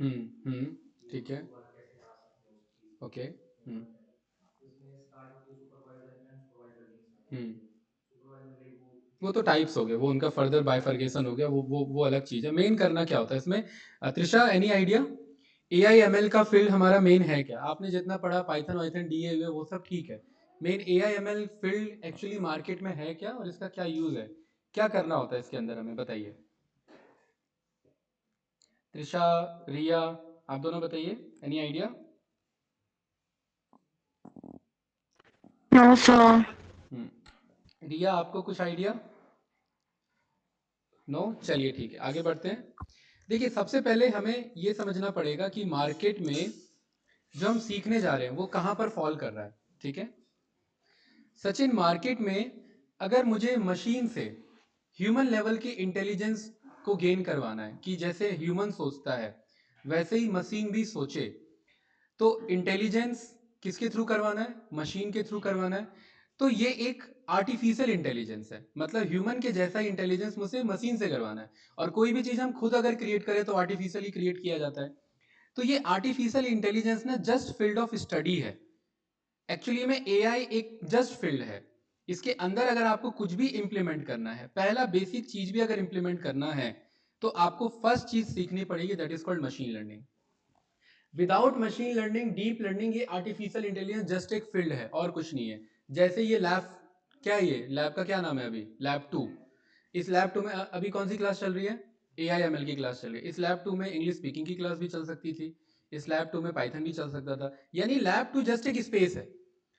हम्म, ठीक है। ओके। हम्म। हम्म। वो तो टाइप्स हो गए, वो उनका फर्दर बाइफर्गेशन हो गया, वो अलग चीज है। मेन करना क्या होता है इसमें? Trisha, any idea? A I M L का फील्ड हमारा मेन है क्या? आपने जितना पढ़ा, पाइथन वाइथन डी ए वो सब ठीक है। Main A I M L field actually market में है क्या, और इसका क्या यूज है? क्या करना होता है इसके अंदर, हमें बताइए। त्रिशा, रिया, आप दोनों बताइए, any idea? No sir. Riya, आपको कुछ आइडिया? नो, चलिए ठीक है, आगे बढ़ते हैं। देखिए, सबसे पहले हमें ये समझना पड़ेगा कि मार्केट में जो हम सीखने जा रहे हैं वो कहाँ पर फॉल कर रहा है। ठीक है सचिन, मार्केट में अगर मुझे मशीन से ह्यूमन लेवल की इंटेलिजेंस को गेन करवाना है, कि जैसे ह्यूमन सोचता है वैसे ही मशीन भी सोचे, तो इंटेलिजेंस किसके थ्रू करवाना है? मशीन के थ्रू करवाना है। तो ये एक आर्टिफिशियल इंटेलिजेंस है, मतलब ह्यूमन के जैसा इंटेलिजेंस मुझे मशीन से करवाना है। और कोई भी चीज हम खुद अगर क्रिएट करें तो आर्टिफिशियली क्रिएट किया जाता है। तो ये आर्टिफिशियल इंटेलिजेंस ना जस्ट फील्ड ऑफ स्टडी है। एक्चुअली में एआई एक जस्ट फील्ड है। इसके अंदर अगर आपको कुछ भी इंप्लीमेंट करना है, पहला बेसिक चीज भी अगर इंप्लीमेंट करना है, तो आपको फर्स्ट चीज सीखनी पड़ेगी, that is called machine learning. Without machine learning, deep learning, ये आर्टिफिशियल इंटेलिजेंस जस्ट एक फील्ड है और कुछ नहीं है। जैसे ये लैब, क्या है ये लैब का क्या नाम है अभी? Lab two. इस लैब टू में अभी कौन सी क्लास चल रही है? ए आई एम एल की क्लास चल रही है। इस लैब टू में इंग्लिश स्पीकिंग की क्लास भी चल सकती थी, इस लैब टू में पाइथन भी चल सकता था। यानी लैब टू जस्ट एक स्पेस है।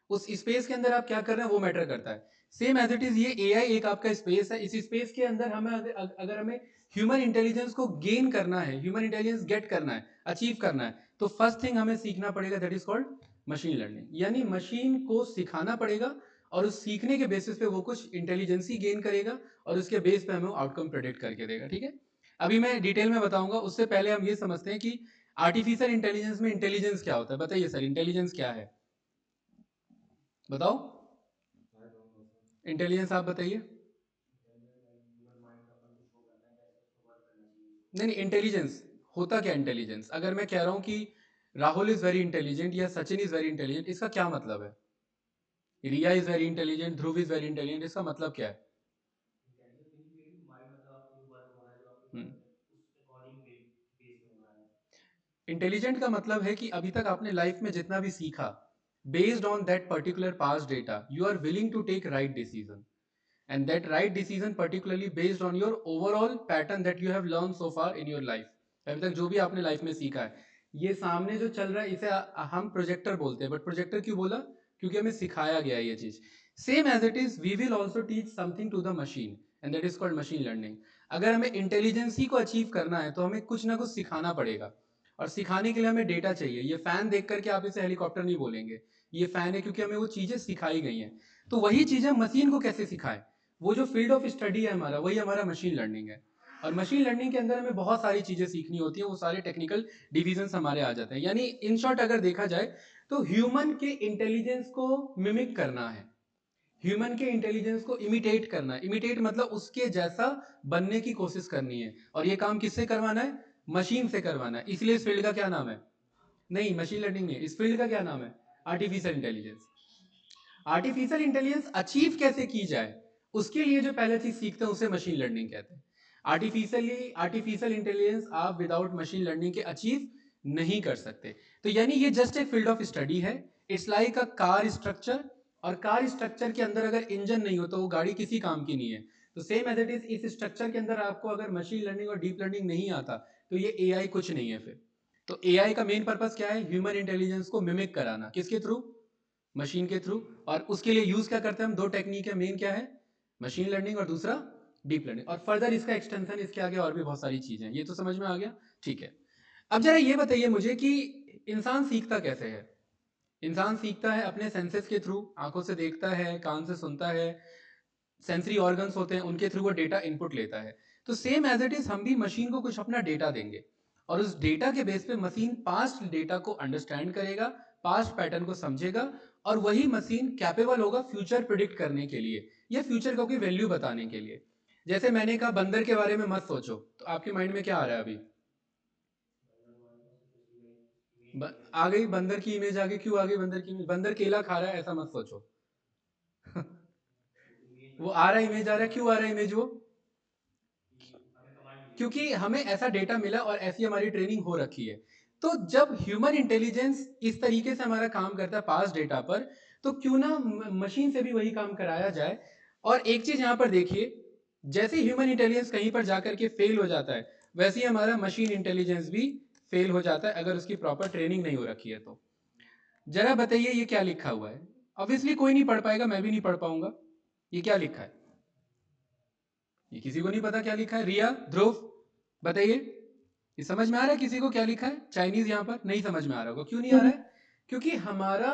उस स्पेस के अंदर आप क्या कर रहे हैं वो मैटर करता है। सेम एज इट इज ये एआई एक आपका स्पेस है। इस स्पेस के अंदर हमें अगर हमें ह्यूमन इंटेलिजेंस को गेन करना है, ह्यूमन इंटेलिजेंस गेट करना है, अचीव करना है, तो फर्स्ट थिंग हमें सीखना पड़ेगा, that is called machine learning. यानी मशीन को सिखाना पड़ेगा, और उस सीखने के बेसिस पे वो कुछ इंटेलिजेंसी गेन करेगा, और उसके बेस पे हमें आउटकम प्रेडिक्ट करके देगा। ठीक है, अभी मैं डिटेल में बताऊंगा, उससे पहले हम ये समझते हैं कि आर्टिफिशियल इंटेलिजेंस में इंटेलिजेंस क्या होता है। बताइए सर, इंटेलिजेंस क्या है? बताओ, इंटेलिजेंस आप बताइए। नहीं नहीं, इंटेलिजेंस होता क्या? इंटेलिजेंस अगर मैं कह रहा हूं कि राहुल इज वेरी इंटेलिजेंट या सचिन इज वेरी इंटेलिजेंट, इसका क्या मतलब है? Riya is very intelligent, Dhruv is very intelligent, इसका मतलब क्या है? इंटेलिजेंट का मतलब है कि अभी तक आपने लाइफ में जितना भी सीखा, based on that particular past data, you are willing to take right decision, and that right decision particularly based on your overall pattern that you have learned so far in your life। अभी तक जो भी आपने life में सीखा है, ये सामने जो चल रहा है इसे हम प्रोजेक्टर बोलते हैं। बट प्रोजेक्टर क्यों बोला? क्योंकि हमें सिखाया गया है ये चीज। Same as it is we will also teach something to the machine, and that is called machine learning. अगर हमें इंटेलिजेंस ही को अचीव करना है तो हमें कुछ ना कुछ सिखाना पड़ेगा, और सिखाने के लिए हमें डेटा चाहिए। ये फैन देख करके आप इसे हेलीकॉप्टर नहीं बोलेंगे, ये फैन है, क्योंकि हमें वो चीजें सिखाई गई हैं। तो वही चीजें मशीन को कैसे सिखाएं? वो जो फील्ड ऑफ स्टडी है हमारा, वही हमारा मशीन लर्निंग है। और मशीन लर्निंग के अंदर हमें बहुत सारी चीजें सीखनी होती है, वो सारे टेक्निकल डिविजन हमारे आ जाते हैं। यानी इन शॉर्ट अगर देखा जाए तो ह्यूमन के इंटेलिजेंस को मिमिक करना है, ह्यूमन के इंटेलिजेंस को इमिटेट करना है। इमिटेट मतलब उसके जैसा बनने की कोशिश करनी है, और ये काम किससे करवाना है? मशीन से करवाना है। इसलिए इस फील्ड का क्या नाम है? नहीं, मशीन लर्निंग नहीं, इस फील्ड का क्या नाम है? Artificial intelligence. Artificial intelligence achieve कैसे की जाए, उसके लिए जो पहले चीज सीखते हैं उसे मशीन लर्निंग कहते हैं। आर्टिफिशियल इंटेलिजेंस आप विदाउट मशीन लर्निंग के अचीव नहीं कर सकते। तो यानी ये जस्ट एक फील्ड ऑफ स्टडी है। It's like a car structure, और कार स्ट्रक्चर के अंदर अगर इंजन नहीं हो तो वो गाड़ी किसी काम की नहीं है। तो सेम एज इट इज, इस स्ट्रक्चर के अंदर आपको अगर मशीन लर्निंग और डीप लर्निंग नहीं आता, तो ये एआई कुछ नहीं है फिर। तो एआई का मेन पर्पस क्या है? ह्यूमन इंटेलिजेंस को मिमिक कराना, किसके थ्रू? मशीन के थ्रू। और उसके लिए यूज क्या करते हैं हम? दो टेक्निक है, मेन क्या है? मशीन लर्निंग, और दूसरा डीप लर्निंग। और फर्दर इसका एक्सटेंशन, इसके आगे और भी बहुत सारी चीजें हैं। ये तो समझ में आ गया, ठीक है। अब जरा ये बताइए मुझे कि इंसान सीखता कैसे है? इंसान सीखता है अपने सेंसेस के थ्रू, आंखों से देखता है, कान से सुनता है, सेंसरी ऑर्गन्स होते हैं, उनके थ्रू वो डेटा इनपुट लेता है। तो सेम एज इट इज हम भी मशीन को कुछ अपना डेटा देंगे, और उस डेटा के बेस पे मशीन पास्ट डेटा को अंडरस्टैंड करेगा, पास्ट पैटर्न को समझेगा, और वही मशीन कैपेबल होगा फ्यूचर प्रिडिक्ट करने के लिए, या फ्यूचर को कोई वैल्यू बताने के लिए। जैसे मैंने कहा बंदर के बारे में मत सोचो, तो आपके माइंड में क्या आ रहा है अभी? आ गई बंदर की इमेज, आ गई। क्यों आ गई बंदर की इमेज? बंदर केला खा रहा है ऐसा मत सोचो। वो आ रहा है, इमेज आ रहा है। क्यों आ रहा है इमेज? वो क्योंकि हमें ऐसा डेटा मिला और ऐसी हमारी ट्रेनिंग हो रखी है। तो जब ह्यूमन इंटेलिजेंस इस तरीके से हमारा काम करता है पास डेटा पर, तो क्यों ना मशीन से भी वही काम कराया जाए। और एक चीज यहां पर देखिए, जैसे ह्यूमन इंटेलिजेंस कहीं पर जाकर के फेल हो जाता है, वैसे ही हमारा मशीन इंटेलिजेंस भी फेल हो जाता है अगर उसकी प्रॉपर ट्रेनिंग नहीं हो रखी है तो। जरा बताइए ये क्या लिखा हुआ है? ऑब्वियसली कोई नहीं पढ़ पाएगा, मैं भी नहीं पढ़ पाऊंगा। ये क्या लिखा है? ये किसी को नहीं पता क्या लिखा है। रिया, ध्रुव, बताइए। ये समझ में आ रहा है किसी को क्या लिखा है? चाइनीज यहां पर नहीं समझ में आ रहा होगा। क्यों नहीं आ रहा है? क्योंकि हमारा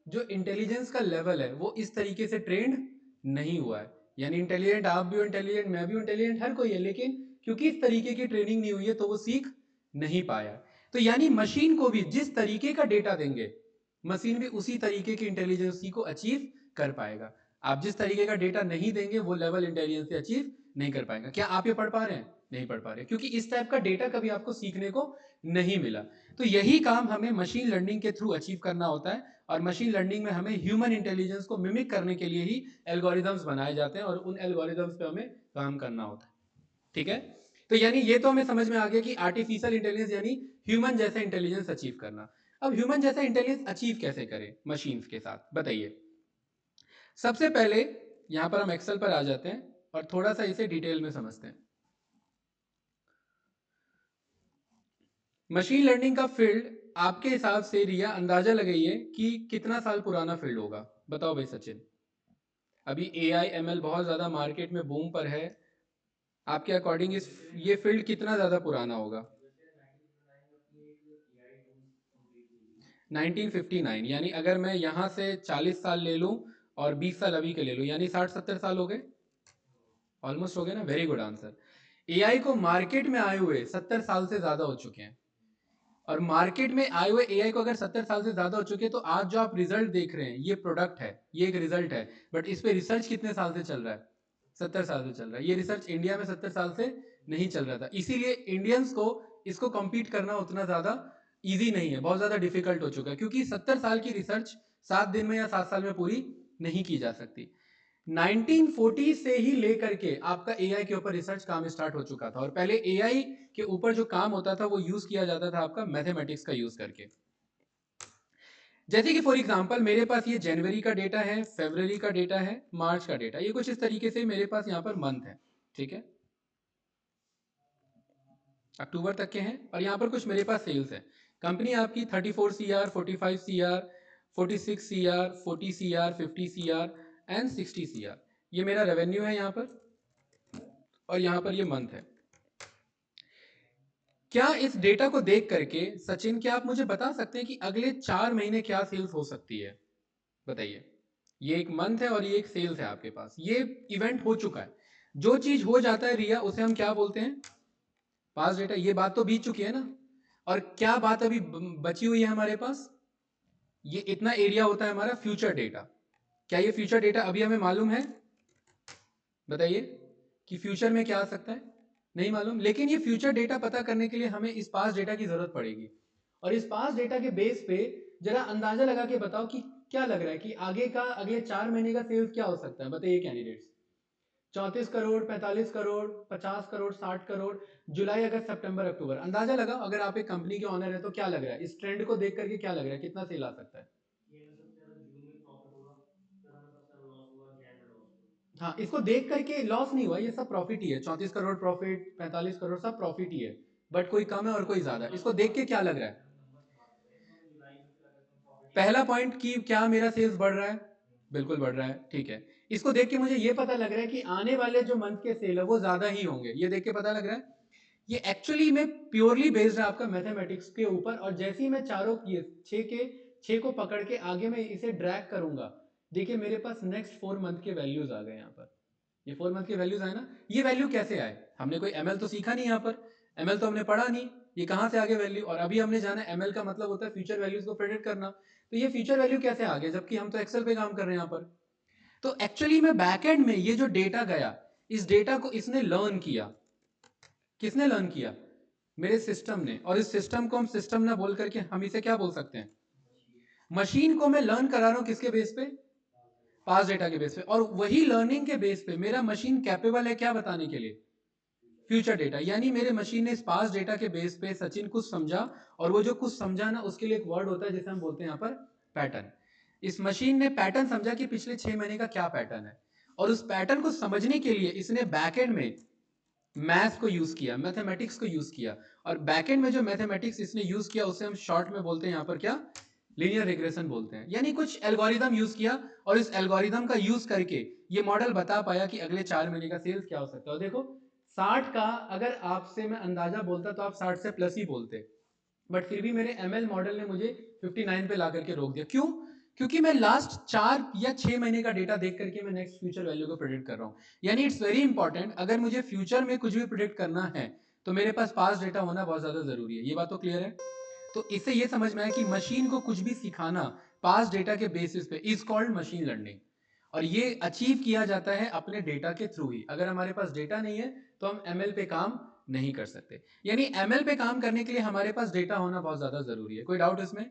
जो इंटेलिजेंस का लेवल है वो इस तरीके से ट्रेंड नहीं हुआ है। यानी इंटेलिजेंट आप भी हो, इंटेलिजेंट मैं भी हूं, इंटेलिजेंट हर कोई है, लेकिन क्योंकि इस तरीके की ट्रेनिंग नहीं हुई है तो वो सीख नहीं पाया। तो यानी मशीन को भी जिस तरीके का डेटा देंगे, मशीन भी उसी तरीके की इंटेलिजेंस को अचीव कर पाएगा। आप जिस तरीके का डेटा नहीं देंगे वो लेवल इंटेलिजेंस से अचीव नहीं कर पाएगा। क्या आप ये पढ़ पा रहे हैं? नहीं पढ़ पा रहे, क्योंकि इस टाइप का डेटा कभी आपको सीखने को नहीं मिला। तो यही काम हमें मशीन लर्निंग के थ्रू अचीव करना होता है। और मशीन लर्निंग में हमें ह्यूमन इंटेलिजेंस को मिमिक करने के लिए ही एल्गोरिदम्स बनाए जाते हैं और उन एल्गोरिदम्स पे हमें काम करना होता है। ठीक है? तो यानी ये तो हमें समझ में आ गया कि आर्टिफिशियल इंटेलिजेंस यानी ह्यूमन जैसा इंटेलिजेंस अचीव करना। अब ह्यूमन जैसा इंटेलिजेंस अचीव कैसे करें मशीन्स के साथ, बताइए। सबसे पहले यहां पर हम एक्सेल पर आ जाते हैं और थोड़ा सा इसे डिटेल में समझते हैं। मशीन लर्निंग का फील्ड आपके हिसाब से रिया अंदाजा लगाइए कि कितना साल पुराना फील्ड होगा? बताओ भाई सचिन। अभी एआई एमएल बहुत ज्यादा मार्केट में बूम पर है। आपके अकॉर्डिंग इस ये फील्ड कितना ज्यादा पुराना होगा? 1959। यानी अगर मैं यहां से 40 साल ले लूं और 20 साल अभी के ले लूं, यानी 60-70 साल हो गए। ऑलमोस्ट हो गए ना? Very good answer. एआई को मार्केट में आए हुए 70 साल से ज्यादा हो चुके हैं। और मार्केट में आए हुए एआई को अगर 70 साल से ज्यादा हो चुके हैं, तो आज जो आप रिजल्ट देख रहे हैं ये प्रोडक्ट है, ये एक रिजल्ट है। बट इस पे रिसर्च कितने साल से चल रहा है? 70 साल से चल रहा है। ये रिसर्च इंडिया में 70 साल से नहीं चल रहा था, इसीलिए इंडियंस को इसको कम्पीट करना उतना ज्यादा ईजी नहीं है, बहुत ज्यादा डिफिकल्ट हो चुका है, क्योंकि 70 साल की रिसर्च 7 दिन में या 7 साल में पूरी नहीं की जा सकती। 1940 से ही लेकर के आपका एआई के ऊपर रिसर्च काम स्टार्ट हो चुका था। और पहले एआई के ऊपर जो काम होता था वो यूज किया जाता था आपका मैथमेटिक्स का यूज करके। जैसे कि फॉर एग्जांपल मेरे पास ये जनवरी का डेटा है, फरवरी का डेटा है, मार्च का डेटा, ये कुछ इस तरीके से मेरे पास यहाँ पर मंथ है। ठीक है? अक्टूबर तक के हैं। और यहाँ पर कुछ मेरे पास सेल्स है। कंपनी आपकी 34 CR, 45 CR, 46 CR, 40 CR, 50 CR and 60 CR, ये मेरा रेवेन्यू है यहाँ पर। और यहाँ पर ये मंथ है। क्या इस डेटा को देख करके सचिन, क्या आप मुझे बता सकते हैं कि अगले 4 महीने क्या सेल्स हो सकती है? बताइए। ये एक मंथ है और ये एक सेल्स है आपके पास, ये इवेंट हो चुका है। जो चीज हो जाता है रिया, उसे हम क्या बोलते हैं? पास डेटा। ये बात तो बीत चुकी है ना? और क्या बात अभी बची हुई है हमारे पास? ये इतना एरिया होता है हमारा फ्यूचर डेटा। क्या ये फ्यूचर डेटा अभी हमें मालूम है? बताइए कि फ्यूचर में क्या आ सकता है। नहीं मालूम, लेकिन ये फ्यूचर डेटा पता करने के लिए हमें इस पास डेटा की जरूरत पड़ेगी। और इस पास डेटा के बेस पे जरा अंदाजा लगा के बताओ कि क्या लग रहा है कि आगे का अगले 4 महीने का सेल्स क्या हो सकता है? बताइए कैंडिडेट्स। 34 करोड़, 45 करोड़, 50 करोड़, 60 करोड़। जुलाई, अगस्त, सितंबर, अक्टूबर, अंदाजा लगाओ। अगर आप एक कंपनी के ऑनर है तो क्या लग रहा है? इस ट्रेंड को देख करके क्या लग रहा है कितना सेल आ सकता है? हाँ, इसको देख करके लॉस नहीं हुआ, ये सब प्रॉफिट ही है। 34 करोड़ प्रॉफिट, 45 करोड़, सब प्रॉफिट ही है। बट कोई कम है और कोई ज्यादा। इसको देख के क्या लग रहा है? पहला पॉइंट कि क्या मेरा सेल्स बढ़ रहा है? बिल्कुल बढ़ रहा है। ठीक है। इसको देख के मुझे ये पता लग रहा है कि आने वाले जो मंथ के सेल है वो ज्यादा ही होंगे, ये देख के पता लग रहा है। ये एक्चुअली में प्योरली बेस्ड है आपका मैथमेटिक्स के ऊपर। और जैसे ही मैं चारों ये छह को पकड़ के आगे मैं इसे ड्रैग करूंगा, देखिए मेरे पास नेक्स्ट 4 मंथ के वैल्यूज आ गए यहाँ पर। ये 4 मंथ के वैल्यूज आए ना? ये वैल्यू कैसे आए? हमने कोई एमएल तो सीखा नहीं यहाँ पर, एमएल तो हमने पढ़ा नहीं। ये कहाँ से आगे वैल्यू? और अभी हमने जाना एमएल का मतलब होता है फ्यूचर वैल्यूज को प्रेडिक्ट करना। तो ये फ्यूचर वैल्यू कैसे आ गए जबकि हम तो एक्सेल पे काम कर रहे हैं यहाँ पर? तो एक्चुअली में बैकएंड में ये जो डेटा गया, इस डेटा को इसने लर्न किया। किसने लर्न किया? मेरे सिस्टम ने, और इस सिस्टम को हम सिस्टम ना बोल करके हम इसे क्या बोल सकते हैं, मशीन को मैं लर्न करा रहा हूं किसके बेस पे, पास डेटा के बेस पे, और वही लर्निंग के बेस पे मेरा मशीन कैपेबल है क्या बताने के लिए, फ्यूचर डेटा। यानी मेरे मशीन ने इस पास डेटा के बेस पे सचिन कुछ समझा, और वो जो कुछ समझा ना उसके लिए एक वर्ड होता है जिसे हम बोलते हैं यहाँ पर पैटर्न। इस मशीन ने पैटर्न समझा कि पिछले 6 महीने का क्या पैटर्न है, और उस पैटर्न को समझने के लिए इसने बैकएंड में मैथ्स को यूज किया, मैथमेटिक्स को यूज किया, और बैकएंड में जो मैथमेटिक्स इसने यूज किया उसे हम शॉर्ट में बोलते हैं यहाँ पर क्या, लीनियर रिग्रेशन बोलते हैं। यानी कुछ एल्गोरिदम यूज किया, और इस एल्गोरिदम का यूज करके ये मॉडल बता पाया कि अगले 4 महीने का सेल्स क्या हो सकता है। देखो 60 का अगर आपसे मैं अंदाजा बोलता तो आप 60 से प्लस ही बोलते, बट फिर भी मेरे एमएल मॉडल ने मुझे 59 पे ला करके रोक दिया। क्यों? क्योंकि मैं लास्ट 4 या 6 महीने का डेटा देख करके मैं नेक्स्ट फ्यूचर वैल्यू को प्रेडिक्ट कर रहा हूं। यानी इट्स वेरी इंपॉर्टेंट, अगर मुझे फ्यूचर में कुछ भी प्रेडिक्ट करना है तो मेरे पास पास डेटा होना बहुत ज्यादा जरूरी है। ये बात तो क्लियर है? तो इससे ये समझ में आया कि मशीन को कुछ भी सिखाना पास डेटा के बेसिस पे इज कॉल्ड मशीन लर्निंग, और ये अचीव किया जाता है अपने डेटा के थ्रू ही। अगर हमारे पास डेटा नहीं है तो हम एमएल पे काम नहीं कर सकते। यानी एमएल पे काम करने के लिए हमारे पास डेटा होना बहुत ज्यादा जरूरी है। कोई डाउट इसमें?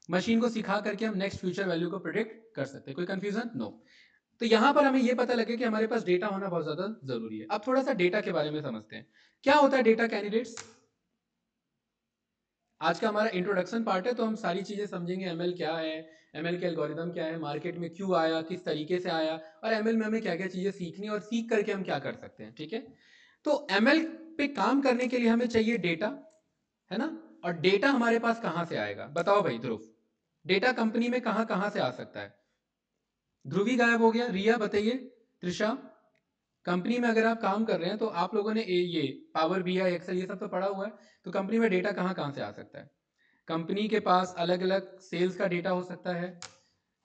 मशीन को सिखा करके हम नेक्स्ट फ्यूचर वैल्यू को प्रिडिक्ट कर सकते हैं। कोई कंफ्यूजन? नो। तो यहां पर हमें यह पता लगे कि हमारे पास डेटा होना बहुत ज्यादा जरूरी है। अब थोड़ा सा डेटा के बारे में समझते हैं, क्या होता है डेटा कैंडिडेट्स। आज का हमारा इंट्रोडक्शन पार्ट है, तो हम सारी चीजें समझेंगे। एमएल क्या है, एमएल के एल्गोरिदम क्या है, मार्केट में क्यों आया, किस तरीके से आया, और एमएल में हमें क्या क्या चीजें सीखनी और सीख करके हम क्या कर सकते हैं। ठीक है, तो एमएल पे काम करने के लिए हमें चाहिए डेटा, है ना। और डेटा हमारे पास कहां से आएगा, बताओ भाई ध्रुव, डेटा कंपनी में कहां कहां से आ सकता है। ध्रुवी गायब हो गया, रिया बताइए, त्रिशा। कंपनी में अगर आप काम कर रहे हैं तो आप लोगों ने ये पावर बीआई एक्सेल ये सब तो पढ़ा हुआ है, तो कंपनी में डेटा कहां कहां से आ सकता है। कंपनी के पास अलग अलग सेल्स का डेटा हो सकता है,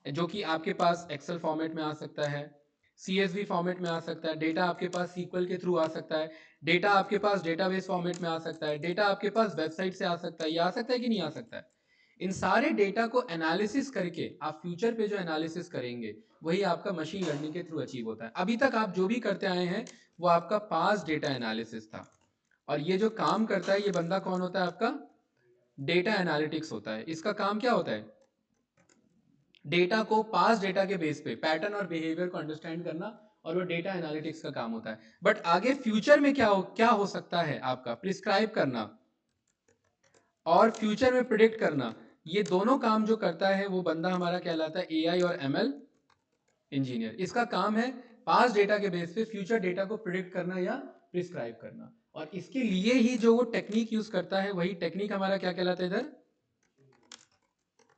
जो कि आपके पास एक्सेल फॉर्मेट में आ सकता है, सीएसवी फॉर्मेट में आ सकता है, डेटा आपके पास सीक्वल के थ्रू आ सकता है, डेटा आपके पास डेटाबेस फॉर्मेट में आ सकता है, डेटा आपके पास वेबसाइट से आ सकता है। ये आ सकता है कि नहीं आ सकता है? इन सारे डेटा को एनालिसिस करके आप फ्यूचर पे जो एनालिसिस करेंगे वही आपका मशीन लर्निंग के थ्रू अचीव होता है। अभी तक आप जो भी करते आए हैं वो आपका पास डेटा एनालिसिस था, और ये जो काम करता है ये बंदा कौन होता है, आपका डेटा एनालिटिक्स होता है। इसका काम क्या होता है, डेटा को पास डेटा के बेस पे पैटर्न और बिहेवियर को अंडरस्टैंड करना, और वो डेटा एनालिटिक्स का काम होता है। बट आगे फ्यूचर में क्या हो सकता है, आपका प्रिस्क्राइब करना और फ्यूचर में प्रिडिक्ट करना, ये दोनों काम जो करता है वो बंदा हमारा कहलाता है एआई और एमएल इंजीनियर। इसका काम है पास डेटा के बेस पे फ्यूचर डेटा को प्रिडिक्ट करना या प्रिस्क्राइब करना, और इसके लिए ही जो वो टेक्निक यूज करता है वही टेक्निक हमारा क्या कहलाता है, इधर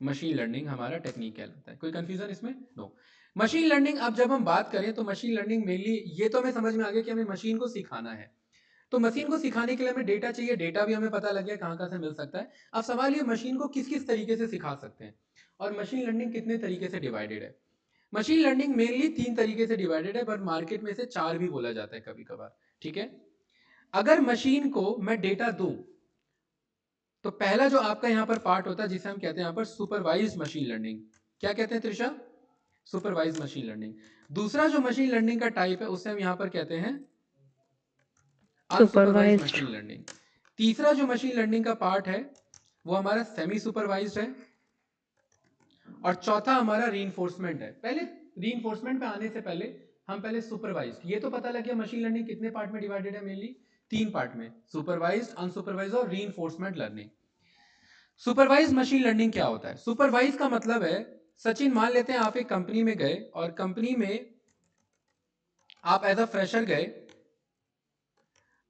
मशीन लर्निंग हमारा टेक्निक कहलाता है। कोई कंफ्यूजन इसमें? नो। मशीन लर्निंग, अब जब हम बात करें तो मशीन लर्निंग मेनली ये तो हमें समझ में आ गया कि हमें मशीन को सिखाना है, तो मशीन को सिखाने के लिए हमें डेटा चाहिए, डेटा भी हमें पता लग गया कहाँ कहाँ से मिल सकता है। अब सवाल ये, मशीन को किस किस तरीके से सिखा सकते हैं, और मशीन लर्निंग कितने तरीके से डिवाइडेड है। मशीन लर्निंग मेनली 3 तरीके से डिवाइडेड है, पर मार्केट में से 4 भी बोला जाता है कभी कभार। ठीक है, अगर मशीन को मैं डेटा दूं तो पहला जो आपका यहां पर पार्ट होता है जिसे हम कहते हैं यहां पर सुपरवाइज मशीन लर्निंग। क्या कहते हैं त्रिशा? Supervise machine learning. दूसरा जो मशीन लर्निंग का टाइप है उसे हम यहां पर कहते हैं अनसुपरवाइज Supervised. Machine learning. तीसरा जो मशीन लर्निंग का पार्ट है वो हमारा सेमी सुपरवाइज्ड है, और चौथा हमारा रीइंफोर्समेंट है। पहले रीइंफोर्समेंट पे आने से पहले हम पहले सुपरवाइज्ड, ये तो पता लग गया मशीन लर्निंग कितने पार्ट में डिवाइडेड है, मेनली 3 पार्ट में, सुपरवाइज्ड, अनसुपरवाइज्ड और reinforcement learning. Supervise machine learning क्या होता है? सुपरवाइज का मतलब है, सचिन मान लेते हैं आप एक कंपनी में गए, और कंपनी में आप एज अ फ्रेशर गए,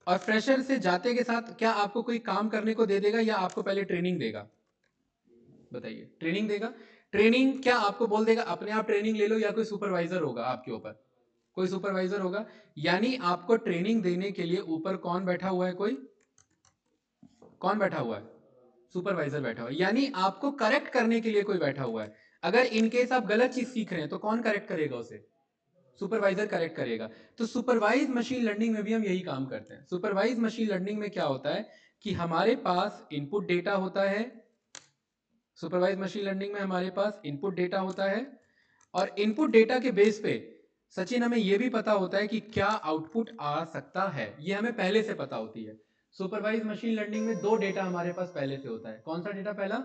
और फ्रेशर से जाते के साथ क्या आपको कोई काम करने को दे देगा या आपको पहले ट्रेनिंग देगा? बताइए, ट्रेनिंग देगा। ट्रेनिंग क्या आपको बोल देगा अपने आप ट्रेनिंग ले लो, या कोई सुपरवाइजर होगा आपके ऊपर? कोई सुपरवाइजर होगा। यानी आपको ट्रेनिंग देने के लिए ऊपर कौन बैठा हुआ है, कोई कौन बैठा हुआ है? सुपरवाइजर बैठा हुआ है। यानी आपको करेक्ट करने के लिए कोई बैठा हुआ है। अगर इनकेस आप गलत चीज सीख रहे हैं तो कौन करेक्ट करेगा उसे? सुपरवाइजर करेक्ट करेगा। तो सुपरवाइज मशीन लर्निंग में भी हम यही काम करते हैं। सुपरवाइज मशीन लर्निंग में क्या होता है कि हमारे पास इनपुट डेटा होता है, सुपरवाइज मशीन लर्निंग में हमारे पास इनपुट डेटा होता है, और इनपुट डेटा के बेस पे सचिन हमें यह भी पता होता है कि क्या आउटपुट आ सकता है, ये हमें पहले से पता होती है। सुपरवाइज मशीन लर्निंग में दो डेटा हमारे पास पहले से होता है। कौन सा डेटा? पहला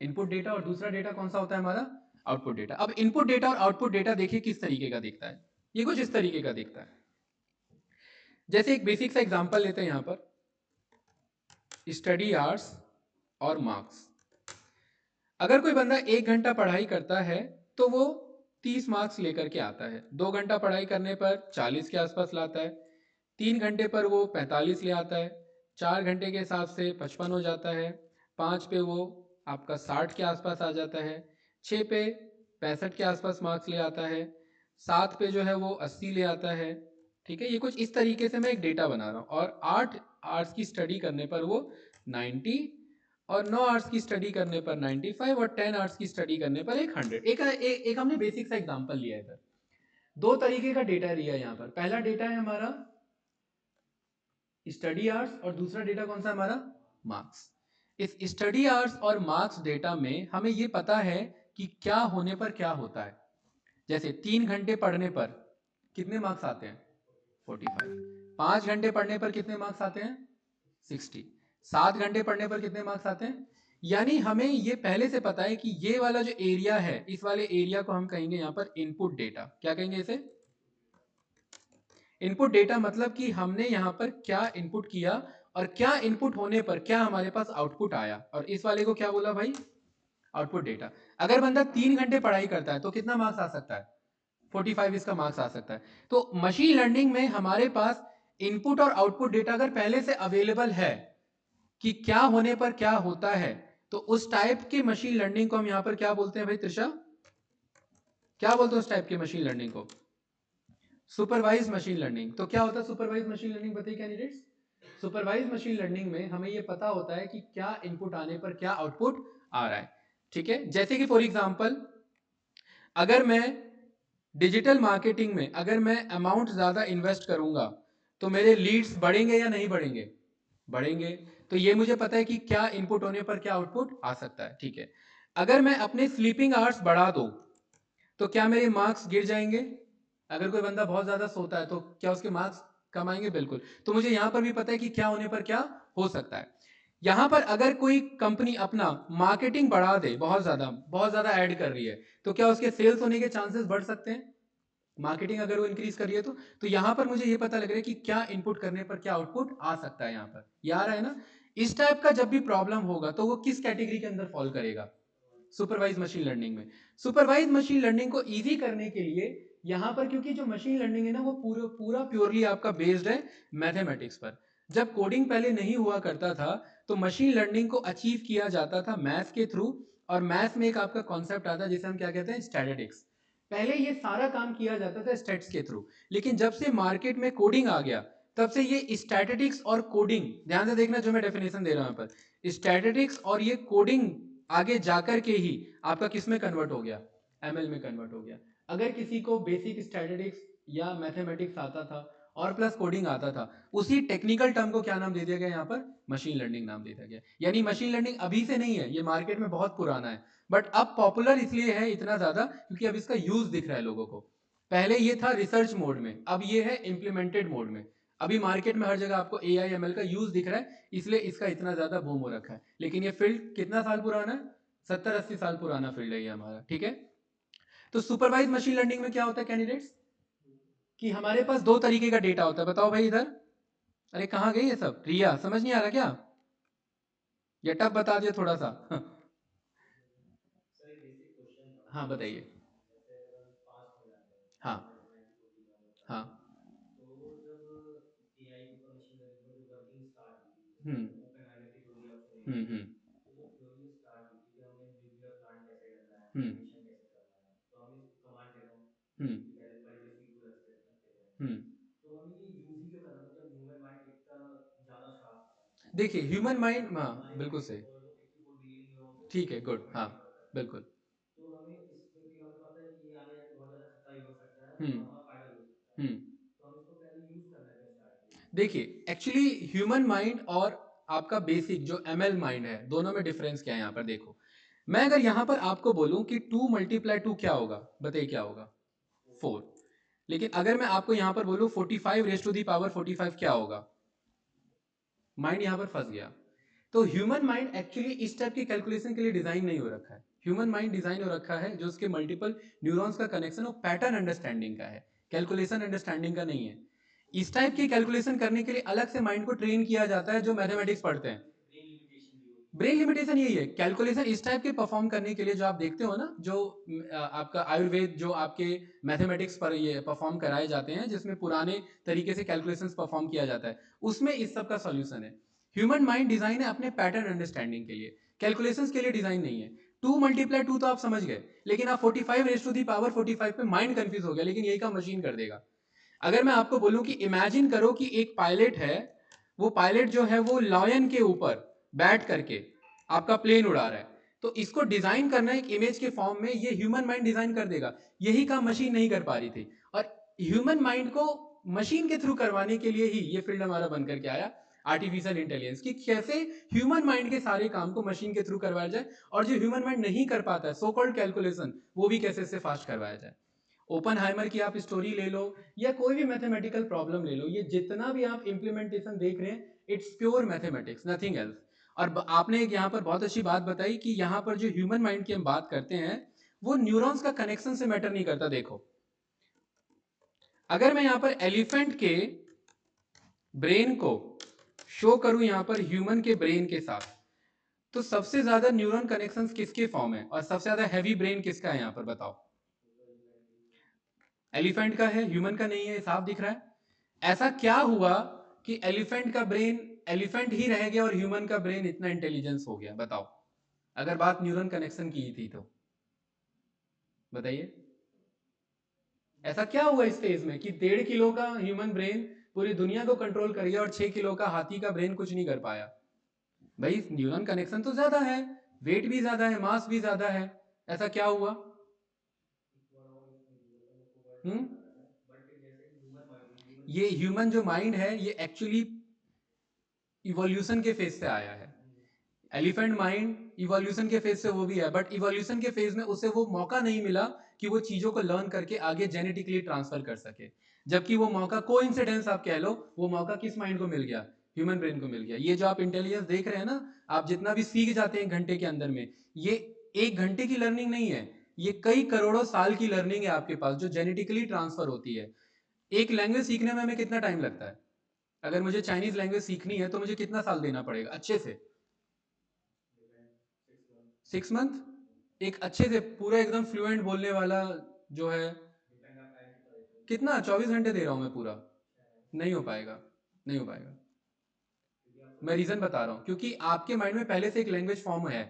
इनपुट डेटा, और दूसरा डेटा कौन सा होता है हमारा? Output data. अब इनपुट डेटा और आउटपुट डेटा देखिए किस तरीके का दिखता है। ये कुछ इस तरीके का दिखता है। जैसे एक बेसिक सा एग्जांपल लेते हैं यहां पर, स्टडी आवर्स और मार्क्स। अगर कोई बंदा 1 घंटा पढ़ाई करता है तो वो 30 मार्क्स लेकर के आता है। 2 घंटा पढ़ाई करने पर 40 के आसपास लाता है। 3 घंटे पर वो 45 ले आता है। 4 घंटे के हिसाब से 55 हो जाता है। 5 पे वो आपका 60 के आसपास आ जाता है। 6 पे 65 के आसपास मार्क्स ले आता है। 7 पे जो है वो 80 ले आता है। ठीक है, ये कुछ इस तरीके से मैं एक डेटा बना रहा हूँ। और 8 आवर्स की स्टडी करने पर वो 90, और 9 आवर्स की स्टडी करने पर 95, और 10 आवर्स की स्टडी करने पर 100। एक हमने बेसिक सा एग्जांपल लिया है इधर। दो तरीके का डेटा लिया है यहाँ पर। पहला डेटा है हमारा स्टडी आवर्स, और दूसरा डेटा कौन सा हमारा? मार्क्स। इस स्टडी आवर्स और मार्क्स डेटा में हमें ये पता है कि क्या होने पर क्या होता है। जैसे 3 घंटे पढ़ने पर कितने मार्क्स आते हैं? 45। 5 घंटे पढ़ने पर कितने मार्क्स आते हैं? 60। 7 घंटे पढ़ने पर कितने मार्क्स आते हैं? यानी हमें ये पहले से पता है कि ये वाला जो एरिया है, इस वाले एरिया को हम कहेंगे यहाँ पर इनपुट डेटा। क्या कहेंगे इसे? Input data. मतलब कि हमने यहाँ पर क्या इनपुट किया और क्या इनपुट होने पर क्या हमारे पास आउटपुट आया, और इस वाले को क्या बोला भाई? Output data. अगर बंदा 3 घंटे पढ़ाई करता है तो कितना मार्क्स आ सकता है? 45 इसका मार्क्स आ सकता है। तो मशीन लर्निंग में हमारे पास इनपुट और आउटपुट डेटा अगर पहले से अवेलेबल है कि क्या होने पर क्या होता है, तो उस टाइप के मशीन लर्निंग को हम यहां पर क्या बोलते हैं भाई त्रिशा? क्या बोलते हैं उस टाइप की मशीन लर्निंग को? Supervise machine learning. तो क्या होता है सुपरवाइज मशीन लर्निंग, बताइए कैंडिडेट्स? सुपरवाइज मशीन लर्निंग में हमें यह पता होता है कि क्या इनपुट आने पर क्या आउटपुट आ रहा है। ठीक है, जैसे कि फॉर एग्जांपल अगर मैं डिजिटल मार्केटिंग में अगर मैं अमाउंट ज्यादा इन्वेस्ट करूंगा तो मेरे लीड्स बढ़ेंगे या नहीं बढ़ेंगे? बढ़ेंगे। तो ये मुझे पता है कि क्या इनपुट होने पर क्या आउटपुट आ सकता है। ठीक है, अगर मैं अपने स्लीपिंग आवर्स बढ़ा दूं तो क्या मेरे मार्क्स गिर जाएंगे? अगर कोई बंदा बहुत ज्यादा सोता है तो क्या उसके मार्क्स कम आएंगे? बिल्कुल। तो मुझे यहां पर भी पता है कि क्या होने पर क्या हो सकता है। यहां पर अगर कोई कंपनी अपना मार्केटिंग बढ़ा दे, बहुत ज्यादा ऐड कर रही है, तो क्या उसके सेल्स होने के चांसेस बढ़ सकते हैं? मार्केटिंग अगर वो इंक्रीज कर रही है तो यहां पर मुझे ये पता लग रहा है कि क्या इनपुट करने पर क्या आउटपुट आ सकता है। यहां पर ये आ रहा है ना? इस टाइप का जब भी प्रॉब्लम होगा तो वो किस कैटेगरी के अंदर फॉल करेगा? सुपरवाइज मशीन लर्निंग में। सुपरवाइज मशीन लर्निंग को इजी करने के लिए यहां पर, क्योंकि जो मशीन लर्निंग है ना वो पूरा पूरा प्योरली आपका बेस्ड है मैथमेटिक्स पर। जब कोडिंग पहले नहीं हुआ करता था तो मशीन लर्निंग को अचीव किया जाता था मैथ्स के थ्रू। और मैथ्स में एक आपका कॉन्सेप्ट आता है जिसे हम क्या कहते हैं? स्टैटिस्टिक्स। पहले ये सारा काम किया जाता था स्टैट्स के थ्रू, लेकिन जब से मार्केट में कोडिंग आ गया तब से ये स्टैटिस्टिक्स और कोडिंग, ध्यान से देखना जो मैं डेफिनेशन दे रहा हूं यहाँ पर, स्टैटिस्टिक्स और ये कोडिंग आगे जाकर के ही आपका किस में कन्वर्ट हो गया? एमएल में कन्वर्ट हो गया। अगर किसी को बेसिक स्टैटिस्टिक्स या मैथमेटिक्स आता था और प्लस कोडिंग आता था, उसी टेक्निकल टर्म को क्या नाम दे दिया गया यहाँ पर? मशीन लर्निंग नाम दे दिया गया। यानी मशीन लर्निंग अभी से नहीं है, ये मार्केट में बहुत पुराना है, बट अब पॉपुलर इसलिए है इतना ज्यादा क्योंकि अब इसका यूज दिख रहा है लोगों को। पहले ये था रिसर्च मोड में, अब ये है इम्प्लीमेंटेड मोड में। अभी मार्केट में हर जगह आपको AI ML का यूज दिख रहा है, इसलिए इसका इतना ज्यादा बूम हो रखा है। लेकिन ये फील्ड कितना साल पुराना है? 70-80 साल पुराना फील्ड है ये हमारा। ठीक है, तो सुपरवाइज मशीन लर्निंग में क्या होता है कैंडिडेट्स? कि हमारे पास दो तरीके का डेटा होता है। बताओ भाई इधर, अरे कहाँ गई ये सब? रिया समझ नहीं आ रहा क्या? ये टफ बता दिया थोड़ा सा। हाँ बताइए। हाँ हाँ। हम्म हम्म। हम्म हम्म हम्म। देखिए ह्यूमन माइंड, हाँ बिल्कुल सही। ठीक है, गुड, हाँ बिल्कुल। हम्म हम्म। देखिए एक्चुअली ह्यूमन माइंड और आपका बेसिक जो ML माइंड है, दोनों में डिफरेंस क्या है यहाँ पर देखो। मैं अगर यहाँ पर आपको बोलूं कि 2 × 2 क्या होगा, बताइए क्या होगा? 4। लेकिन अगर मैं आपको यहाँ पर बोलूं 45 रेज टू दी पावर 45 क्या होगा? माइंड यहाँ पर फंस गया। तो ह्यूमन माइंड एक्चुअली इस टाइप की कैलकुलेशन के लिए डिजाइन नहीं हो रखा है। ह्यूमन माइंड डिजाइन हो रखा है जो उसके मल्टीपल न्यूरॉन्स का कनेक्शन वो पैटर्न अंडरस्टैंडिंग का है, कैलकुलेशन अंडरस्टैंडिंग का नहीं है। इस टाइप की कैलकुलेशन करने के लिए अलग से माइंड को ट्रेन किया जाता है जो मैथमेटिक्स पढ़ते हैं। ब्रेन लिमिटेशन यही है, कैलकुलेशन इस टाइप के परफॉर्म करने के लिए जो आप देखते हो ना, जो आपका आयुर्वेद जो आपके मैथमेटिक्स पर ये परफॉर्म कराए जाते हैं जिसमें पुराने तरीके से कैलकुलेशंस परफॉर्म किया जाता है, उसमें इस सब का सॉल्यूशन है। ह्यूमन माइंड डिजाइन है अपने पैटर्न अंडरस्टैंडिंग के लिए, कैलकुलेशंस के लिए डिजाइन नहीं है। 2 × 2 तो आप समझ गए, लेकिन आप 45 पे माइंड कंफ्यूज हो गया, लेकिन यही काम मशीन कर देगा। अगर मैं आपको बोलूं कि इमेजिन करो कि एक पायलट है, वो पायलट जो है वो लॉयन के ऊपर बैठ करके आपका प्लेन उड़ा रहा है, तो इसको डिजाइन करना एक इमेज के फॉर्म में, ये ह्यूमन माइंड डिजाइन कर देगा। यही काम मशीन नहीं कर पा रही थी, और ह्यूमन माइंड को मशीन के थ्रू करवाने के लिए ही ये फील्ड हमारा बन करके आया, आर्टिफिशियल इंटेलिजेंस, कि कैसे ह्यूमन माइंड के सारे काम को मशीन के थ्रू करवाया जाए, और जो ह्यूमन माइंड नहीं कर पाता है, सो कॉल्ड कैलकुलेशन, वो भी कैसे से फास्ट करवाया जाए। ओपनहाइमर की आप स्टोरी ले लो या कोई भी मैथमेटिकल प्रॉब्लम ले लो, ये जितना भी आप इंप्लीमेंटेशन देख रहे हैं, it's pure mathematics, nothing else. और आपने एक यहाँ पर बहुत अच्छी बात बताई कि यहाँ पर जो ह्यूमन माइंड की हम बात करते हैं, वो न्यूरॉन्स का कनेक्शन से मैटर नहीं करता। देखो, अगर मैं यहाँ पर एलिफेंट के ब्रेन को शो करूं यहाँ पर ह्यूमन के ब्रेन के साथ, तो सबसे ज्यादा न्यूरॉन कनेक्शंस किसके फॉर्म है और सबसे ज्यादा हैवी ब्रेन किसका है यहाँ पर बताओ? एलिफेंट का है, ह्यूमन का नहीं है, साफ दिख रहा है। ऐसा क्या हुआ कि एलिफेंट का ब्रेन एलिफेंट ही रह गया और ह्यूमन का ब्रेन इतना इंटेलिजेंस हो गया? बताओ, अगर बात न्यूरॉन कनेक्शन की थी तो बताइए, ऐसा क्या हुआ इस फेज में कि 1.5 किलो का ह्यूमन ब्रेन पूरी दुनिया को कंट्रोल कर गया और 6 किलो का हाथी का ब्रेन कुछ नहीं कर पाया? भाई न्यूरॉन कनेक्शन तो ज्यादा है, वेट भी ज्यादा है, मास भी ज्यादा है, ऐसा क्या हुआ? हम्म ये ह्यूमन जो माइंड है ये एक्चुअली इवोल्यूशन के फेज से आया है। एलिफेंट माइंड इवोल्यूशन के फेज से वो भी है, बट इवोल्यूशन के फेज में उसे वो मौका नहीं मिला कि वो चीजों को लर्न करके आगे जेनेटिकली ट्रांसफर कर सके, जबकि वो मौका, कोइंसिडेंस आप कह लो, वो मौका किस माइंड को मिल गया? ह्यूमन ब्रेन को मिल गया। ये जो आप इंटेलिजेंस देख रहे हैं ना, आप जितना भी सीख जाते हैं घंटे के अंदर में, ये 1 घंटे की लर्निंग नहीं है, ये कई करोड़ों साल की लर्निंग है आपके पास जो जेनेटिकली ट्रांसफर होती है। एक लैंग्वेज सीखने में हमें कितना टाइम लगता है? अगर मुझे चाइनीज लैंग्वेज सीखनी है तो मुझे कितना साल देना पड़ेगा अच्छे से? 6 मंथ। एक अच्छे से पूरा एकदम फ्लुएंट बोलने वाला जो है, कितना 24 घंटे दे रहा हूं मैं पूरा? नहीं हो पाएगा, नहीं हो पाएगा। मैं रीजन बता रहा हूँ, क्योंकि आपके माइंड में पहले से एक लैंग्वेज फॉर्म है।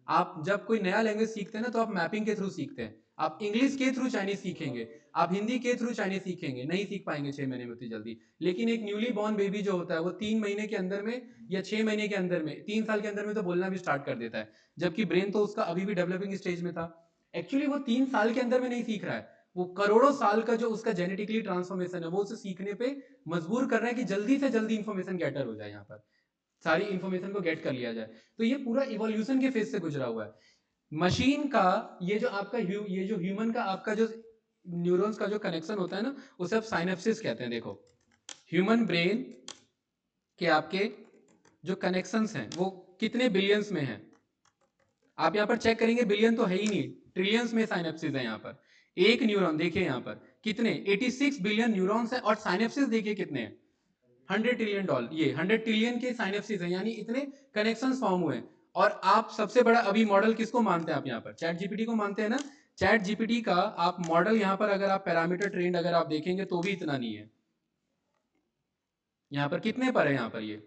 आप जब कोई नया लैंग्वेज सीखते हैं ना, तो आप मैपिंग के थ्रू सीखते हैं। आप इंग्लिश के थ्रू चाइनीज सीखेंगे, आप हिंदी के थ्रू चाइनीज सीखेंगे, नहीं सीख पाएंगे 6 महीने में उतनी जल्दी। लेकिन एक न्यूली बॉर्न बेबी जो होता है, वो 3 महीने के अंदर में या 6 महीने के अंदर में, 3 साल के अंदर में तो बोलना भी स्टार्ट कर देता है, जबकि ब्रेन तो उसका अभी भी डेवलपिंग स्टेज में था। एक्चुअली वो 3 साल के अंदर में नहीं सीख रहा है, वो करोड़ों साल का जो उसका जेनेटिकली ट्रांसफॉर्मेशन है, वो उसे सीखने पे मजबूर कर रहा है कि जल्दी से जल्दी इंफॉर्मेशन गेटर हो जाए, यहाँ पर सारी इंफॉर्मेशन को गेट कर लिया जाए। तो ये पूरा इवोल्यूशन के फेज से गुजरा हुआ है। मशीन का ये जो आपका ये जो ह्यूमन का आपका जो न्यूरॉन्स का जो कनेक्शन होता है ना, उसे आप साइनेप्सिस कहते हैं। देखो, ह्यूमन ब्रेन के आपके जो कनेक्शंस हैं वो कितने बिलियंस में हैं? आप यहाँ पर चेक करेंगे, बिलियन तो है ही नहीं, ट्रिलियंस में साइनेप्सिस है यहाँ पर। एक न्यूरॉन देखिए यहाँ पर कितने, 86 बिलियन न्यूरॉन्स है, और साइनेप्सिस देखिए कितने हैं, 100 ट्रिलियन ये 100 ट्रिलियन के साइनेप्सिस हैं, यानी इतने कनेक्शंस फॉर्म हुए हैं। और आप सबसे बड़ा अभी मॉडल किसको मानते हैं? आप यहाँ पर चैट जीपीटी को मानते हैं ना। चैट जीपीटी का आप मॉडल यहाँ पर अगर आप पैरामीटर ट्रेंड अगर आप देखेंगे तो भी इतना नहीं है। यहाँ पर कितने पर है? यहाँ पर ये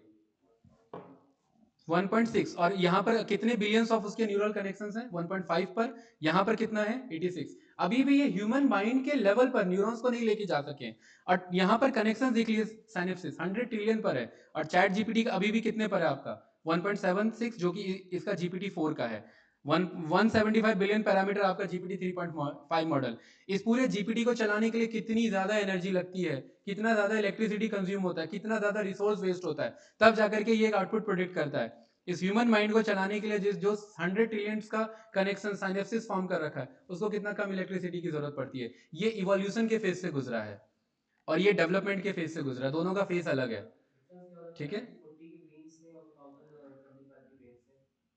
1.6, और यहाँ पर कितने बिलियंस ऑफ उसके न्यूरल कनेक्शंस हैं? 1.5 पर। यहाँ पर कितना है? 86। अभी भी ये ह्यूमन माइंड के लेवल पर न्यूरॉन्स को नहीं लेके जा सके। और यहाँ पर कनेक्शंस देख लीजिए, साइनेप्सिस 100 ट्रिलियन पर है, और चैट जीपीटी का अभी भी कितने पर है आपका? 1.76, जो कि इसका जीपीटी 4 का है। 175 बिलियन पैरामीटर आपका जीपीटी 3.5 मॉडल। इस पूरे जीपीटी को चलाने के लिए कितनी ज्यादा एनर्जी लगती है, कितना ज्यादा इलेक्ट्रिसिटी कंज्यूम होता है, कितना ज्यादा रिसोर्स वेस्ट होता है, तब जाकर के ये एक आउटपुट प्रोडिक्ट करता है। इस ह्यूमन माइंड को चलाने के लिए जिस जो 100 ट्रिलियंस का कनेक्शन साइनेप्सिस फॉर्म कर रखा है, उसको कितना कम इलेक्ट्रिसिटी की जरूरत पड़ती है। ये इवोल्यूशन के फेज से गुजरा है और ये डेवलपमेंट के फेज से गुजरा है, दोनों का फेज अलग है। ठीक है,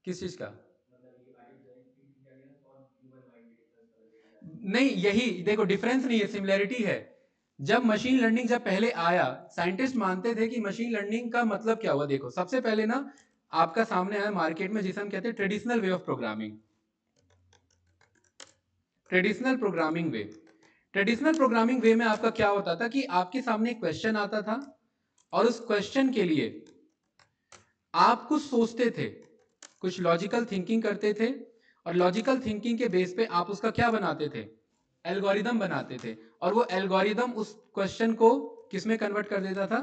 किस चीज का? नहीं, यही देखो डिफरेंस नहीं है, सिमिलैरिटी है। जब मशीन लर्निंग जब पहले आया, साइंटिस्ट मानते थे कि मशीन लर्निंग का मतलब क्या हुआ। देखो सबसे पहले ना आपका सामने आया मार्केट में जिसे हम कहते हैं traditional way of programming. Traditional programming way, traditional programming way में आपका क्या होता था कि आपके सामने एक क्वेश्चन आता था और उस क्वेश्चन के लिए आप कुछ सोचते थे, कुछ लॉजिकल थिंकिंग करते थे, और लॉजिकल थिंकिंग के बेस पे आप उसका क्या बनाते थे, एल्गोरिदम बनाते थे, और वो एल्गोरिदम उस क्वेश्चन को किस में कन्वर्ट कर देता था,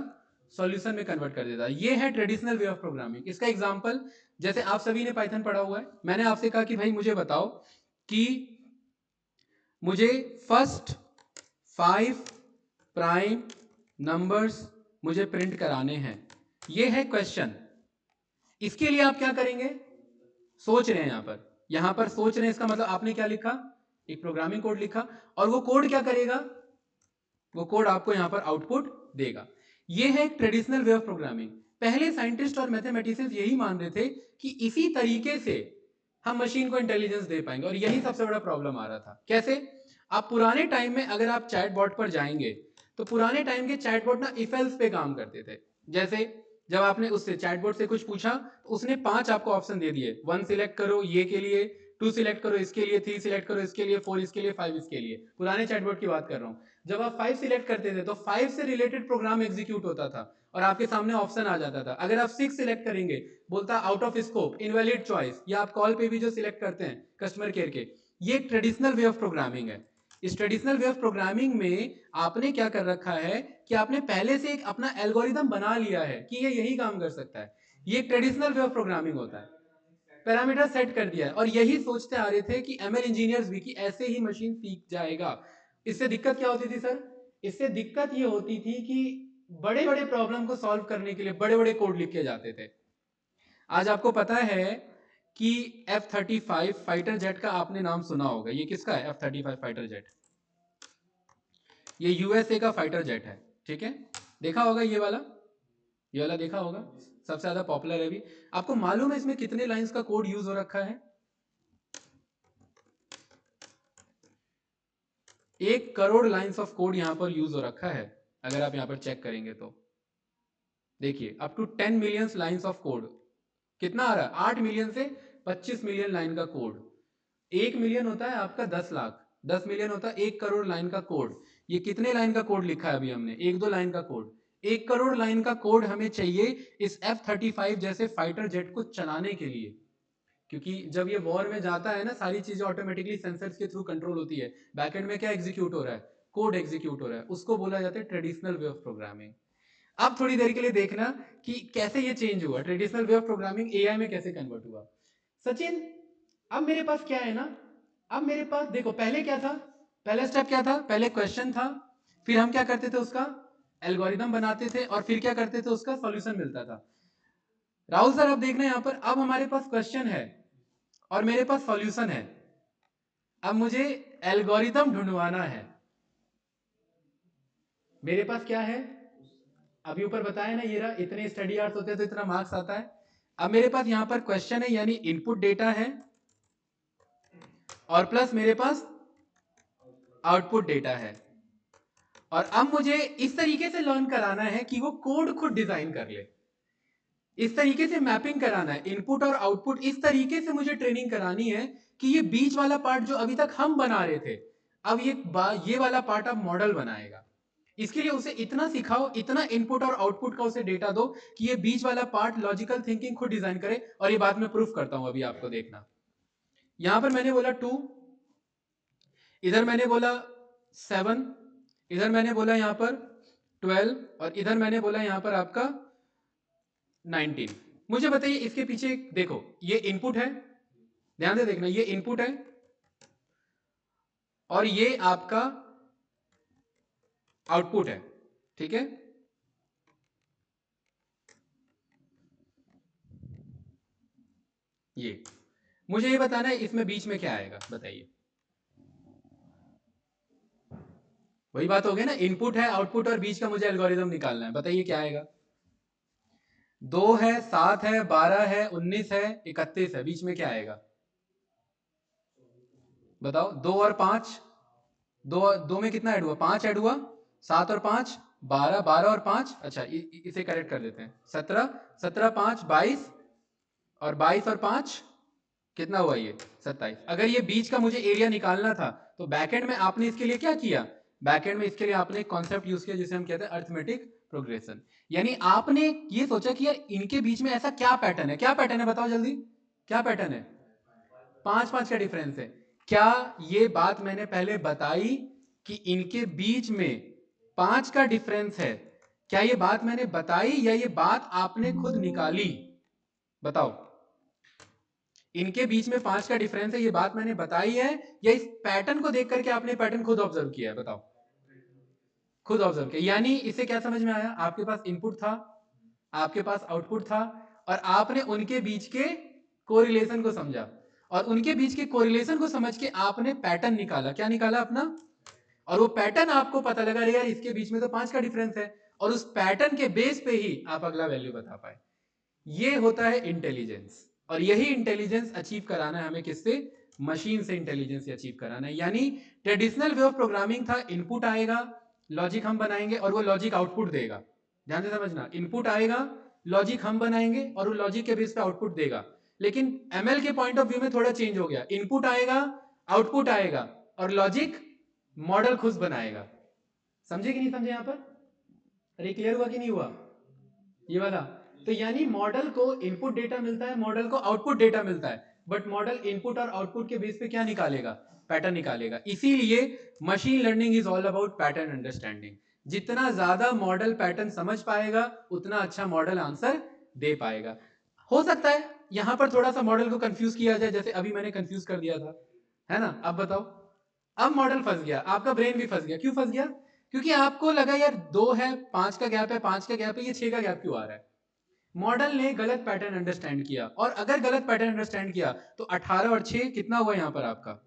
सॉल्यूशन में कन्वर्ट कर देता। ये है ट्रेडिशनल वे ऑफ प्रोग्रामिंग। इसका एग्जांपल, जैसे आप सभी ने पाइथन पढ़ा हुआ है, मैंने आपसे कहा कि भाई मुझे बताओ कि मुझे फर्स्ट 5 प्राइम नंबर्स मुझे प्रिंट कराने हैं, ये है क्वेश्चन। इसके लिए आप क्या करेंगे, सोच रहे हैं, यहां पर सोच रहे हैं, इसका मतलब आपने क्या लिखा, एक प्रोग्रामिंग कोड लिखा, और वो कोड क्या करेगा, वो कोड आपको यहां पर आउटपुट देगा। ये है एक ट्रेडिशनल वे ऑफ प्रोग्रामिंग। पहले साइंटिस्ट और मैथमेटिशियंस यही मान रहे थे कि इसी तरीके से हम मशीन को इंटेलिजेंस दे पाएंगे, और यही सबसे बड़ा प्रॉब्लम आ रहा था। कैसे? आप पुराने टाइम में अगर आप चैटबॉट पर जाएंगे तो पुराने टाइम के चैटबॉट ना इफ एल्स पे काम करते थे। जैसे जब आपने उससे चैटबॉट से कुछ पूछा तो उसने 5 आपको ऑप्शन दे दिए, 1 सिलेक्ट करो ये के लिए, 2 सिलेक्ट करो इसके लिए, 3 सिलेक्ट करो इसके लिए, 4 इसके लिए, 5 इसके लिए। पुराने चैटबॉट की बात कर रहा हूं। जब आप 5 सिलेक्ट करते थे तो 5 से रिलेटेड प्रोग्राम एग्जीक्यूट होता था और आपके सामने ऑप्शन आ जाता था। अगर आप 6 सिलेक्ट करेंगे, बोलता out of scope, invalid choice, या आप कॉल पे भी जो सिलेक्ट करते हैं कस्टमर केयर के, ये एक ट्रेडिशनल वे ऑफ प्रोग्रामिंग है। इस ट्रेडिशनल वे ऑफ प्रोग्रामिंग में आपने क्या कर रखा है कि आपने पहले से एक अपना एल्गोरिदम बना लिया है कि ये यही काम कर सकता है। ये एक ट्रेडिशनल वे ऑफ प्रोग्रामिंग होता है। पैरामीटर सेट कर दिया है, और यही सोचते आ रहे थे कि एमएल इंजीनियर्स भी कि ऐसे ही मशीन सीख जाएगा। इससे दिक्कत क्या होती थी सर? इससे दिक्कत ये होती थी कि बड़े बड़े प्रॉब्लम को सॉल्व करने के लिए बड़े बड़े कोड लिखे जाते थे। आज आपको पता है कि F-35 फाइटर जेट का आपने नाम सुना होगा। ये किसका है F-35 फाइटर जेट? ये यूएसए का फाइटर जेट है, ठीक है। देखा होगा ये वाला देखा होगा, सबसे ज्यादा पॉपुलर है अभी। आपको मालूम है इसमें कितने लाइंस का कोड यूज हो रखा है? 1 करोड़ लाइंस ऑफ कोड यहां पर यूज हो रखा है। अगर आप यहां पर चेक करेंगे तो देखिए, up to 10 million lines of code. कितना आ रहा है? 8 मिलियन से 25 मिलियन लाइन का कोड। 1 मिलियन होता है आपका 10 लाख, 10 मिलियन होता है 1 करोड़ लाइन का कोड। ये कितने लाइन का कोड लिखा है अभी हमने? 1-2 लाइन का कोड। 1 करोड़ लाइन का कोड हमें चाहिए इस F-35 जैसे फाइटर जेट को चलाने के लिए। क्योंकि जब ये वॉर में जाता है ना, सारी चीजें ऑटोमेटिकली सेंसर्स के थ्रू कंट्रोल होती है। बैकएंड में क्या एग्जीक्यूट हो रहा है? कोड एग्जीक्यूट हो रहा है। उसको बोला जाता है ट्रेडिशनल वे ऑफ प्रोग्रामिंग। अब थोड़ी देर के लिए देखना कि कैसे ये चेंज हुआ, traditional way of programming AI में कैसे कन्वर्ट हुआ। सचिन, अब मेरे पास क्या है ना, अब मेरे पास देखो, पहले क्या था, पहला स्टेप क्या था, पहले क्वेश्चन था, फिर हम क्या करते थे, उसका एल्गोरिदम बनाते थे, और फिर क्या करते थे, उसका सॉल्यूशन मिलता था। राहुल सर, अब देखना यहां पर, अब हमारे पास क्वेश्चन है और मेरे पास सॉल्यूशन है। अब मुझे एल्गोरिदम ढूंढवाना है। मेरे पास क्या है, अभी ऊपर बताया ना, ये रहा, इतने स्टडी आवर्स होते हैं तो इतना मार्क्स आता है। अब मेरे पास यहां पर क्वेश्चन है, यानी इनपुट डेटा है, और प्लस मेरे पास आउटपुट डेटा है। और अब मुझे इस तरीके से लर्न कराना है कि वो कोड खुद डिजाइन कर ले। इस तरीके से मैपिंग कराना है, इनपुट और आउटपुट इस तरीके से मुझे ट्रेनिंग करानी है कि ये बीच वाला पार्ट जो अभी तक हम बना रहे थे, अब ये वाला पार्ट अब मॉडल बनाएगा। इसके लिए उसे इतना सिखाओ, इतना इनपुट और आउटपुट का उसे डेटा दो कि ये बीच वाला पार्ट लॉजिकल थिंकिंग खुद डिजाइन करे। और ये बात मैं प्रूफ करता हूं, अभी आपको देखना। यहां पर मैंने बोला 2, इधर मैंने बोला 7, इधर मैंने बोला यहां पर 12, और इधर मैंने बोला यहां पर आपका 19। मुझे बताइए इसके पीछे, देखो ये इनपुट है, ध्यान से देखना, ये इनपुट है और ये आपका आउटपुट है, ठीक है। ये मुझे ये बताना है इसमें बीच में क्या आएगा, बताइए। वही बात हो गई ना, इनपुट है, आउटपुट, और बीच का मुझे एल्गोरिदम निकालना है, बताइए क्या आएगा। 2 है, 7 है, 12 है, 19 है, 31 है, बीच में क्या आएगा बताओ? 2 और 5, दो में कितना ऐड हुआ? 5 ऐड हुआ। 7 और 5 12, 12 और 5, अच्छा इसे करेक्ट कर देते हैं, 17, 17 5 22, और 22 और 5 कितना हुआ ये? 27। अगर ये बीच का मुझे एरिया निकालना था तो बैकएंड में आपने इसके लिए क्या किया? बैकएंड में इसके लिए आपने एक कॉन्सेप्ट यूज किया जिसे हम कहते हैं अर्थमेटिक प्रोग्रेशन। यानी आपने ये सोचा कि यार इनके बीच में ऐसा क्या पैटर्न है, क्या पैटर्न है बताओ जल्दी, क्या पैटर्न है? 5 5 का डिफरेंस है। क्या ये बात मैंने पहले बताई कि इनके बीच में 5 का डिफरेंस है? क्या ये बात मैंने बताई या ये बात आपने खुद निकाली? बताओ। इनके बीच में 5 का डिफरेंस है, ये बात मैंने बताई है या इस पैटर्न को देख करके आपने पैटर्न खुद ऑब्जर्व किया है? बताओ। खुद ऑब्जर्व किया। यानी इसे क्या समझ में आया? आपके पास इनपुट था, आपके पास आउटपुट था, और आपने उनके बीच के कोरिलेशन को समझा, और उनके बीच के कोरिलेशन को समझ के आपने पैटर्न निकाला। क्या निकाला अपना? और वो पैटर्न आपको पता लगा यार इसके बीच में तो 5 का डिफरेंस है, और उस पैटर्न के बेस पे ही आप अगला वैल्यू बता पाए। ये होता है इंटेलिजेंस, और यही इंटेलिजेंस अचीव कराना है हमें। किससे? मशीन से इंटेलिजेंस अचीव कराना है। यानी ट्रेडिशनल वे ऑफ प्रोग्रामिंग था, इनपुट आएगा, लॉजिक हम बनाएंगे और वो लॉजिक आउटपुट देगा। ध्यान से समझना, इनपुट आएगा, लॉजिक हम बनाएंगे और वो लॉजिक के बेस पे आउटपुट देगा। लेकिन एमएल के पॉइंट ऑफ व्यू में थोड़ा चेंज हो गया, इनपुट आएगा, आउटपुट आएगा, और लॉजिक मॉडल खुद बनाएगा। समझे कि नहीं समझे यहां पर? अरे क्लियर हुआ कि नहीं हुआ ये वाला? तो यानी मॉडल को इनपुट डेटा मिलता है, मॉडल को आउटपुट डेटा मिलता है, बट मॉडल इनपुट और आउटपुट के बेस पे क्या निकालेगा? पैटर्न निकालेगा। इसीलिए machine learning is all about pattern understanding. जितना ज्यादा मॉडल पैटर्न समझ पाएगा उतना अच्छा मॉडल आंसर दे पाएगा। हो सकता है यहां पर थोड़ा सा मॉडल को कंफ्यूज किया जाए, जैसे अभी मैंने कंफ्यूज कर दिया था, है ना? अब बताओ, अब मॉडल फंस गया, आपका ब्रेन भी फंस गया। क्यों फंस गया? क्योंकि आपको लगा यार 2 है, 5 का गैप है, 5 का गैप है, ये 6 का गैप क्यों आ रहा है? मॉडल ने गलत पैटर्न अंडरस्टैंड किया, और अगर गलत पैटर्न अंडरस्टैंड किया तो 18 और 6 कितना हुआ यहां पर आपका?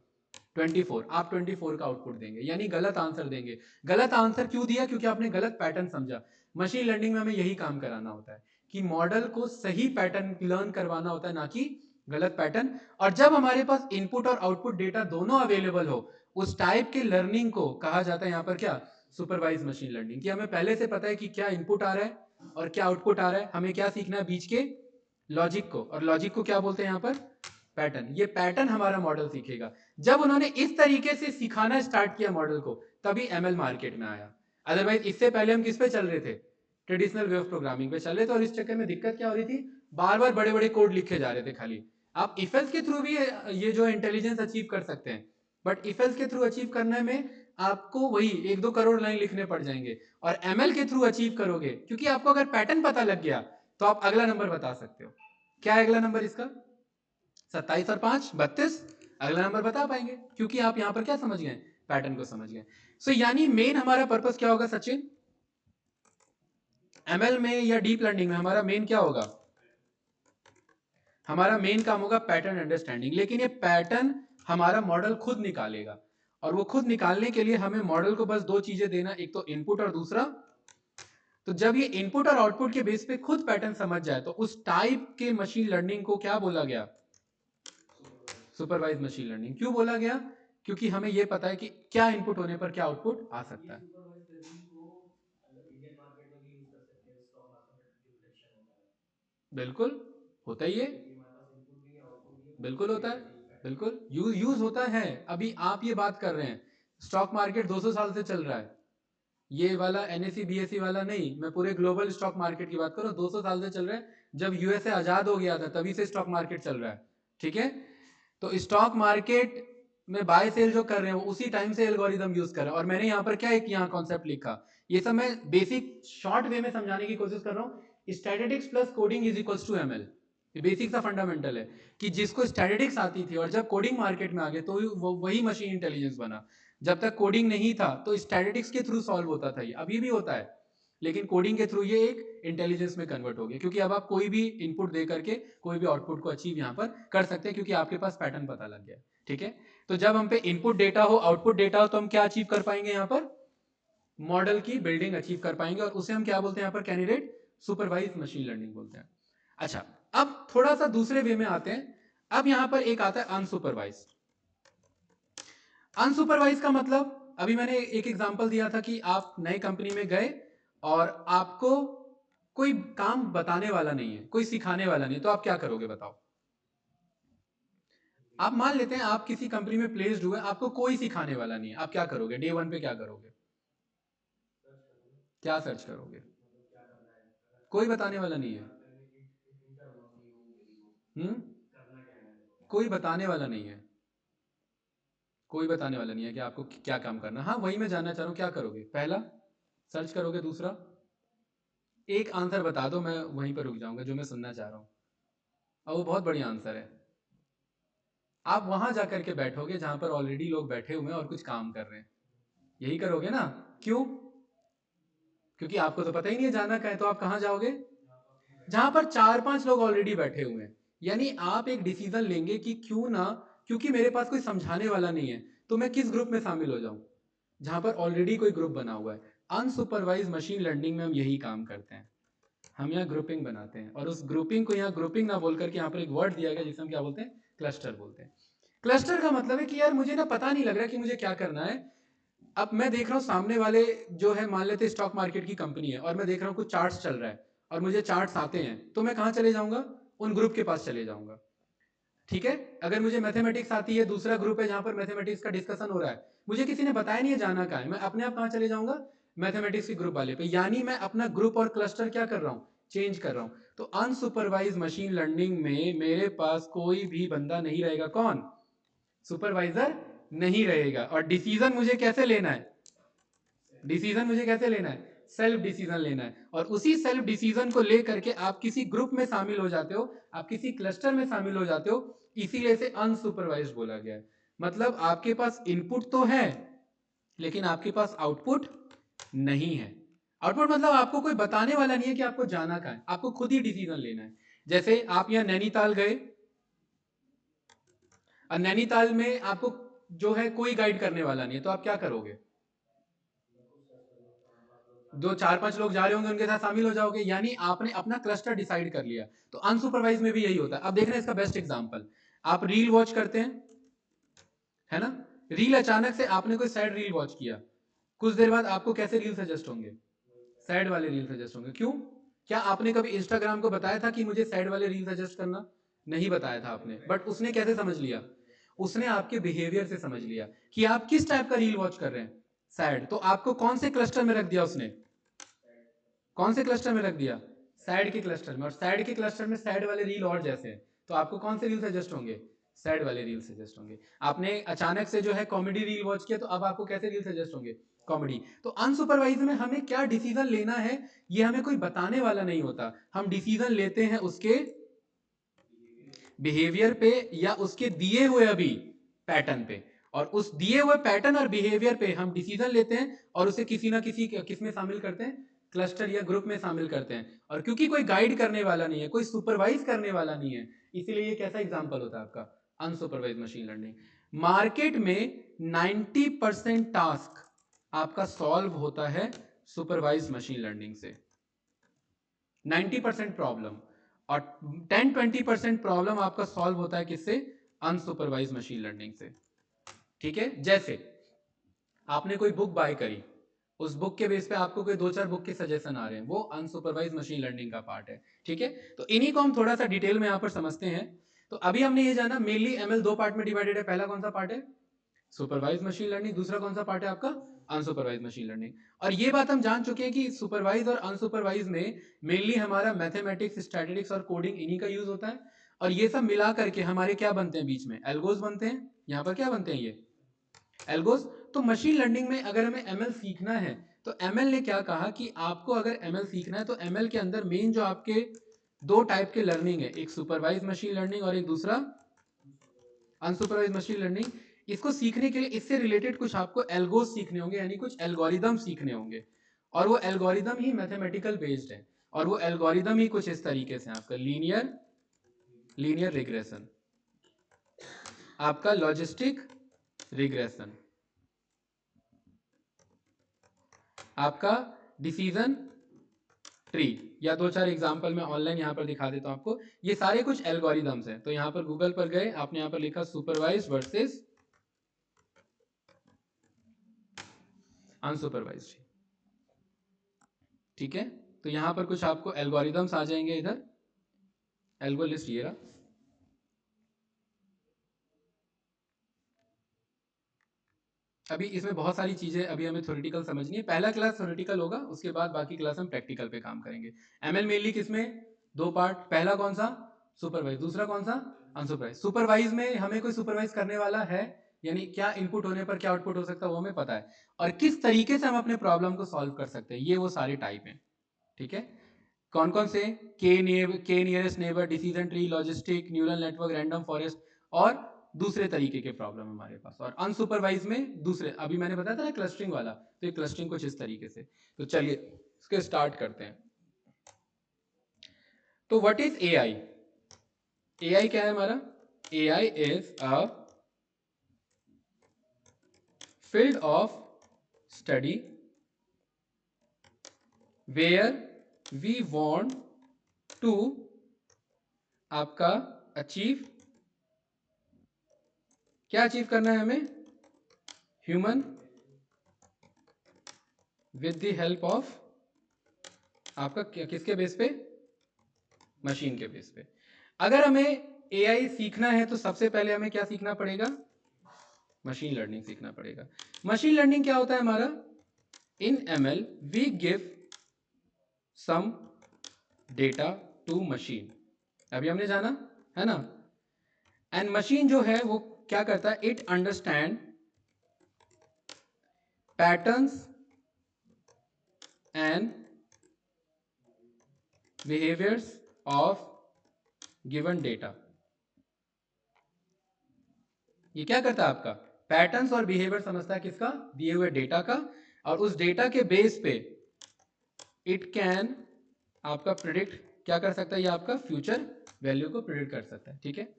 24। आप 24 का आउटपुट देंगे, यानी गलत आंसर देंगे। गलत आंसर क्यों दिया? क्योंकि आपने गलत पैटर्न समझा। मशीन लर्निंग में हमें यही काम कराना होता है कि मॉडल को सही पैटर्न लर्न करवाना होता है, ना कि गलत पैटर्न। और जब हमारे पास इनपुट और आउटपुट डेटा दोनों अवेलेबल हो, उस टाइप के लर्निंग को कहा जाता है यहां पर क्या? Supervise machine learning. कि हमें पहले से पता है कि क्या इनपुट आ रहा है और क्या आउटपुट आ रहा है, हमें क्या सीखना है? बीच के लॉजिक को, और लॉजिक को क्या बोलते हैं यहां पर? पैटर्न। ये पैटर्न हमारा मॉडल सीखेगा। जब उन्होंने इस तरीके से सिखाना स्टार्ट किया मॉडल को, तभी एमएल मार्केट में आया। अदरवाइज इससे पहले हम किस पे चल रहे थे? ट्रेडिशनल वे ऑफ प्रोग्रामिंग पे चल रहे थे, और इस चक्कर में दिक्कत क्या हो रही थी? बार बार बड़े बड़े कोड लिखे जा रहे थे खाली। आप इफेल्स के थ्रू भी ये जो इंटेलिजेंस अचीव कर सकते हैं, बट इफेल्स के थ्रू अचीव करने में आपको वही 1-2 करोड़ लाइन लिखने पड़ जाएंगे। और एमएल के थ्रू अचीव करोगे, क्योंकि आपको अगर पैटर्न पता लग गया तो आप अगला नंबर बता सकते हो। क्या है अगला नंबर इसका? 27 और 5 32। अगला नंबर बता पाएंगे क्योंकि आप यहां पर क्या समझ गए? पैटर्न को समझ गए। सो यानी मेन हमारा पर्पस क्या होगा सचिन? एमएल में या डीप लर्निंग में हमारा मेन क्या होगा? हमारा मेन काम होगा पैटर्न अंडरस्टैंडिंग। लेकिन ये पैटर्न हमारा मॉडल खुद निकालेगा, और वो खुद निकालने के लिए हमें मॉडल को बस 2 चीजें देना, एक तो इनपुट और दूसरा। तो जब ये इनपुट और आउटपुट के बेस पे खुद पैटर्न समझ जाए तो उस टाइप के मशीन लर्निंग को क्या बोला गया? Supervise machine learning. क्यों बोला गया? क्योंकि हमें यह पता है कि क्या इनपुट होने पर क्या आउटपुट आ सकता है। बिल्कुल होता ही है, बिल्कुल होता है, बिल्कुल यूज होता है। अभी आप ये बात कर रहे हैं, स्टॉक मार्केट 200 साल से चल रहा है। ये वाला एनएससी बीएससी वाला नहीं, मैं पूरे ग्लोबल स्टॉक मार्केट की बात कर रहा हूँ। 200 साल से चल रहा है। जब यूएसए आजाद हो गया था तभी से स्टॉक मार्केट चल रहा है। ठीक है, तो स्टॉक मार्केट में बाय सेल जो कर रहे हैं वो उसी टाइम से एल्गोरिदम यूज कर रहे हैं। और मैंने यहाँ पर क्या एक यहाँ कॉन्सेप्ट लिखा, ये सब मैं बेसिक शॉर्ट वे में समझाने की कोशिश कर रहा हूँ। Statistics plus coding is equals to ML. ये बेसिक सा फंडामेंटल है कि जिसको स्टैटिस्टिक्स आती थी और जब कोडिंग मार्केट में आ गए तो वही मशीन इंटेलिजेंस बना। जब तक कोडिंग नहीं था तो स्टैटिस्टिक्स के थ्रू सॉल्व होता था, ये अभी भी होता है, लेकिन कोडिंग के थ्रू ये एक इंटेलिजेंस में कन्वर्ट हो गया। क्योंकि अब आप कोई भी इनपुट दे करके कोई भी आउटपुट को अचीव यहाँ पर कर सकते हैं, क्योंकि आपके पास पैटर्न पता लग गया। ठीक है, तो जब हम पे इनपुट डेटा हो आउटपुट डेटा हो तो हम क्या अचीव कर पाएंगे? यहाँ पर मॉडल की बिल्डिंग अचीव कर पाएंगे, और उसे हम क्या बोलते हैं यहाँ पर? कैंडिडेट सुपरवाइज मशीन लर्निंग बोलते हैं। अच्छा, अब थोड़ा सा दूसरे वे में आते हैं। अब यहां पर एक आता है अनसुपरवाइज। अनसुपरवाइज का मतलब, अभी मैंने एक एग्जांपल दिया था कि आप नई कंपनी में गए और आपको कोई काम बताने वाला नहीं है, कोई सिखाने वाला नहीं है, तो आप क्या करोगे बताओ? आप मान लेते हैं आप किसी कंपनी में प्लेस्ड हुए, आपको कोई सिखाने वाला नहीं है, आप क्या करोगे? डे वन पे क्या करोगे? क्या सर्च करोगे? कोई बताने वाला नहीं है। कोई बताने वाला नहीं है, कोई बताने वाला नहीं है कि आपको क्या काम करना। हाँ, वही मैं जानना चाह रहा हूँ, क्या करोगे? पहला सर्च करोगे, दूसरा एक आंसर बता दो, मैं वहीं पर रुक जाऊंगा जो मैं सुनना चाह रहा हूँ। और वो बहुत बढ़िया आंसर है। आप वहां जाकर के बैठोगे जहां पर ऑलरेडी लोग बैठे हुए हैं और कुछ काम कर रहे हैं, यही करोगे ना? क्यों? क्योंकि आपको तो पता ही नहीं है जाना कहाँ है, तो आप कहाँ जाओगे? जहां पर 4-5 लोग ऑलरेडी बैठे हुए हैं। यानी आप एक डिसीजन लेंगे कि क्यों ना, क्योंकि मेरे पास कोई समझाने वाला नहीं है, तो मैं किस ग्रुप में शामिल हो जाऊं? जहां पर ऑलरेडी कोई ग्रुप बना हुआ है। अनसुपरवाइज मशीन लर्निंग में हम यही काम करते हैं। हम यहाँ ग्रुपिंग बनाते हैं, और उस ग्रुपिंग को यहाँ ग्रुपिंग ना बोल करके यहाँ पर एक वर्ड दिया गया जिसे हम क्या बोलते हैं? क्लस्टर बोलते हैं। क्लस्टर का मतलब है कि यार मुझे ना पता नहीं लग रहा कि मुझे क्या करना है। अब मैं देख रहा हूँ सामने वाले जो है, मान लेते स्टॉक मार्केट की कंपनी है, और मैं देख रहा हूँ कुछ चार्ट्स चल रहा है और मुझे चार्ट्स आते हैं, तो मैं कहाँ चले जाऊंगा? उन ग्रुप के पास चले जाऊंगा। ठीक है? अगर मुझे मैथमेटिक्स आती है, दूसरा ग्रुप है जहां पर मैथमेटिक्स का डिस्कशन हो रहा है, मुझे किसी ने बताया नहीं है जाना कहाँ है, मैं अपने आप कहाँ चले जाऊंगा? मैथमेटिक्स के ग्रुप वाले पे। यानी मैं अपना ग्रुप और क्लस्टर क्या कर रहा हूँ? चेंज कर रहा हूँ। तो अनसुपरवाइज मशीन लर्निंग में मेरे पास कोई भी बंदा नहीं रहेगा। कौन? सुपरवाइजर नहीं रहेगा। और डिसीजन मुझे कैसे लेना है? डिसीजन मुझे कैसे लेना है? सेल्फ डिसीजन लेना है। और उसी सेल्फ डिसीजन को लेकर के आप किसी ग्रुप में शामिल हो जाते हो, आप किसी क्लस्टर में शामिल हो जाते हो। इसीलिए इसे अनसुपरवाइज्ड बोला गया है। मतलब आपके पास इनपुट तो है, लेकिन आपके पास आउटपुट नहीं है। आउटपुट मतलब आपको कोई बताने वाला नहीं है कि आपको जाना कहाँ है, आपको खुद ही डिसीजन लेना है। जैसे आप यहाँ नैनीताल गए, और नैनीताल में आपको जो है कोई गाइड करने वाला नहीं है, तो आप क्या करोगे? दो 4-5 लोग जा रहे होंगे, उनके साथ शामिल हो जाओगे। यानी आपने अपना क्लस्टर डिसाइड कर लिया। तो अनसुपरवाइज में भी यही होता है। अब देख रहे हैं इसका बेस्ट एग्जांपल, आप रील वॉच करते हैं, है ना? रील, अचानक से आपने कोई सैड रील वॉच किया, कुछ देर बाद आपको कैसे रील सजेस्ट होंगे? सैड वाले रील सजेस्ट होंगे। क्यों? क्या आपने कभी इंस्टाग्राम को बताया था कि मुझे सैड वाले रील सजेस्ट करना? नहीं बताया था आपने। बट उसने कैसे समझ लिया? उसने आपके बिहेवियर से समझ लिया कि आप किस टाइप का रील वॉच कर रहे हैं, सैड। तो आपको कौन से क्लस्टर में रख दिया उसने? कौन से क्लस्टर में रख दिया? सैड के क्लस्टर में। और सैड के क्लस्टर में सैड वाले रील और जैसे हैं, तो आपको कौन से रील सजेस्ट होंगे? सैड वाले रील सजेस्ट होंगे। आपने अचानक से जो है कॉमेडी रील वॉच किया, तो अब आपको कैसे रील सजेस्ट होंगे? कॉमेडी। तो अनसुपरवाइज में हमें क्या डिसीजन लेना है, ये हमें कोई बताने वाला नहीं होता। हम डिसीजन लेते हैं उसके बिहेवियर पे, या उसके दिए हुए अभी पैटर्न पे। और उस दिए हुए पैटर्न और बिहेवियर पे हम डिसीजन लेते हैं, और उसे किसी ना किसी किस में शामिल करते हैं? क्लस्टर या ग्रुप में शामिल करते हैं। और क्योंकि कोई गाइड करने वाला नहीं है, कोई सुपरवाइज करने वाला नहीं है, इसीलिए ये कैसा एग्जांपल होता है आपका? Unsupervise machine learning. मार्केट में 90% टास्क आपका सॉल्व होता है सुपरवाइज मशीन लर्निंग से। 90% प्रॉब्लम। और 10-20% प्रॉब्लम आपका सॉल्व होता है किससे? अनसुपरवाइज मशीन लर्निंग से। ठीक है? जैसे आपने कोई बुक बाय करी, उस बुक के बेस पे आपको कोई 2-4 बुक के सजेशन आ रहे हैं, वो अनसुपरवाइज मशीन लर्निंग का पार्ट है। ठीक है? तो इन्हीं को हम थोड़ा सा डिटेल में यहाँ पर समझते हैं। तो अभी हमने ये जाना, मेनली एमएल 2 पार्ट में डिवाइडेड है। पहला कौन सा पार्ट है? Supervise machine learning. दूसरा कौन सा पार्ट है आपका? Unsupervise machine learning. और ये बात हम जान चुके हैं कि सुपरवाइज और अनसुपरवाइज में मेनली हमारा मैथमेटिक्स, स्टैटिस्टिक्स और कोडिंग, इन्हीं का यूज होता है। और ये सब मिला करके हमारे क्या बनते हैं? बीच में एल्गोस बनते हैं। यहाँ पर क्या बनते हैं? ये एल्गोस। तो मशीन लर्निंग में अगर हमें एमएल सीखना है, तो एमएल ने क्या कहा कि आपको अगर एमएल सीखना है, तो एमएल के अंदर मेन जो आपके दो टाइप के लर्निंग है, एक सुपरवाइज मशीन लर्निंग और एक दूसरा अनसुपरवाइज मशीन लर्निंग। इसको सीखने के लिए इससे रिलेटेड कुछ आपको एल्गोस सीखने होंगे, यानी कुछ एल्गोरिदम सीखने होंगे। और वो एल्गोरिदम ही मैथमेटिकल बेस्ड है। और वो एल्गोरिदम ही कुछ इस तरीके से आपका लीनियर रिग्रेशन, आपका लॉजिस्टिक रिग्रेशन, आपका डिसीजन ट्री, या 2-4 एग्जांपल मैं ऑनलाइन यहाँ पर दिखा देता हूँ आपको। ये सारे कुछ एल्गोरिदम्स हैं। तो यहाँ पर गूगल पर गए, आपने यहाँ पर लिखा सुपरवाइज्ड वर्सेस अनसुपरवाइज्ड, ठीक है। तो यहाँ पर कुछ आपको एल्गोरिदम्स आ जाएंगे इधर, एल्गो लिस्ट ये रहा। अभी इसमें बहुत सारी चीजें अभी हमें थ्योरेटिकल समझनी है। पहला क्लास थ्योरेटिकल होगा, उसके बाद बाकी क्लास हम प्रैक्टिकल पे काम करेंगे। एमएल मेनली किसमें, दो पार्ट, पहला कौन सा, सुपरवाइज, दूसरा कौन सा, अनसुपरवाइज। सुपरवाइज में हमें कोई सुपरवाइज करने वाला है, यानी क्या इनपुट होने पर क्या आउटपुट हो सकता है वो हमें पता है, और किस तरीके से हम अपने प्रॉब्लम को सॉल्व कर सकते हैं, ये वो सारे टाइप हैं, ठीक है। कौन कौन से, के nearest neighbour, decision tree, logistic, neural network, random forest, और दूसरे तरीके के प्रॉब्लम हमारे पास। और अनसुपरवाइज में दूसरे, अभी मैंने बताया था ना क्लस्टरिंग वाला, तो ये क्लस्टरिंग कुछ इस तरीके से। तो चलिए इसके स्टार्ट करते हैं। तो व्हाट इज एआई? एआई क्या है हमारा? AI is a field of study where we want to आपका अचीव, क्या अचीव करना है हमें? Human with the help of आपका किसके बेस पे? मशीन के बेस पे। अगर हमें एआई सीखना है तो सबसे पहले हमें क्या सीखना पड़ेगा? मशीन लर्निंग सीखना पड़ेगा। मशीन लर्निंग क्या होता है हमारा? In ML we give some data to machine, अभी हमने जाना है ना। एंड मशीन जो है वो क्या करता है? It understand patterns and behaviours of given data. ये क्या करता है? आपका पैटर्न्स और बिहेवियर समझता है, किसका? दिए हुए डेटा का, और उस डेटा के बेस पे इट कैन आपका प्रिडिक्ट, क्या कर सकता है? ये आपका फ्यूचर वैल्यू को प्रिडिक्ट कर सकता है, ठीक है।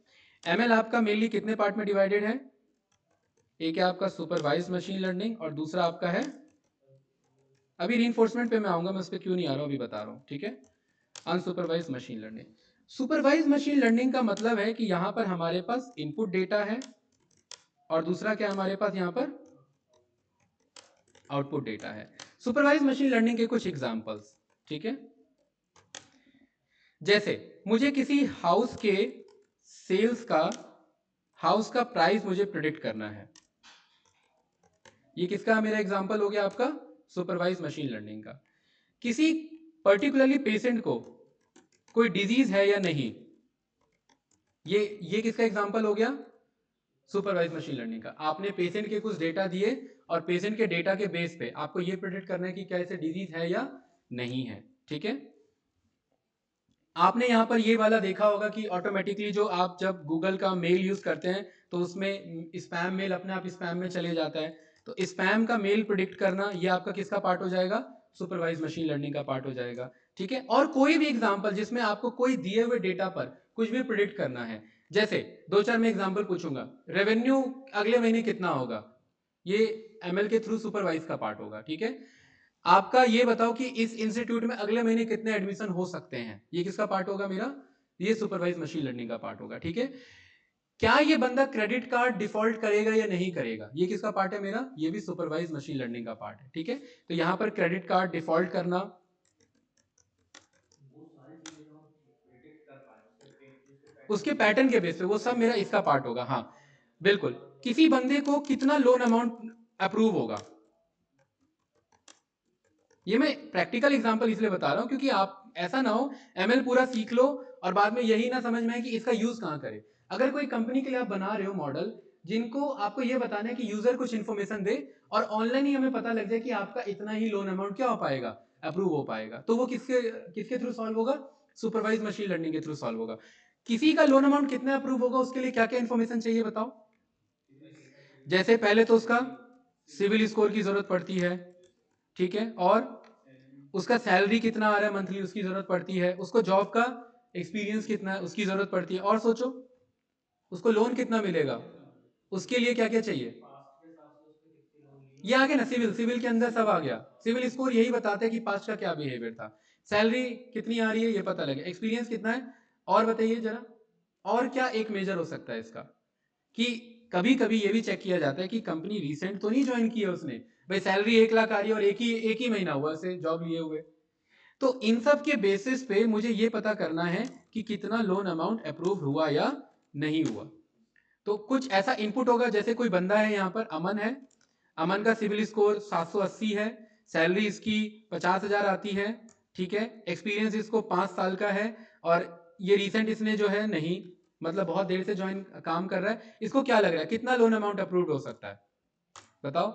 एमएल आपका मेनली कितने पार्ट में डिवाइडेड है? एक है आपका सुपरवाइज मशीन लर्निंग, और दूसरा आपका है, अभी रीइंफोर्समेंट पे मैं आऊंगा, मैं उस पर क्यों नहीं आ रहा हूं अभी बता रहा हूं, ठीक है। Unsupervise machine learning. Supervise machine learning का मतलब है कि यहां पर हमारे पास इनपुट डेटा है, और दूसरा क्या हमारे पास यहां पर? आउटपुट डेटा है। सुपरवाइज मशीन लर्निंग के कुछ एग्जांपल्स, ठीक है। जैसे मुझे किसी हाउस के सेल्स का, हाउस का प्राइस मुझे प्रिडिक्ट करना है, ये किसका मेरा एग्जांपल हो गया? आपका सुपरवाइज मशीन लर्निंग का। किसी पर्टिकुलरली पेशेंट को कोई डिजीज है या नहीं, ये किसका एग्जांपल हो गया? सुपरवाइज मशीन लर्निंग का। आपने पेशेंट के कुछ डेटा दिए, और पेशेंट के डेटा के बेस पे आपको ये प्रेडिक्ट करना है कि क्या इसे डिजीज है या नहीं है, ठीक है। आपने यहां पर ये वाला देखा होगा कि ऑटोमेटिकली जो आप जब गूगल का मेल यूज करते हैं तो उसमें स्पैम मेल अपने आप स्पैम में चले जाता है, तो स्पैम का मेल प्रिडिक्ट करना ये आपका किसका पार्ट हो जाएगा? सुपरवाइज मशीन लर्निंग का पार्ट हो जाएगा, ठीक है। और कोई भी एग्जांपल जिसमें आपको कोई दिए हुए डेटा पर कुछ भी प्रिडिक्ट करना है, जैसे 2-4 मैं एग्जांपल पूछूंगा, रेवेन्यू अगले महीने कितना होगा, ये एमएल के थ्रू सुपरवाइज का पार्ट होगा, ठीक है। आपका ये बताओ कि इस इंस्टीट्यूट में अगले महीने कितने एडमिशन हो सकते हैं, ये किसका पार्ट होगा मेरा? ये सुपरवाइज मशीन लर्निंग का पार्ट होगा, ठीक है। क्या ये बंदा क्रेडिट कार्ड डिफॉल्ट करेगा या नहीं करेगा, ये किसका पार्ट है मेरा? ये भी सुपरवाइज मशीन लर्निंग का पार्ट है, ठीक है। तो यहां पर क्रेडिट कार्ड डिफॉल्ट करना, उसके पैटर्न के बेस पे, वो सब मेरा इसका पार्ट होगा, हाँ बिल्कुल। किसी बंदे को कितना लोन अमाउंट अप्रूव होगा, ये मैं प्रैक्टिकल एग्जांपल इसलिए बता रहा हूं क्योंकि आप ऐसा ना हो एमएल पूरा सीख लो और बाद में यही ना समझ में आए कि इसका यूज कहां करें। अगर कोई कंपनी के लिए आप बना रहे हो मॉडल, जिनको आपको ये बताना है कि यूजर कुछ इन्फॉर्मेशन दे और ऑनलाइन ही हमें पता लग जाए कि आपका इतना ही लोन अमाउंट क्या हो पाएगा, अप्रूव हो पाएगा, तो वो किसके किसके थ्रू सॉल्व होगा? सुपरवाइज मशीन लर्निंग के थ्रू सॉल्व होगा। किसी का लोन अमाउंट कितना अप्रूव होगा, उसके लिए क्या क्या इन्फॉर्मेशन चाहिए बताओ? जैसे पहले तो उसका सिविल स्कोर की जरूरत पड़ती है, ठीक है, और उसका सैलरी कितना आ रहा है मंथली उसकी जरूरत पड़ती है, उसको जॉब का एक्सपीरियंस कितना है उसकी जरूरत पड़ती है, और सोचो उसको लोन कितना मिलेगा, उसके लिए क्या क्या चाहिए। ये आ गया ना, सिविल, सिविल के अंदर सब आ गया। सिविल स्कोर यही बताता है कि पास्ट का क्या बिहेवियर था। सैलरी कितनी आ रही है ये पता लगे, एक्सपीरियंस कितना है, और बताइए जरा, और क्या एक मेजर हो सकता है इसका, कि कभी कभी ये भी चेक किया जाता है कि कंपनी रिसेंट तो नहीं ज्वाइन की है उसने, भाई सैलरी 1 लाख आ रही है और एक ही महीना हुआ उसे जॉब लिए हुए, तो इन सब के बेसिस पे मुझे ये पता करना है कि कितना लोन अमाउंट अप्रूव हुआ या नहीं हुआ। तो कुछ ऐसा इनपुट होगा, जैसे कोई बंदा है यहाँ पर, अमन है, अमन का सिविल स्कोर 780 है, सैलरी इसकी 50,000 आती है, ठीक है, एक्सपीरियंस इसको 5 साल का है, और ये रिसेंट इसने जो है नहीं, मतलब बहुत देर से ज्वाइन काम कर रहा है, इसको क्या लग रहा है कितना लोन अमाउंट अप्रूव हो सकता है, बताओ।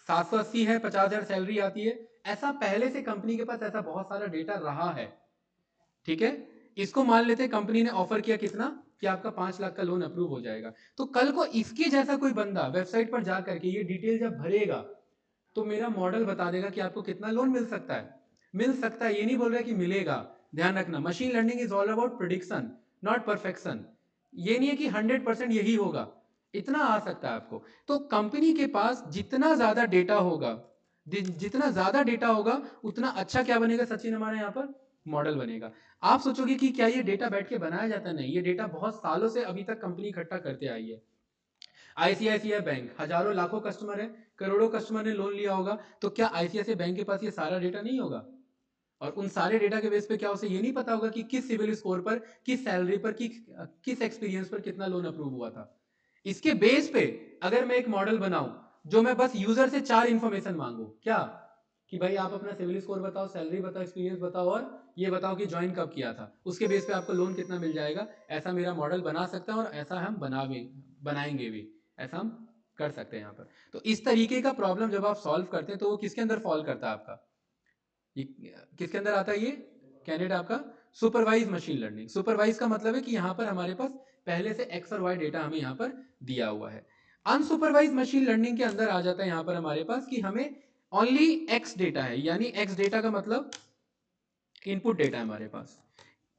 780 है, 50,000 सैलरी आती है, ऐसा पहले से कंपनी के पास ऐसा बहुत सारा डेटा रहा है, ठीक है। इसको मान लेते हैं कंपनी ने ऑफर किया कितना, कि आपका 5 लाख का लोन अप्रूव हो जाएगा, तो कल को इसके जैसा कोई बंदा वेबसाइट पर जा करके ये डिटेल जब भरेगा, तो मेरा मॉडल बता देगा कि आपको कितना लोन मिल सकता है। मिल सकता है ये नहीं बोल रहा कि मिलेगा, ध्यान रखना, machine learning is all about prediction not perfection, ये नहीं है कि 100% यही होगा, इतना आ सकता है आपको। तो कंपनी के पास जितना ज्यादा डेटा होगा, जितना ज्यादा डेटा होगा उतना अच्छा क्या बनेगा सचिन, हमारे यहाँ पर मॉडल बनेगा। आप सोचोगे कि क्या ये डेटा बैठ के बनाया जाता है, नहीं, ये डेटा बहुत सालों से अभी तक कंपनी इकट्ठा करते आई है। आईसीआईसीआई बैंक हजारों लाखों कस्टमर है, करोड़ों कस्टमर ने लोन लिया होगा, तो क्या आईसीआईसीआई बैंक के पास ये सारा डेटा नहीं होगा, और उन सारे डेटा के बेस पे क्या उसे ये नहीं पता होगा कि किस सिविल स्कोर पर, किस सैलरी पर, किस एक्सपीरियंस पर कितना लोन अप्रूव हुआ था। इसके बेस पे अगर मैं एक मॉडल बनाऊं, जो मैं बस यूजर से 4 इंफॉर्मेशन मांगू, क्या, कि भाई आप अपना सिविल स्कोर बताओ, सैलरी बताओ, एक्सपीरियंस बताओ, और ये बताओ कि ज्वाइन कब किया था, उसके बेस पे आपको लोन कितना मिल जाएगा, ऐसा मेरा मॉडल बना सकता है, और ऐसा हम बनाएंगे भी, ऐसा हम कर सकते हैं यहाँ पर। तो इस तरीके का प्रॉब्लम जब आप सॉल्व करते हैं, तो वो किसके अंदर फॉल करता है आपका, ये किसके अंदर आता है, ये कैंडिडेट आपका सुपरवाइज मशीन लर्निंग। सुपरवाइज का मतलब है कि यहाँ पर हमारे पास पहले से एक्स और वाई डेटा हमें यहाँ पर दिया हुआ है। अनसुपरवाइज मशीन लर्निंग के अंदर आ जाता है यहाँ पर हमारे पास कि हमें ओनली एक्स डेटा है, यानी एक्स डेटा का मतलब इनपुट डेटा है हमारे पास,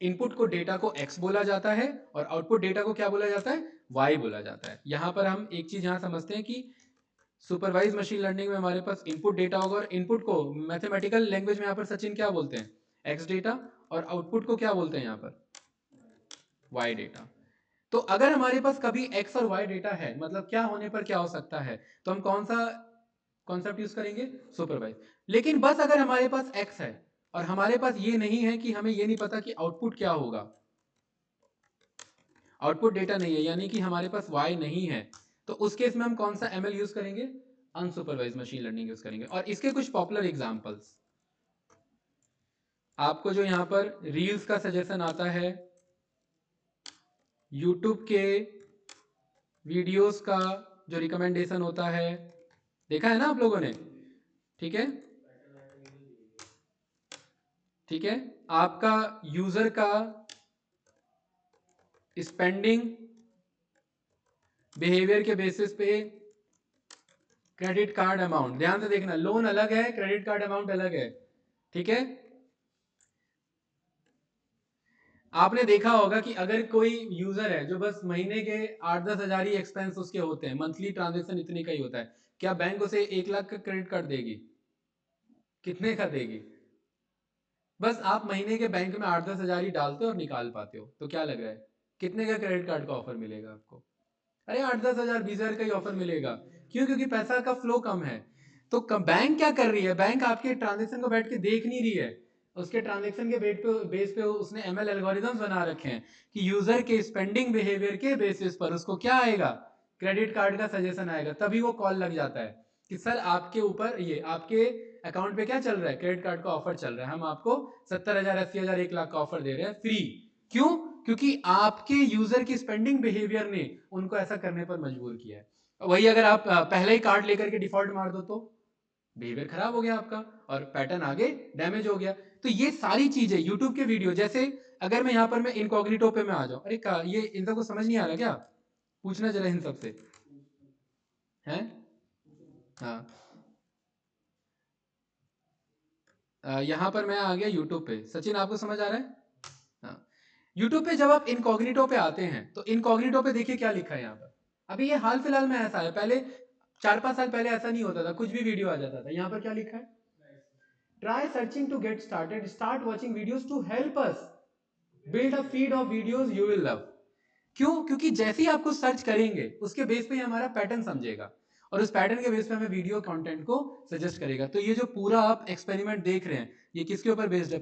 इनपुट को डेटा को x बोला जाता है, और आउटपुट डेटा को क्या बोला जाता है, y बोला जाता है। यहां पर हम एक चीज यहां समझते हैं कि सुपरवाइज मशीन लर्निंग में हमारे पास इनपुट डेटा होगा, और इनपुट को मैथमेटिकल लैंग्वेज में यहाँ पर सचिन क्या बोलते हैं, एक्स डेटा, और आउटपुट को क्या बोलते हैं यहाँ पर, वाई डेटा। तो अगर हमारे पास कभी एक्स और वाई डेटा है, मतलब क्या होने पर क्या हो सकता है, तो हम कौन सा कॉन्सेप्ट यूज करेंगे, सुपरवाइज। लेकिन बस अगर हमारे पास एक्स है और हमारे पास ये नहीं है, कि हमें ये नहीं पता कि आउटपुट क्या होगा, आउटपुट डेटा नहीं है, यानी कि हमारे पास वाई नहीं है, तो उस केस में हम कौन सा एमएल यूज करेंगे, अनसुपरवाइज मशीन लर्निंग यूज करेंगे। और इसके कुछ पॉपुलर एग्जांपल्स, आपको जो यहाँ पर रील्स का सजेशन आता है, यूट्यूब के वीडियोस का जो रिकमेंडेशन होता है, देखा है ना आप लोगों ने, ठीक है, ठीक है, आपका यूजर का स्पेंडिंग बिहेवियर के बेसिस पे क्रेडिट कार्ड अमाउंट, ध्यान से देखना, लोन अलग है, क्रेडिट कार्ड अमाउंट अलग है, ठीक है। आपने देखा होगा कि अगर कोई यूजर है जो बस महीने के 8-10 हजार ही एक्सपेंस उसके होते हैं, मंथली ट्रांजेक्शन इतने का ही होता है, क्या बैंक उसे 1 लाख का क्रेडिट कार्ड देगी, कितने का देगी, बस आप महीने के बैंक में 8-10 हजार ही डालते हो और निकाल पाते हो, तो क्या लग रहा है कितने का क्रेडिट कार्ड का ऑफर मिलेगा आपको, अरे 8-10 हजार 20 हजार का ही ऑफर मिलेगा, क्यों, क्योंकि पैसा का फ्लो कम है। तो बैंक क्या कर रही है, बैंक आपके ट्रांजेक्शन को बैठ के देख नहीं रही है, उसके ट्रांजेक्शन के बेस पे उसने एमएल एल्गोरिदम्स बना रखे हैं कि यूजर के स्पेंडिंग बिहेवियर के बेसिस पर उसको क्या आएगा, क्रेडिट कार्ड का सजेशन आएगा, तभी वो कॉल लग जाता है कि सर आपके ऊपर ये आपके अकाउंट पे क्या चल रहा है, क्रेडिट कार्ड का ऑफर चल रहा है, हम आपको 70,000 80,000 1 लाख का ऑफर दे रहे हैं फ्री, क्यों, क्योंकि आपके यूजर की स्पेंडिंग बिहेवियर ने उनको ऐसा करने पर मजबूर किया है। वही अगर आप पहले ही कार्ड लेकर के डिफॉल्ट मार दो, तो बिहेवियर खराब हो गया आपका, और पैटर्न आगे डैमेज हो गया। तो ये सारी चीजें यूट्यूब के वीडियो, जैसे अगर मैं यहाँ पर मैं इनकॉग्निटो पे मैं आ जाऊं, अरे ये इन सबको समझ नहीं आ रहा क्या, पूछना जरा इन सबसे, हैं, हाँ, यहाँ पर मैं आ गया यूट्यूब पे, सचिन आपको समझ आ रहा है, हाँ। यूट्यूब पे जब आप इनकॉग्निटो पे आते हैं, तो इनकॉग्निटो पे देखिए क्या लिखा है यहाँ पर, अभी ये हाल फिलहाल में ऐसा है, पहले 4-5 साल पहले ऐसा नहीं होता था, कुछ भी वीडियो आ जाता था, यहाँ पर क्या लिखा है, Try searching to get started. Start watching videos to help us build a feed of videos you will love. क्यों? क्योंकि जैसे ही आप कुछ सर्च करेंगे उसके बेस पे हमारा पैटर्न समझेगा और उस पैटर्न के बेस पे हमें वीडियो कंटेंट को सजेस्ट करेगा. तो ये जो पूरा आप एक्सपेरिमेंट देख रहे हैं ये किसके ऊपर बेस्ड है?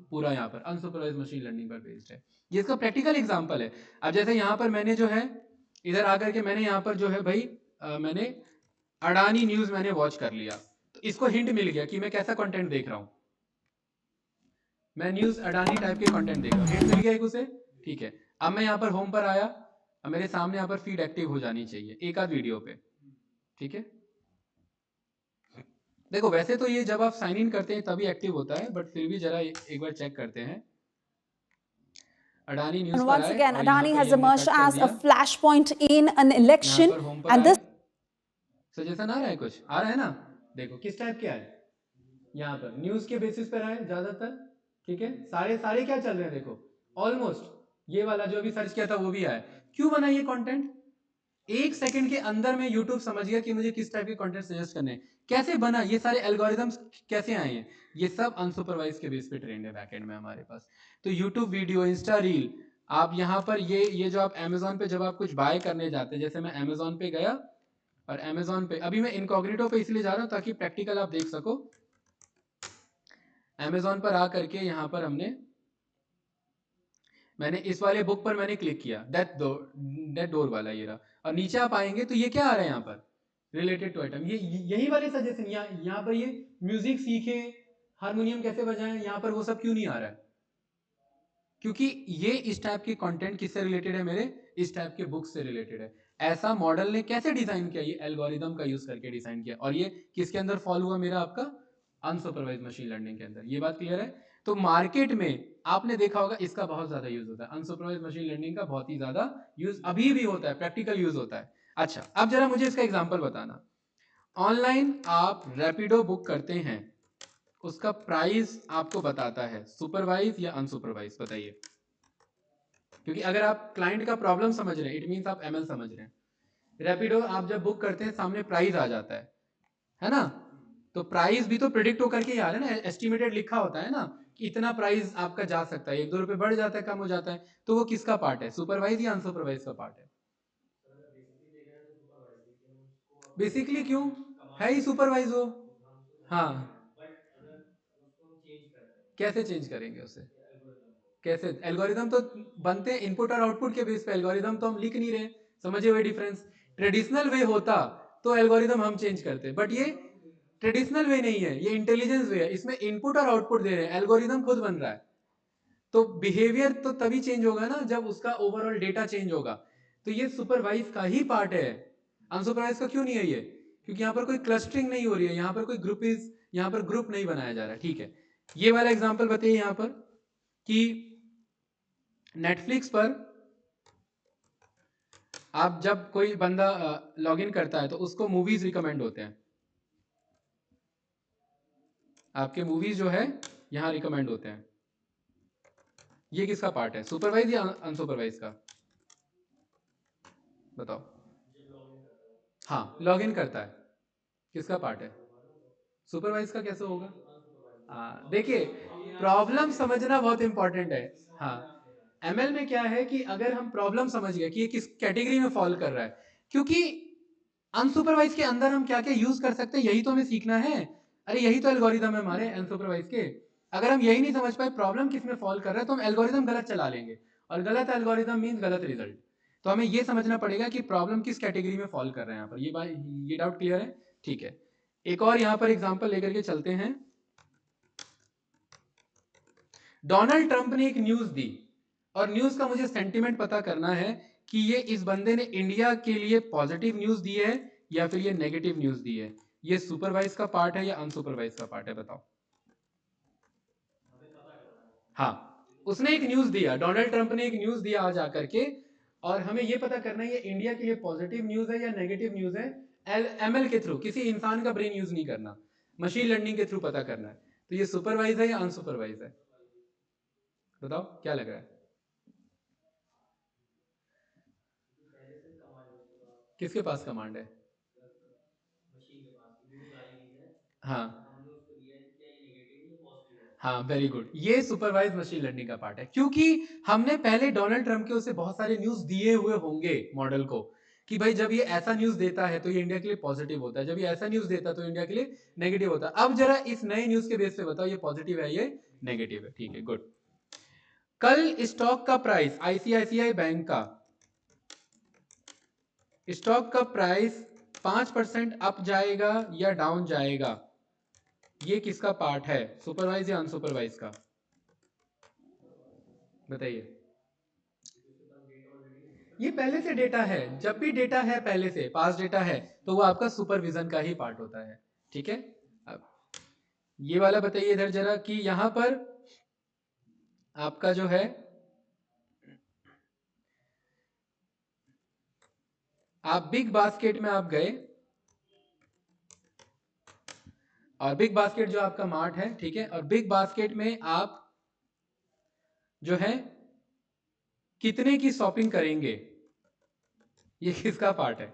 पूरा यहाँ पर अनसुपरवाइज मशीन लर्निंग पर बेस्ड है. ये इसका प्रैक्टिकल एग्जांपल है. अब जैसे यहाँ पर मैंने जो है इधर आकर के मैंने यहाँ पर जो है भाई मैंने अडानी न्यूज मैंने वॉच कर लिया. तो इसको हिंट मिल गया कि मैं कैसा कंटेंट देख रहा हूँ. मैं न्यूज अडानी टाइप के कंटेंट देख रहा हूँ. हिंट मिल गया एक उसे. ठीक है. अब मैं यहाँ पर होम पर आया. अब मेरे सामने यहाँ पर फीड एक्टिव हो जानी चाहिए एक आध वीडियो पे. ठीक है. देखो वैसे तो ये जब आप साइन इन करते हैं तभी एक्टिव होता है बट फिर भी जरा एक बार चेक करते हैं. अडानी न्यूज And पर once आए again, और यहाँ Adani पर has ये हमने emerged कट कर as a दिया. flashpoint in an यहाँ election. पर होम पर And आए. this सजेशन आ रहा है कुछ आ रहा है ना. देखो किस टाइप के आए. यहाँ पर न्यूज के बेसिस पर आए ज्यादातर. ठीक है. सारे सारे क्या चल रहे हैं देखो. ऑलमोस्ट ये वाला जो अभी सर्च किया था वो भी आया. क्यों बना ये कंटेंट? एक सेकंड के अंदर में YouTube समझ गया कि मुझे किस टाइप के कंटेंट सजेस्ट करने हैं. कैसे बना ये सारे एल्गोरिदम्स कैसे आए हैं? ये सब अनसुपरवाइज के बेस पे ट्रेंड है बैकएंड में हमारे पास. तो YouTube वीडियो, इंस्टा रील, आप यहाँ पर ये जो आप Amazon पे जब आप कुछ बाय करने जाते हैं, जैसे मैं Amazon पे गया और Amazon पे अभी मैं इनकॉग्निटो पे इसलिए जा रहा हूँ ताकि प्रैक्टिकल आप देख सको. Amazon पर आ करके यहाँ पर मैंने इस वाले बुक पर मैंने क्लिक किया. डेथ डोर वाला ये रहा. और नीचे आप आएंगे तो ये क्या आ रहा है यहाँ पर? Related to item. ये यही वाले सजेशन. यहाँ पर ये म्यूजिक सीखे, हारमोनियम कैसे बजाएं, यहाँ पर वो सब क्यों नहीं आ रहा है? क्योंकि ये इस टाइप के कंटेंट किससे रिलेटेड है? मेरे इस टाइप के बुक से रिलेटेड है. ऐसा मॉडल ने कैसे डिजाइन किया? ये एल्गोरिदम का यूज करके डिजाइन किया. और ये किसके अंदर फॉल हुआ? मेरा आपका अनसुपरवाइज मशीन लर्निंग के अंदर. ये बात क्लियर है? तो मार्केट में आपने देखा होगा इसका बहुत ज्यादा यूज होता है. अनसुपरवाइज मशीन लर्निंग का बहुत ही ज्यादा यूज अभी भी होता है. प्रैक्टिकल यूज होता है. अच्छा अब जरा मुझे इसका एग्जाम्पल बताना. ऑनलाइन आप रैपिडो बुक करते हैं, उसका प्राइस आपको बताता है सुपरवाइज या अनसुपरवाइज? बताइए. क्योंकि अगर आप क्लाइंट का प्रॉब्लम समझ रहे हैं इट मीन्स आप एमएल समझ रहे हैं. रैपिडो आप जब बुक करते हैं सामने प्राइस आ जाता है ना? तो प्राइस भी तो प्रिडिक्ट होकर के ही आ रहा है ना. एस्टिमेटेड लिखा होता है ना कि इतना प्राइस आपका जा सकता है. 1-2 रुपए बढ़ जाता है, कम हो जाता है. तो वो किसका पार्ट है? सुपरवाइज या अनसुपरवाइज का पार्ट है? बेसिकली क्यों है ही सुपरवाइज हो. हाँ. कैसे चेंज करेंगे उसे? कैसे? एल्गोरिदम तो बनते हैं इनपुट और आउटपुट के बेस पे. एल्गोरिदम तो हम लिख नहीं रहे. समझिए वही डिफरेंस. ट्रेडिशनल वे होता तो एल्गोरिदम हम चेंज करते बट ये ट्रेडिशनल वे नहीं है. ये इंटेलिजेंस वे है. इसमें इनपुट और आउटपुट दे रहे हैं. एल्गोरिदम खुद बन रहा है. तो बिहेवियर तो तभी चेंज होगा ना जब उसका ओवरऑल डेटा चेंज होगा. तो ये सुपरवाइज का ही पार्ट है. अनसुपरवाइज का क्यों नहीं है ये? क्योंकि यहाँ पर कोई क्लस्टरिंग नहीं हो रही है. यहाँ पर कोई यहाँ पर ग्रुप नहीं बनाया जा रहा है. ठीक है. ये वाला एग्जाम्पल बताइए यहाँ पर कि नेटफ्लिक्स पर आप जब कोई बंदा लॉग इन करता है तो उसको मूवीज रिकमेंड होते हैं. आपके मूवीज जो है यहाँ रिकमेंड होते हैं. ये किसका पार्ट है? सुपरवाइज या अनसुपरवाइज का? बताओ. हाँ लॉग इन करता है. किसका पार्ट है? सुपरवाइज का कैसे होगा? हाँ देखिए प्रॉब्लम समझना बहुत इंपॉर्टेंट है. हाँ एमएल में क्या है कि अगर हम प्रॉब्लम समझ गए कि ये किस कैटेगरी में फॉल कर रहा है. क्योंकि अनसुपरवाइज के अंदर हम क्या क्या यूज कर सकते हैं यही तो हमें सीखना है. अरे यही तो एल्गोरिदम है हमारे अनसुपरवाइज के. अगर हम यही नहीं समझ पाए प्रॉब्लम किस में फॉल कर रहा है तो हम एल्गोरिदम गलत चला लेंगे. और गलत एल्गोरिदम मीन गलत रिजल्ट. तो हमें ये समझना पड़ेगा कि प्रॉब्लम किस कैटेगरी में फॉल कर रहे हैं यहाँ पर. ये डाउट क्लियर है? ठीक है. एक और यहाँ पर एग्जाम्पल लेकर के चलते हैं. डोनाल्ड ट्रंप ने एक न्यूज दी और न्यूज का मुझे सेंटिमेंट पता करना है कि ये इस बंदे ने इंडिया के लिए पॉजिटिव न्यूज दी है या फिर ये नेगेटिव न्यूज दी है. ये सुपरवाइज का पार्ट है या अनसुपरवाइज का पार्ट है? बताओ. हाँ उसने एक न्यूज दिया. डोनाल्ड ट्रंप ने एक न्यूज दिया आज आकर के और हमें यह पता करना है ये इंडिया के लिए पॉजिटिव न्यूज है या नेगेटिव न्यूज है. एमएल के थ्रू, किसी इंसान का ब्रेन यूज नहीं करना, मशीन लर्निंग के थ्रू पता करना है. तो ये सुपरवाइज है या अनसुपरवाइज है? बताओ क्या लग रहा है? किसके पास कमांड है? हाँ हाँ वेरी गुड, ये सुपरवाइज मशीन लर्निंग का पार्ट है, क्योंकि हमने पहले डोनाल्ड ट्रंप के उसे बहुत सारे न्यूज दिए हुए होंगे मॉडल को कि भाई जब ये ऐसा न्यूज देता है तो ये इंडिया के लिए पॉजिटिव होता है, जब ये ऐसा न्यूज देता है तो इंडिया के लिए नेगेटिव होता है। अब जरा इस नए न्यूज के बेस पे बताओ ये पॉजिटिव है ये नेगेटिव है। ठीक है गुड। कल स्टॉक का प्राइस आईसीआईसीआई बैंक का स्टॉक का प्राइस 5% अप जाएगा या डाउन जाएगा, ये किसका पार्ट है, सुपरवाइज या अनसुपरवाइज का, बताइए। ये पहले से डेटा है, जब भी डेटा है पहले से पास डेटा है तो वो आपका सुपरविजन का ही पार्ट होता है। ठीक है, अब ये वाला बताइए इधर जरा कि यहां पर आपका जो है आप बिग बास्केट में आप गए और बिग बास्केट जो आपका मार्ट है, ठीक है, और बिग बास्केट में आप जो है कितने की शॉपिंग करेंगे, ये किसका पार्ट है।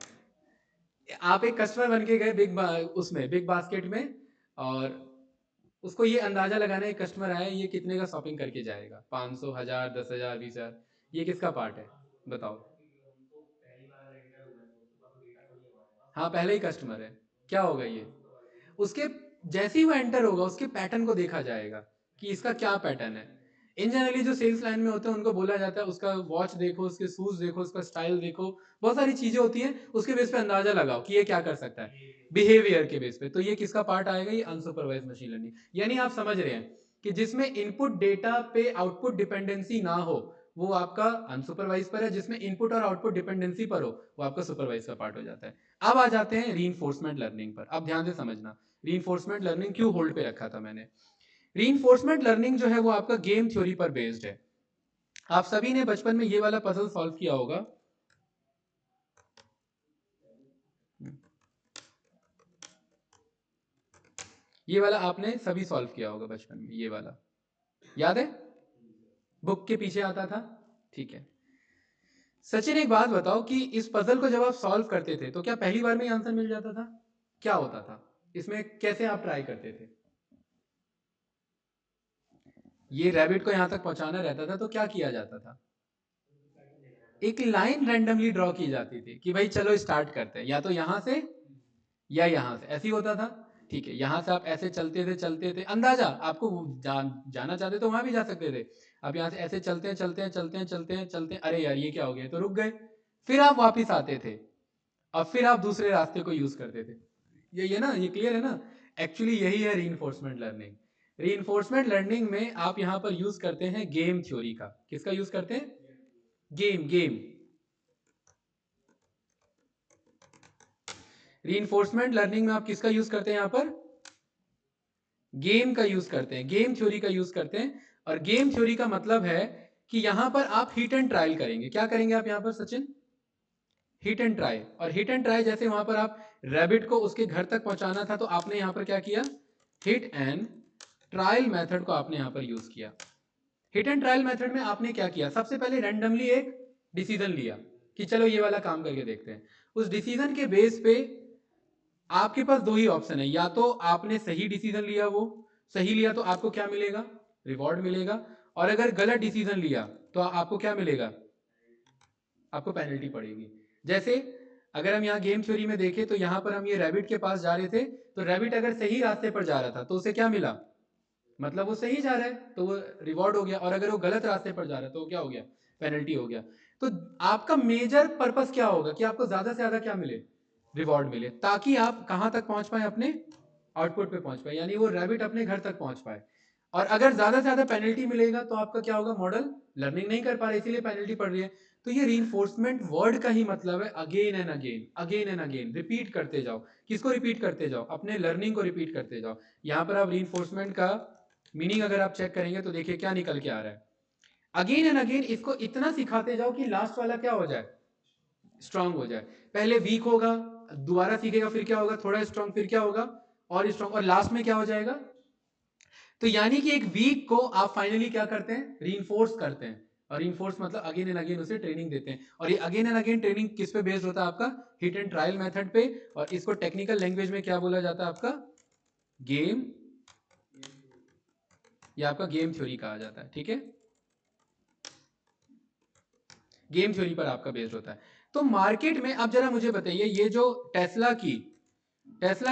आप एक कस्टमर बन के गए उसमें बिग बास्केट में और उसको ये अंदाजा लगाना है कस्टमर आया ये कितने का शॉपिंग करके जाएगा, 500, 1000, 10,000, 20,000, ये किसका पार्ट है बताओ। हाँ पहले ही कस्टमर है, क्या होगा ये, उसके जैसे ही वो एंटर होगा उसके पैटर्न को देखा जाएगा कि इसका क्या पैटर्न है। इन जनरली जो सेल्स लाइन में होते हैं उनको बोला जाता है उसका वॉच देखो, उसके शूज देखो, उसका स्टाइल देखो, बहुत सारी चीजें होती हैं, उसके बेस पे अंदाजा लगाओ कि ये क्या कर सकता है बिहेवियर के बेस पे। तो ये किसका पार्ट आएगा, ये अनसुपरवाइज मशीन लर्निंग। यानी आप समझ रहे हैं कि जिसमें इनपुट डेटा पे आउटपुट डिपेंडेंसी ना हो वो आपका अनसुपरवाइज पर है, जिसमें इनपुट और आउटपुट डिपेंडेंसी पर हो वो आपका सुपरवाइज का पार्ट हो जाता है। अब आ जाते हैं रीइंफोर्समेंट लर्निंग पर। अब ध्यान से समझना रीइंफोर्समेंट लर्निंग क्यों होल्ड पे रखा था मैंने। रीइंफोर्समेंट लर्निंग जो है वो आपका गेम थ्योरी पर बेस्ड है। आप सभी ने बचपन में ये वाला पजल सॉल्व किया होगा, ये वाला आपने सभी सॉल्व किया होगा बचपन में, ये वाला याद है, बुक के पीछे आता था। ठीक है सचिन एक बात बताओ कि इस पजल को जब आप सॉल्व करते थे तो क्या पहली बार में ही आंसर मिल जाता था, क्या होता था इसमें, कैसे आप ट्राई करते थे। ये रैबिट को यहां तक पहुंचाना रहता था तो क्या किया जाता था, एक लाइन रैंडमली ड्रॉ की जाती थी कि भाई चलो स्टार्ट करते हैं, या तो यहां से या यहां से, ऐसे ही होता था। ठीक है यहां से आप ऐसे चलते थे अंदाजा आपको जाना चाहते तो वहां भी जा सकते थे। अब यहां से ऐसे चलते हैं, अरे यार ये क्या हो गया तो रुक गए, फिर आप वापिस आते थे और फिर आप दूसरे रास्ते को यूज करते थे। ये ना, ये क्लियर है ना, एक्चुअली यही है रीइंफोर्समेंट लर्निंग। रीइंफोर्समेंट लर्निंग में आप यहां पर यूज करते हैं गेम थ्योरी का, किसका यूज करते हैं, गेम। रीइंफोर्समेंट लर्निंग में आप किसका यूज करते हैं, यहां पर गेम का यूज करते हैं, गेम थ्योरी का यूज करते हैं। और गेम थ्योरी का मतलब है कि यहां पर आप हिट एंड ट्रायल करेंगे। क्या करेंगे आप यहां पर सचिन, हिट एंड ट्राई। और हिट एंड ट्राई जैसे वहां पर आप रैबिट को उसके घर तक पहुंचाना था तो आपने यहां पर क्या किया, हिट एंड ट्रायल मेथड को आपने यहां पर यूज किया। हिट एंड ट्रायल मेथड में आपने क्या किया, सबसे पहले रैंडमली एक डिसीजन लिया कि चलो ये वाला काम करके देखते हैं। उस डिसीजन के बेस पे आपके पास दो ही ऑप्शन है, या तो आपने सही डिसीजन लिया, वो सही लिया तो आपको क्या मिलेगा, रिवॉर्ड मिलेगा, और अगर गलत डिसीजन लिया तो आपको क्या मिलेगा, आपको पेनल्टी पड़ेगी। जैसे अगर हम यहाँ गेम थ्योरी में देखें तो यहाँ पर हम ये रैबिट के पास जा रहे थे, तो रैबिट अगर सही रास्ते पर जा रहा था तो उसे क्या मिला, मतलब वो सही जा रहा है तो वो रिवॉर्ड हो गया, और अगर वो गलत रास्ते पर जा रहा है तो क्या हो गया, पेनल्टी हो गया। तो आपका मेजर पर्पस क्या होगा कि आपको ज्यादा से ज्यादा क्या मिले, रिवॉर्ड मिले, ताकि आप कहां तक पहुंच पाए, अपने आउटपुट पे पहुंच पाए, यानी वो रैबिट अपने घर तक पहुंच पाए। और अगर ज्यादा से ज्यादा पेनल्टी मिलेगा तो आपका क्या होगा, मॉडल लर्निंग नहीं कर पा रहा इसीलिए पेनल्टी पड़ रही है। तो ये रीइंफोर्समेंट वर्ड का ही मतलब है again and again, again and again repeat करते जाओ। किसको रिपीट करते जाओ, अपने लर्निंग को रिपीट करते जाओ। यहां पर आप रीइंफोर्समेंट का मीनिंग अगर आप चेक करेंगे तो देखिए क्या निकल के आ रहा है, अगेन एंड अगेन इसको इतना सिखाते जाओ कि लास्ट वाला क्या हो जाए, स्ट्रांग हो जाए। पहले वीक होगा, दोबारा सीखेगा, फिर क्या होगा, थोड़ा स्ट्रांग, फिर क्या होगा और स्ट्रांग, और लास्ट में क्या हो जाएगा। तो यानी कि एक वीक को आप फाइनली क्या करते हैं, रीइंफोर्स करते हैं। और रीइंफोर्स मतलब अगेन एंड अगेन उसे ट्रेनिंग देते हैं। और ये अगेन एंड अगेन ट्रेनिंग किस पे बेस्ड होता है, आपका हिट एंड ट्रायल मेथड पे। और इसको टेक्निकल लैंग्वेज में क्या बोला जाता है, आपका गेम ये आपका गेम थ्योरी कहा जाता है, ठीक है, गेम थ्योरी पर आपका बेस्ड होता है। तो मार्केट में अब जरा मुझे बताइए, ये जो टेस्ला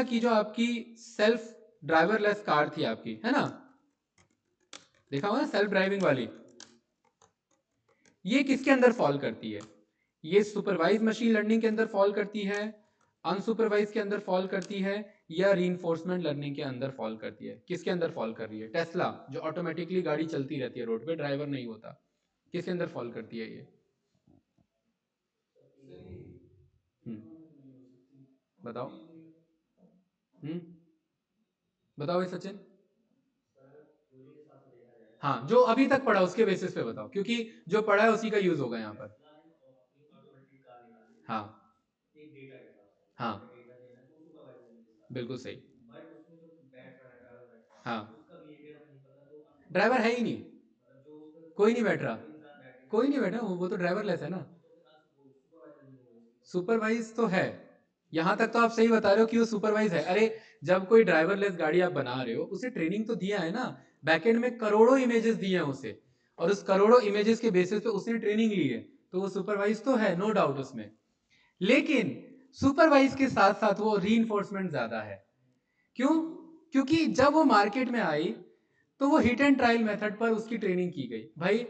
की जो आपकी सेल्फ ड्राइवरलेस कार थी आपकी, है ना, देखा होगा ना सेल्फ ड्राइविंग वाली, ये किसके अंदर फॉल करती है? ये सुपरवाइज मशीन लर्निंग के अंदर फॉल करती है, अनसुपरवाइज के अंदर फॉल करती है, या रीइंफोर्समेंट लर्निंग के अंदर फॉल करती है? किसके अंदर फॉल कर रही है? टेस्ला जो ऑटोमेटिकली गाड़ी चलती रहती है रोड पे, ड्राइवर नहीं होता, किसके अंदर फॉल करती है ये? बताओ, बताओ ये सचिन। हाँ, जो अभी तक पढ़ा उसके बेसिस पे बताओ, क्योंकि जो पढ़ा है उसी का यूज होगा यहाँ पर। हाँ हाँ, बिल्कुल सही। हाँ, ड्राइवर है ही नहीं, कोई नहीं बैठ रहा, कोई नहीं बैठा, वो तो ड्राइवरलेस है ना। सुपरवाइज तो है, यहां तक तो आप सही बता रहे हो कि वो सुपरवाइज है। अरे जब कोई ड्राइवरलेस गाड़ी आप बना रहे हो, उसे ट्रेनिंग तो दिया है ना, बैकएंड में करोड़ों इमेजेस दिए हैं उसे, और उस करोड़ों इमेजेस के बेसिस पे उसने ट्रेनिंग ली है, तो वो सुपरवाइज तो है, नो डाउट उसमें। लेकिन सुपरवाइज के साथ साथ वो रीइंफोर्समेंट ज्यादा है। क्यों? क्योंकि जब वो मार्केट में आई तो वो हिट एंड ट्रायल मेथड पर उसकी ट्रेनिंग की गई। भाई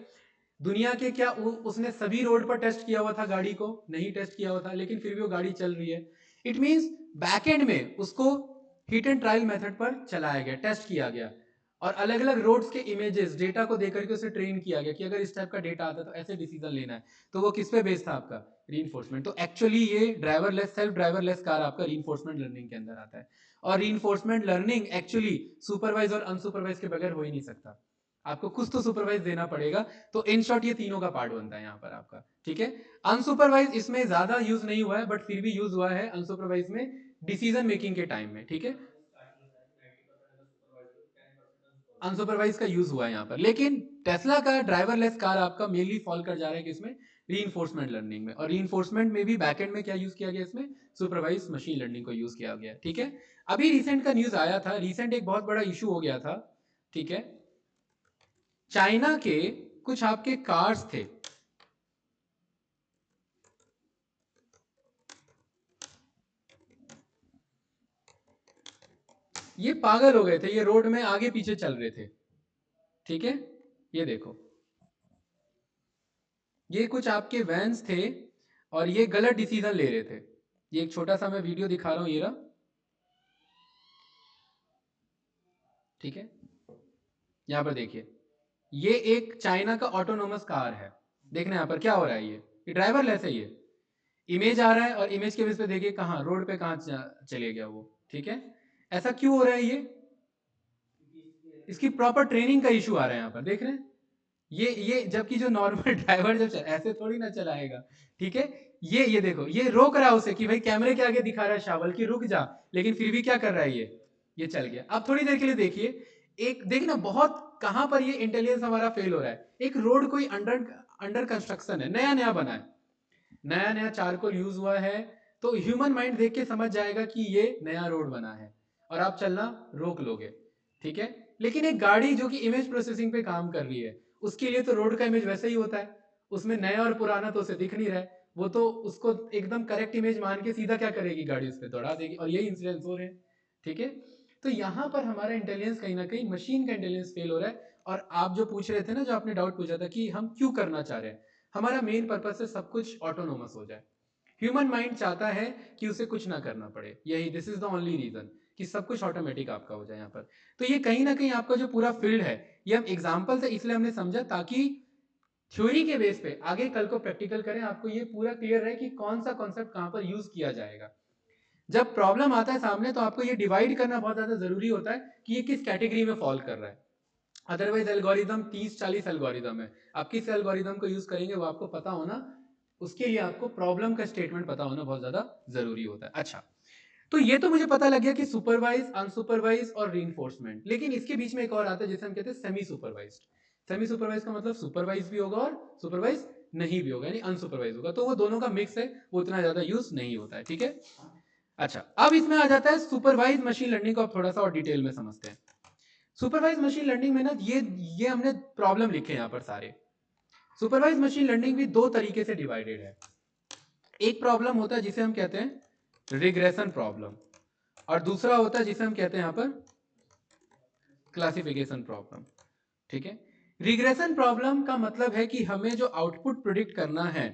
दुनिया के क्या उसने सभी रोड पर टेस्ट किया हुआ था गाड़ी को? नहीं टेस्ट किया हुआ था, लेकिन फिर भी वो गाड़ी चल रही है। इट मींस बैकएंड में उसको हिट एंड ट्रायल मेथड पर चलाया गया, टेस्ट किया गया, और अलग अलग रोड्स के इमेजेस डेटा को देकर के उसे ट्रेन किया गया कि अगर इस टाइप का डेटा आता है तो ऐसे डिसीजन लेना है। तो वो किस पे बेस्ड था आपका? रीइंफोर्समेंट। तो एक्चुअली ये ड्राइवरलेस सेल्फ ड्राइवरलेस कार आपका रीइंफोर्समेंट लर्निंग के अंदर आता है। और रीइंफोर्समेंट लर्निंग एक्चुअली सुपरवाइज और अनसुपरवाइज के बगैर हो ही नहीं सकता, आपको कुछ तो सुपरवाइज देना पड़ेगा। तो इन शॉर्ट ये तीनों का पार्ट बनता है यहाँ पर आपका, ठीक है। अनसुपरवाइज इसमें ज्यादा यूज नहीं हुआ है, बट फिर भी यूज हुआ है अनसुपरवाइज में डिसीजन मेकिंग के टाइम में, ठीक है। अनसुपरवाइज का यूज हुआ है यहाँ पर, लेकिन टेस्ला का ड्राइवरलेस कार आपका मेनली फॉल कर जा रहा है किसमें? रीइंफोर्समेंट लर्निंग में। और रीइंफोर्समेंट में भी बैकएंड में क्या यूज किया गया? इसमें सुपरवाइज मशीन लर्निंग को यूज किया गया, ठीक है। अभी रिसेंट का न्यूज आया था, रिसेंट एक बहुत बड़ा इशू हो गया था, ठीक है। चाइना के कुछ आपके कार्स थे, ये पागल हो गए थे, ये रोड में आगे पीछे चल रहे थे, ठीक है। ये देखो, ये कुछ आपके वैन्स थे और ये गलत डिसीजन ले रहे थे। ये एक छोटा सा मैं वीडियो दिखा रहा हूं, ये रहा, ठीक है। यहां पर देखिए, ये एक चाइना का ऑटोनोमस कार है, देखना यहां पर क्या हो रहा है। ये ड्राइवरलेस है, ये इमेज आ रहा है और इमेज के बेस पे देखिए कहां रोड पे कहां चले गया वो, ठीक है। ऐसा क्यों हो रहा है? इसकी प्रॉपर ट्रेनिंग का इशू आ रहा है यहाँ पर, देख रहे हैं। ये जबकि जो नॉर्मल ड्राइवर जब ऐसे थोड़ी ना चलाएगा, ठीक है। ये देखो, ये रोक रहा है उसे कि भाई कैमरे के आगे दिखा रहा है शावल कि रुक जा, लेकिन फिर भी क्या कर रहा है ये चल गया। अब थोड़ी देर के लिए देखिए, एक देखिए ना, बहुत कहां पर ये इंटेलिजेंस हमारा फेल हो रहा है। एक रोड कोई अंडर अंडर कंस्ट्रक्शन है, नया नया बना है, नया नया चारकोल यूज हुआ है, तो ह्यूमन माइंड देख के समझ जाएगा कि ये नया रोड बना है और आप चलना रोक लोगे, ठीक है। लेकिन एक गाड़ी जो कि इमेज प्रोसेसिंग पे काम कर रही है, उसके लिए तो रोड का इमेज वैसे ही होता है, उसमें नया और पुराना तो उसे दिख नहीं रहा है, वो तो उसको एकदम करेक्ट इमेज मान के सीधा क्या करेगी, गाड़ी उस पर दौड़ा देगी, और यही इंसिडेंस हो रहे हैं, ठीक है। तो यहाँ पर हमारा इंटेलिजेंस कहीं ना कहीं मशीन का इंटेलिजेंस फेल हो रहा है। और आप जो पूछ रहे थे ना, जो आपने डाउट पूछा था कि हम क्यों करना चाह रहे हैं, हमारा मेन पर्पस है सब कुछ ऑटोनोमस हो जाए। ह्यूमन माइंड चाहता है कि उसे कुछ ना करना पड़े, यही this is the only reason, कि सब कुछ ऑटोमेटिक आपका हो जाए यहाँ पर। तो ये कहीं ना कहीं आपका जो पूरा फील्ड है, ये हम एग्जाम्पल से इसलिए हमने समझा ताकि थ्योरी के बेस पे आगे कल को प्रैक्टिकल करें, आपको ये पूरा क्लियर रहे कि कौन सा कॉन्सेप्ट कहां पर यूज किया जाएगा। जब प्रॉब्लम आता है सामने, तो आपको ये डिवाइड करना बहुत ज्यादा जरूरी होता है कि ये किस कैटेगरी में फॉल कर रहा है। अदरवाइज एल्गोरिदम 30-40 एल्गोरिदम है, आप किस एल्गोरिदम को यूज करेंगे वो आपको पता होना, उसके लिए आपको प्रॉब्लम का स्टेटमेंट पता होना बहुत ज्यादा जरूरी होता है। अच्छा, तो ये तो मुझे पता लग गया कि सुपरवाइज, अनसुपरवाइज और रीइंफोर्समेंट, लेकिन इसके बीच में एक और आता है जिसे हम कहते हैं सेमी सुपरवाइज्ड। सेमी सुपरवाइज का मतलब सुपरवाइज भी होगा और सुपरवाइज नहीं भी होगा, यानी अनसुपरवाइज होगा, तो वो दोनों का मिक्स है, वो उतना ज्यादा यूज नहीं होता है, ठीक है। अच्छा, अब इसमें आ जाता है सुपरवाइज मशीन लर्निंग को, अब थोड़ा सा और डिटेल में समझते हैं। सुपरवाइज मशीन लर्निंग में ना ये हमने प्रॉब्लम लिखे यहाँ पर सारे। सुपरवाइज मशीन लर्निंग भी दो तरीके से डिवाइडेड है। एक प्रॉब्लम होता है जिसे हम कहते हैं रिग्रेशन प्रॉब्लम, और दूसरा होता है जिसे हम कहते हैं यहाँ पर क्लासिफिकेशन प्रॉब्लम। ठीक है, रिग्रेशन प्रॉब्लम का मतलब है कि हमें जो आउटपुट प्रिडिक्ट करना है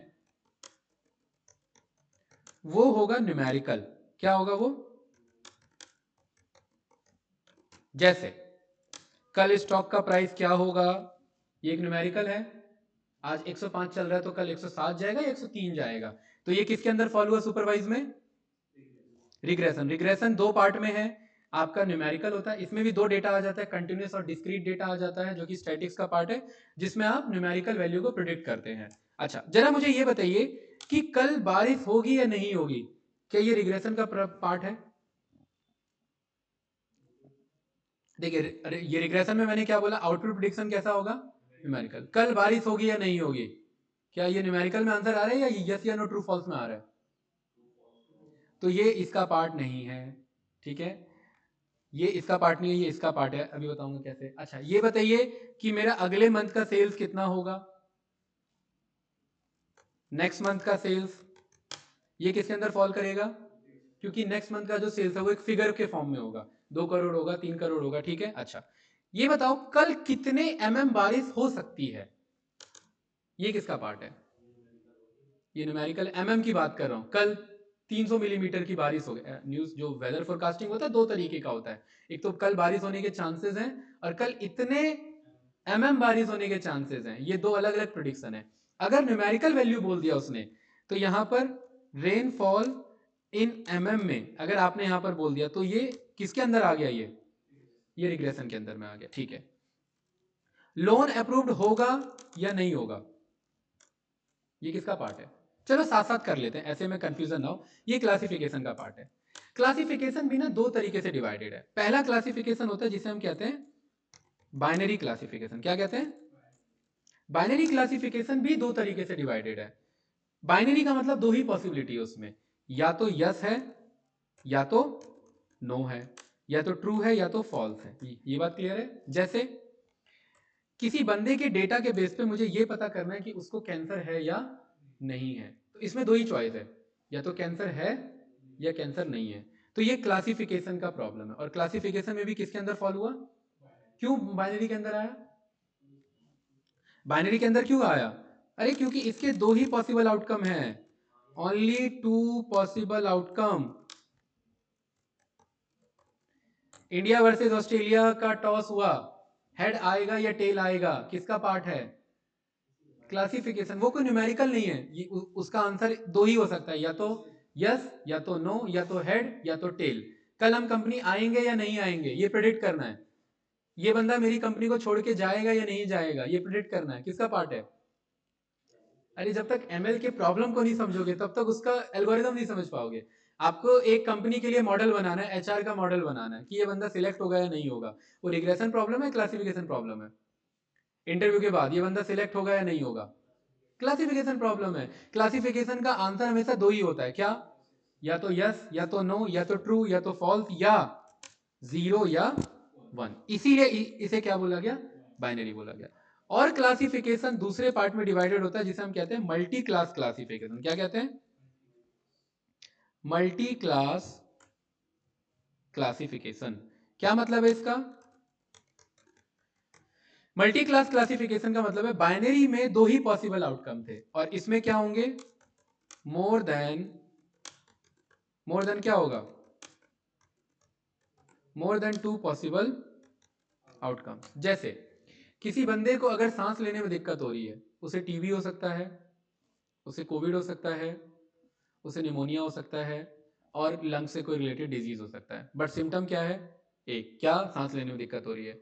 वो होगा न्यूमेरिकल। क्या होगा वो? जैसे कल स्टॉक का प्राइस क्या होगा, ये एक न्यूमेरिकल है। आज 105 चल रहा है तो कल 107 जाएगा या 103 जाएगा। तो ये किसके अंदर फॉल हुआ सुपरवाइज में? रिग्रेशन। रिग्रेशन दो पार्ट में है, आपका न्यूमेरिकल होता है, इसमें भी दो डेटा आ जाता है, कंटिन्यूअस और डिस्क्रीट डेटा आ जाता है जो कि स्टैटिक्स का पार्ट है, जिसमें आप न्यूमेरिकल वैल्यू को प्रिडिक्ट करते हैं। अच्छा, जरा मुझे ये बताइए कि कल बारिश होगी या नहीं होगी, क्या ये रिग्रेशन का पार्ट है? देखिए ये रिग्रेशन में मैंने क्या बोला, आउटपुट प्रिडिक्शन कैसा होगा? न्यूमेरिकल। कल बारिश होगी या नहीं होगी, क्या ये न्यूमेरिकल में आंसर आ रहा है या यस या नो ट्रू फॉल्स में आ रहा है? तो ये इसका पार्ट नहीं है। ठीक है, ये इसका पार्ट नहीं है, ये इसका पार्ट है, अभी बताऊंगा कैसे। अच्छा ये बताइए कि मेरा अगले मंथ का सेल्स कितना होगा, नेक्स्ट मंथ का सेल्स, ये किसके अंदर फॉल करेगा? क्योंकि नेक्स्ट मंथ का जो सेल्स है वो एक फिगर के फॉर्म में होगा, 2 करोड़ होगा, 3 करोड़ होगा। ठीक है, अच्छा ये बताओ कल कितने बारिश हो सकती है, ये किसका पार्ट है? ये न्यूमेरिकल की बात कर रहा हूं। कल 300 मिलीमीटर की बारिश हो गई। न्यूज जो वेदर फोरकास्टिंग होता है दो तरीके का होता है, एक तो कल बारिश होने के चांसेस हैं और कल इतने बारिश होने के चांसेस हैं, ये दो अलग अलग प्रिडिक्शन है। अगर न्यूमेरिकल वैल्यू बोल दिया उसने तो यहां पर रेनफॉल इन में अगर आपने यहां पर बोल दिया तो ये किसके अंदर आ गया? ये रिग्रेशन के अंदर में आ गया। ठीक है, लोन अप्रूव्ड होगा या नहीं होगा, ये किसका पार्ट है? चलो साथ साथ कर लेते हैं, ऐसे में कंफ्यूजन ना हो। ये क्लासिफिकेशन का पार्ट है। क्लासिफिकेशन भी ना दो तरीके से डिवाइडेड है। पहला क्लासिफिकेशन होता है जिसे हम कहते हैं बाइनरी क्लासिफिकेशन। क्या कहते हैं? बाइनरी क्लासिफिकेशन भी दो तरीके से डिवाइडेड है। बाइनरी का मतलब दो ही पॉसिबिलिटी है उसमें, या तो यस है या तो नो है, या तो ट्रू है या तो फॉल्स है। ये बात क्लियर है? जैसे किसी बंदे के डेटा के बेस पे मुझे ये पता करना है कि उसको कैंसर है या नहीं है, तो इसमें दो ही चॉइस है, या तो कैंसर है या कैंसर नहीं है। तो ये क्लासिफिकेशन का प्रॉब्लम है, और क्लासिफिकेशन में भी किसके अंदर फॉल हुआ? क्यों बाइनरी के अंदर आया? बाइनरी के अंदर क्यों आया? अरे क्योंकि इसके दो ही पॉसिबल आउटकम हैं, only 2 possible outcome. India versus Australia का टॉस हुआ, हेड आएगा या टेल आएगा, किसका पार्ट है? क्लासिफिकेशन। वो कोई न्यूमेरिकल नहीं है, ये उसका आंसर दो ही हो सकता है, या तो यस या तो नो, या तो हेड या तो टेल। कल हम कंपनी आएंगे या नहीं आएंगे ये प्रेडिक्ट करना है, ये बंदा मेरी कंपनी को छोड़ के जाएगा या नहीं जाएगा ये प्रेडिक्ट करना है, किसका पार्ट है? अरे जब तक एमएल के प्रॉब्लम को नहीं समझोगे तब तक उसका एल्गोरिदम नहीं समझ पाओगे। आपको एक कंपनी के लिए मॉडल बनाना है, एचआर का मॉडल बनाना है कि ये बंदा सिलेक्ट होगा या नहीं होगा, वो रिग्रेशन प्रॉब्लम है क्लासिफिकेशन प्रॉब्लम है? इंटरव्यू के बाद ये बंदा सिलेक्ट होगा या नहीं होगा, क्लासिफिकेशन प्रॉब्लम है। क्लासिफिकेशन का आंसर हमेशा दो ही होता है, क्या? या तो यस या तो नो, या तो ट्रू या तो फॉल्स, या 0 या 1। इसीलिए इसे क्या बोला गया? बाइनरी बोला गया। और क्लासिफिकेशन दूसरे पार्ट में डिवाइडेड होता है जिसे हम कहते हैं मल्टी क्लास क्लासिफिकेशन। क्या कहते हैं? Multi class classification. क्या मतलब है इसका? मल्टी क्लास क्लासिफिकेशन का मतलब है बाइनरी में दो ही पॉसिबल आउटकम थे और इसमें क्या होंगे? मोर देन क्या होगा? More than 2 possible outcome. जैसे किसी बंदे को अगर सांस लेने में दिक्कत हो रही है, उसे टीबी हो सकता है, उसे कोविड हो सकता है, उसे निमोनिया हो सकता है, और लंग से कोई रिलेटेड डिजीज हो सकता है, बट सिम्टम क्या है? एक। क्या? सांस लेने में दिक्कत हो रही है।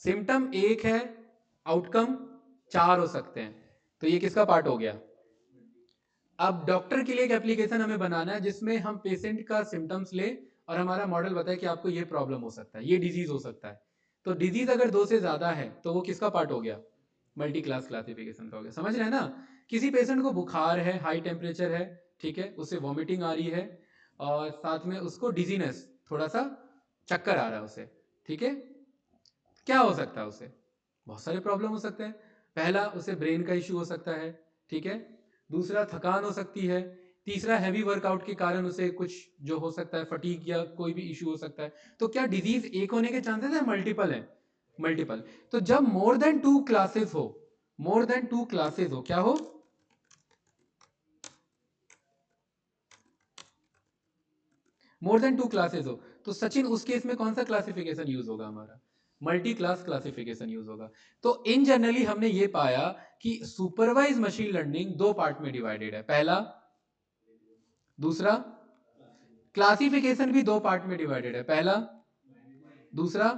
सिम्टम एक है, आउटकम 4 हो सकते हैं, तो ये किसका पार्ट हो गया? अब डॉक्टर के लिए एक एप्लीकेशन हमें बनाना है जिसमें हम पेशेंट का सिम्टम्स ले और हमारा मॉडल बताए कि आपको ये प्रॉब्लम हो सकता है, ये डिजीज हो सकता है। तो डिजीज अगर 2 से ज्यादा है तो वो किसका पार्ट हो गया? मल्टी क्लास क्लासिफिकेशन का हो गया। समझ रहे हैं ना? किसी पेशेंट को बुखार है, हाई टेम्परेचर है, ठीक है, उसे वॉमिटिंग आ रही है और साथ में उसको डिजीनेस, थोड़ा सा चक्कर आ रहा है उसे, ठीक है, क्या हो सकता है उसे? बहुत सारे प्रॉब्लम हो सकते हैं। पहला, उसे ब्रेन का इश्यू हो सकता है, ठीक है। दूसरा, थकान हो सकती है। तीसरा, हैवी वर्कआउट के कारण उसे कुछ जो हो सकता है, फटीग या कोई भी इश्यू हो सकता है। तो क्या डिजीज एक होने के चांसेस है? मल्टीपल है, मल्टीपल। तो जब मोर देन 2 क्लासेस हो, मोर देन 2 क्लासेस हो, क्या हो? मोर देन 2 क्लासेस हो, तो सचिन उस केस में कौन सा क्लासिफिकेशन यूज होगा हमारा? मल्टी क्लास क्लासिफिकेशन यूज होगा। तो इन जनरली हमने ये पाया कि सुपरवाइज मशीन लर्निंग 2 पार्ट में डिवाइडेड है। पहला, दूसरा, क्लासिफिकेशन भी 2 पार्ट में डिवाइडेड है। पहला, दूसरा।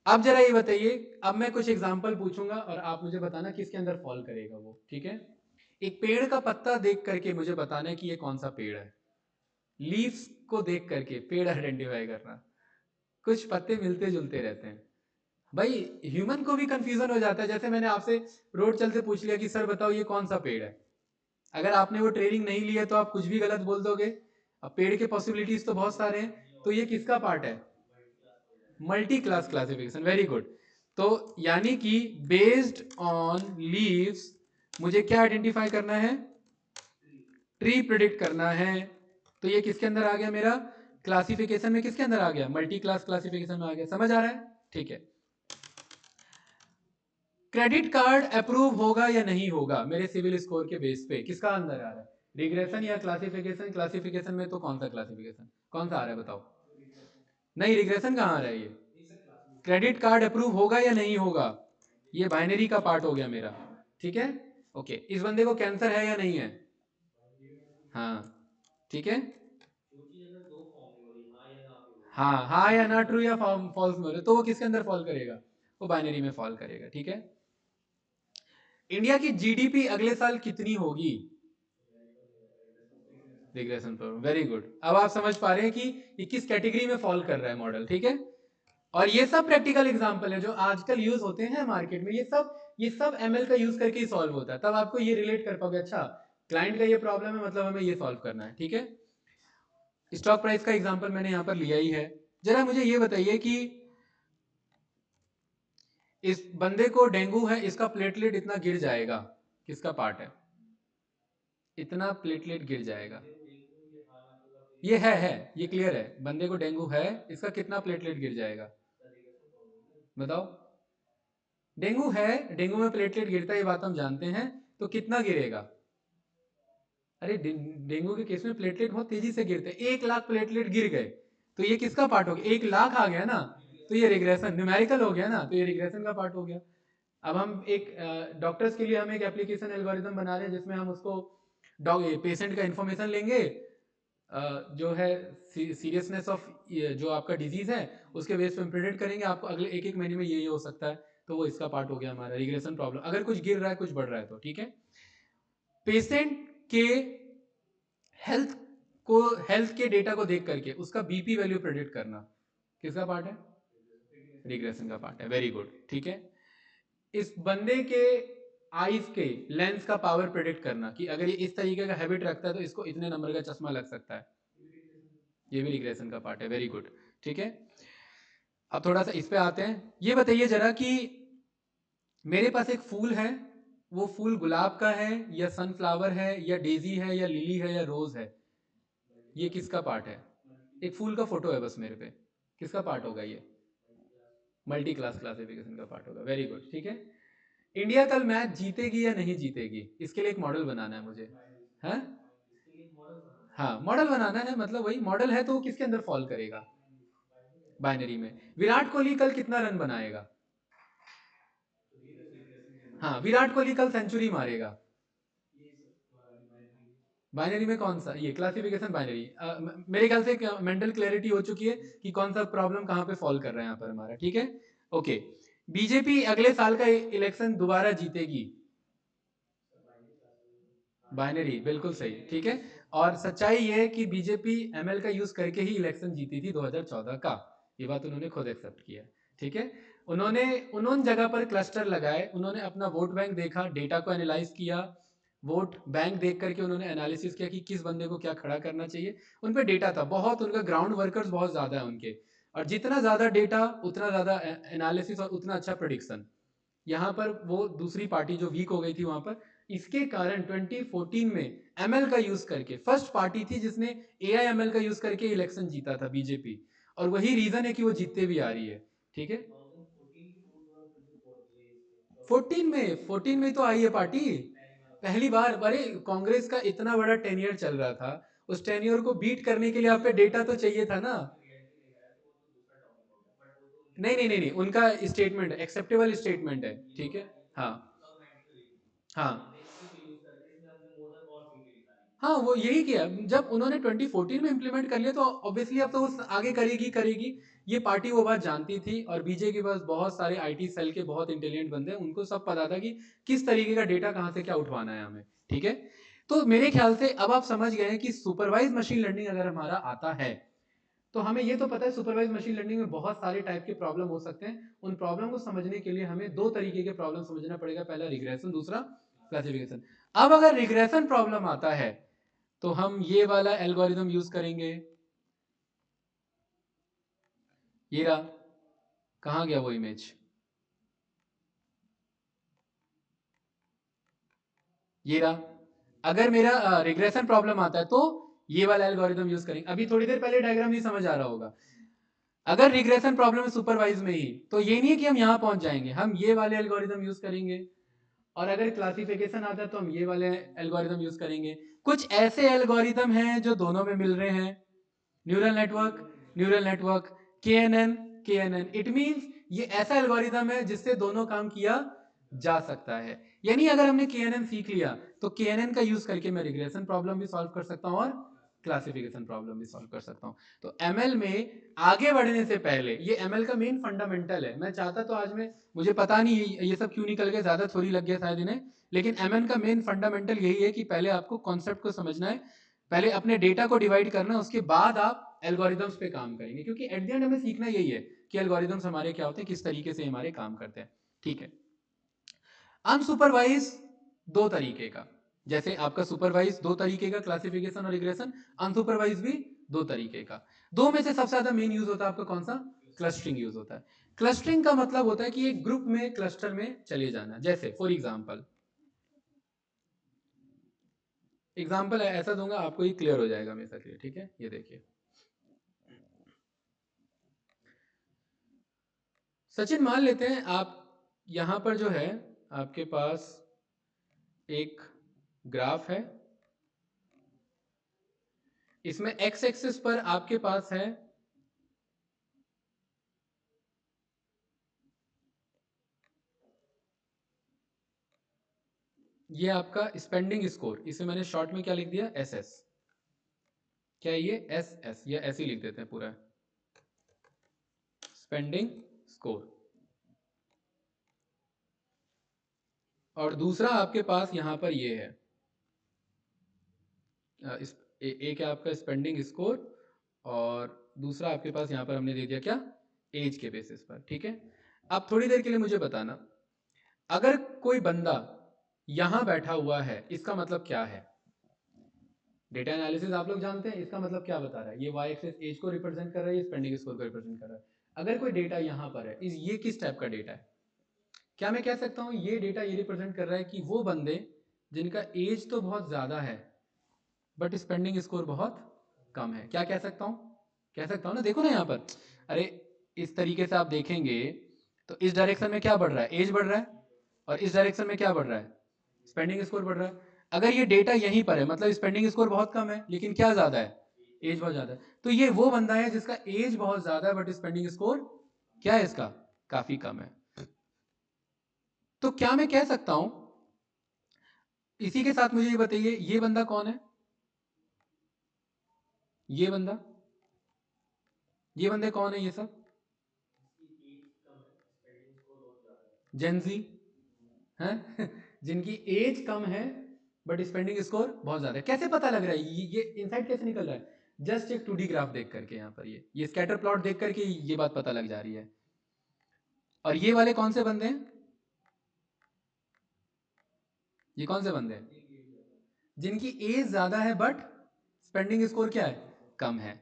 अब जरा ये बताइए, अब मैं कुछ एग्जांपल पूछूंगा और आप मुझे बताना किसके अंदर फॉल करेगा वो, ठीक है। एक पेड़ का पत्ता देख करके मुझे बताना है कि ये कौन सा पेड़ है। लीव्स को देख करके पेड़ आइडेंटिफाई करना। कुछ पत्ते मिलते जुलते रहते हैं भाई। ह्यूमन को भी कंफ्यूजन हो जाता है। जैसे मैंने आपसे रोड चलते पूछ लिया कि सर बताओ ये कौन सा पेड़ है। अगर आपने वो ट्रेनिंग नहीं ली है तो आप कुछ भी गलत बोल दोगे। अब पेड़ के पॉसिबिलिटीज तो बहुत सारे हैं, तो ये किसका पार्ट है? Multi class classification, very good. तो यानी कि बेस्ड ऑन लीव्स मुझे क्या आइडेंटिफाई करना है? ट्री प्रिडिक्ट करना है। तो ये किसके अंदर आ गया? मेरा क्लासिफिकेशन में किसके अंदर आ गया? मल्टी क्लास क्लासिफिकेशन में आ गया। समझ आ रहा है? ठीक है। क्रेडिट कार्ड अप्रूव होगा या नहीं होगा मेरे सिविल स्कोर के बेस पे, किसका अंदर आ रहा है? रिग्रेशन या क्लासिफिकेशन? क्लासिफिकेशन में तो कौन सा क्लासिफिकेशन, कौन सा आ रहा है बताओ? नहीं, रिग्रेशन कहाँ आ रहा है? ये क्रेडिट कार्ड अप्रूव होगा या नहीं होगा, ये बाइनरी का पार्ट हो गया मेरा, ठीक है। ओके, इस बंदे को कैंसर है या नहीं है? हाँ, ठीक है। हाँ, हाँ या ना, ट्रू या फॉल्स में हो रहे, तो वो किसके अंदर फॉल करेगा? वो बाइनरी में फॉल करेगा, ठीक है। इंडिया की जीडीपी अगले साल कितनी होगी? Regression problem, very good. अब आप समझ पा रहे हैं कि ये किस कैटेगरी में फॉल कर रहा है मॉडल, ठीक है। और ये सब प्रैक्टिकल एग्जांपल है जो आजकल यूज होते हैं मार्केट में। ये सब एमएल का यूज करके ही सॉल्व होता है। तब आपको ये रिलेट कर पाओगे, अच्छा क्लाइंट का ये प्रॉब्लम है, मतलब हमें ये सॉल्व करना है, ठीक है। स्टॉक प्राइस का एग्जांपल मैंने यहां पर लिया ही है। जरा मुझे ये बताइए कि इस बंदे को डेंगू है, इसका प्लेटलेट इतना गिर जाएगा, किसका पार्ट है? इतना प्लेटलेट गिर जाएगा। ये है, ये क्लियर है। बंदे को डेंगू है, इसका कितना प्लेटलेट गिर जाएगा बताओ? डेंगू है, डेंगू में प्लेटलेट गिरता है, ये बात हम जानते हैं। तो कितना गिरेगा? अरे डेंगू के केस में प्लेटलेट बहुत तेजी से गिरते हैं। 1 लाख प्लेटलेट गिर गए, तो ये किसका पार्ट हो गया? 1 लाख आ गया ना, तो ये रिग्रेशन न्यूमेरिकल हो गया ना, तो ये रिग्रेशन का पार्ट हो गया। अब हम एक डॉक्टर्स के लिए हम एक एप्लीकेशन एल्गोरिथम बना रहे हैं जिसमें हम उसको पेशेंट का इंफॉर्मेशन लेंगे, जो है सीरियसनेस ऑफ जो आपका डिजीज है उसके बेस पे प्रेडिक्ट करेंगे आपको अगले 1-1 महीने में ये हो सकता है। तो वो इसका पार्ट हो गया हमारा रिग्रेशन प्रॉब्लम, अगर कुछ गिर रहा है कुछ बढ़ रहा है तो, ठीक है। पेशेंट के हेल्थ हेल्थ के डेटा को देख करके उसका बीपी वैल्यू प्रेडिक्ट करना किसका पार्ट है? रिग्रेशन का पार्ट है, वेरी गुड, ठीक है। इस बंदे के आईज के लेंस का पावर प्रेडिक्ट करना कि अगर ये इस तरीके का हैबिट रखता है तो इसको इतने नंबर का चश्मा लग सकता है, ये भी रिग्रेशन का पार्ट है, वेरी गुड, ठीक है। अब थोड़ा सा इस पे आते हैं। ये बताइए जरा कि मेरे पास एक फूल है, वो फूल गुलाब का है या सनफ्लावर है या डेजी है या लिली है या रोज है, ये किसका पार्ट है? एक फूल का फोटो है बस मेरे पे, किसका पार्ट होगा ये? मल्टी क्लास क्लासिफिकेशन का पार्ट होगा, वेरी गुड, ठीक है। इंडिया कल मैच जीतेगी या नहीं जीतेगी, इसके लिए एक मॉडल बनाना है मुझे, है? हाँ, मॉडल बनाना है, मतलब वही मॉडल है तो वो किसके अंदर फॉल करेगा? बाइनरी में। विराट कोहली कल कितना रन बनाएगा? हाँ, विराट कोहली कल सेंचुरी मारेगा। बाइनरी में कौन सा? ये क्लासिफिकेशन बाइनरी। मेरे ख्याल से मेंटल क्लैरिटी हो चुकी है कि कौन सा प्रॉब्लम कहाँ पे फॉल कर रहा है यहाँ पर हमारा, ठीक है। ओके, बीजेपी अगले साल का इलेक्शन दोबारा जीतेगी, बाइनरी, बिल्कुल सही, ठीक है। और सच्चाई ये है कि बीजेपी एमएल का यूज करके ही इलेक्शन जीती थी 2014 का, ये बात उन्होंने खुद एक्सेप्ट किया, ठीक है। उन्होंने उन जगह पर क्लस्टर लगाए, उन्होंने अपना वोट बैंक देखा, डेटा को एनालाइज किया, वोट बैंक देख करके उन्होंने एनालिसिस किया कि किस बंदे को क्या खड़ा करना चाहिए। उन पे डेटा था बहुत, उनका ग्राउंड वर्कर्स बहुत ज्यादा है उनके, और जितना ज़्यादा डेटा उतना ज़्यादा एनालिसिस और उतना अच्छा प्रोडिक्शन। यहाँ पर वो दूसरी पार्टी जो वीक हो गई थी वहाँ पर, इसके कारण 2014 में एमएल का यूज़ करके फर्स्ट पार्टी थी जिसने एआई एमएल का यूज़ करके इलेक्शन जीता था, बीजेपी, और वही रीज़न है कि वो जीतते भी आ रही है। ठीक है, 14 में तो आई है पार्टी पहली बार। अरे कांग्रेस का इतना बड़ा टेन्योर चल रहा था, उस टेन्योर को बीट करने के लिए आप पे डेटा तो चाहिए था ना। नहीं नहीं नहीं नहीं, उनका स्टेटमेंट एक्सेप्टेबल स्टेटमेंट है। ठीक है, हाँ हाँ हाँ, वो यही किया। जब उन्होंने 2014 में इम्प्लीमेंट कर लिया तो ऑब्वियसली अब तो उस आगे करेगी करेगी। ये पार्टी वो बात जानती थी, और बीजे के पास बहुत सारे आईटी सेल के बहुत इंटेलिजेंट बंदे हैं, उनको सब पता था कि किस तरीके का डेटा कहाँ से क्या उठवाना है हमें। ठीक है, तो मेरे ख्याल से अब आप समझ गए हैं कि सुपरवाइज मशीन लर्निंग अगर हमारा आता है तो हमें ये तो पता है सुपरवाइज मशीन लर्निंग में बहुत सारे टाइप के प्रॉब्लम हो सकते हैं। उन प्रॉब्लम को समझने के लिए हमें दो तरीके के प्रॉब्लम समझना पड़ेगा, पहला रिग्रेशन, दूसरा क्लासिफिकेशन। अब अगर रिग्रेशन प्रॉब्लम आता है तो हम ये वाला एल्गोरिदम यूज करेंगे। ये रहा, कहाँ गया वो इमेज, ये रहा। अगर मेरा रिग्रेशन प्रॉब्लम आता है तो ये वाला एल्गोरिदम यूज करेंगे। अभी थोड़ी देर पहले डायग्राम नहीं समझ आ रहा होगा। अगर रिग्रेशन प्रॉब्लम है सुपरवाइज में ही तो ये नहीं है कि हम यहां पहुंच जाएंगे, हम ये वाले एल्गोरिदम यूज करेंगे। और अगर क्लासिफिकेशन आता है तो हम ये वाले एल्गोरिदम यूज करेंगे। कुछ ऐसे एल्गोरिदम हैं जो दोनों में मिल रहे हैं, न्यूरल नेटवर्क, के एन एन। इट मीन्स ये ऐसा एल्गोरिदम है जिससे दोनों काम किया जा सकता है। यानी अगर हमने के एन एन सीख लिया तो के एन एन का यूज करके मैं रिग्रेशन प्रॉब्लम भी सॉल्व कर सकता हूँ और क्लासिफिकेशन प्रॉब्लम भी सॉल्व कर सकता हूँ। तो एमएल में आगे बढ़ने से पहले, ये एमएल का मेन फंडामेंटल है। मैं चाहता तो आज में, मुझे पता नहीं ये सब क्यों निकल गया, ज्यादा थोड़ी लग गया शायद इन्हें, लेकिन एमएल का मेन फंडामेंटल यही है कि पहले आपको कॉन्सेप्ट को समझना है, पहले अपने डेटा को डिवाइड करना है, उसके बाद आप एल्गोरिदम्स पे काम करेंगे। क्योंकि एट द एंड हमें सीखना यही है कि एल्गोरिदम्स हमारे क्या होते हैं, किस तरीके से हमारे काम करते हैं। ठीक है, अनसुपरवाइज दो तरीके का, जैसे आपका सुपरवाइज दो तरीके का क्लासिफिकेशन और रिग्रेशन, अनसुपरवाइज भी दो तरीके का। दो में से सबसे ज्यादा मेन यूज होता है आपका कौन सा, क्लस्टरिंग यूज होता है। क्लस्टरिंग का मतलब होता है कि एक ग्रुप में क्लस्टर में चले जाना। जैसे फॉर एग्जाम्पल ऐसा दूंगा आपको, ये क्लियर हो जाएगा हमेशा के लिए। ठीक है, ये देखिए सचिन, मान लेते हैं आप यहां पर जो है आपके पास एक ग्राफ है, इसमें एक्स एक्सिस पर आपके पास है ये आपका स्पेंडिंग स्कोर, इसे मैंने शॉर्ट में क्या लिख दिया, एस एस। क्या ये एस एस, या ऐसे ही लिख देते हैं पूरा, स्पेंडिंग स्कोर। और दूसरा आपके पास यहां पर ये है एक है आपका स्पेंडिंग स्कोर, और दूसरा आपके पास यहां पर हमने दे दिया क्या, एज के बेसिस पर। ठीक है, अब थोड़ी देर के लिए मुझे बताना, अगर कोई बंदा यहां बैठा हुआ है, इसका मतलब क्या है। डेटा एनालिसिस आप लोग जानते हैं, इसका मतलब क्या बता रहा है, ये वाई एक्सिस एज को रिप्रेजेंट कर रहा है, ये स्पेंडिंग स्कोर को रिप्रेजेंट कर रहा है। अगर कोई डेटा यहां पर है, ये किस टाइप का डेटा है, क्या मैं कह सकता हूं ये डेटा ये रिप्रेजेंट कर रहा है कि वो बंदे जिनका एज तो बहुत ज्यादा है बट स्पेंडिंग स्कोर बहुत कम है। क्या कह सकता हूं, कह सकता हूं ना, देखो ना यहां पर, अरे इस तरीके से आप देखेंगे तो इस डायरेक्शन में क्या बढ़ रहा है, एज बढ़ रहा है, और इस डायरेक्शन में क्या बढ़ रहा है, स्पेंडिंग स्कोर बढ़ रहा है। अगर ये डेटा यहीं पर है मतलब स्पेंडिंग स्कोर बहुत कम है लेकिन क्या ज्यादा है, एज बहुत ज्यादा है, तो ये वो बंदा है जिसका एज बहुत ज्यादा है बट स्पेंडिंग स्कोर क्या है इसका, काफी कम है। तो क्या मैं कह सकता हूं, इसी के साथ मुझे ये बताइए, ये बंदा कौन है, ये बंदा, ये बंदे कौन है, ये सब जेंजी हैं जिनकी एज कम है बट स्पेंडिंग स्कोर बहुत ज्यादा है। कैसे पता लग रहा है, ये इनसाइट कैसे निकल रहा है, जस्ट एक 2D ग्राफ देख करके, यहाँ पर ये स्कैटर प्लॉट देख करके ये बात पता लग जा रही है। और ये वाले कौन से बंदे हैं, ये कौन से बंदे हैं, जिनकी एज ज्यादा है बट स्पेंडिंग स्कोर क्या है, कम है।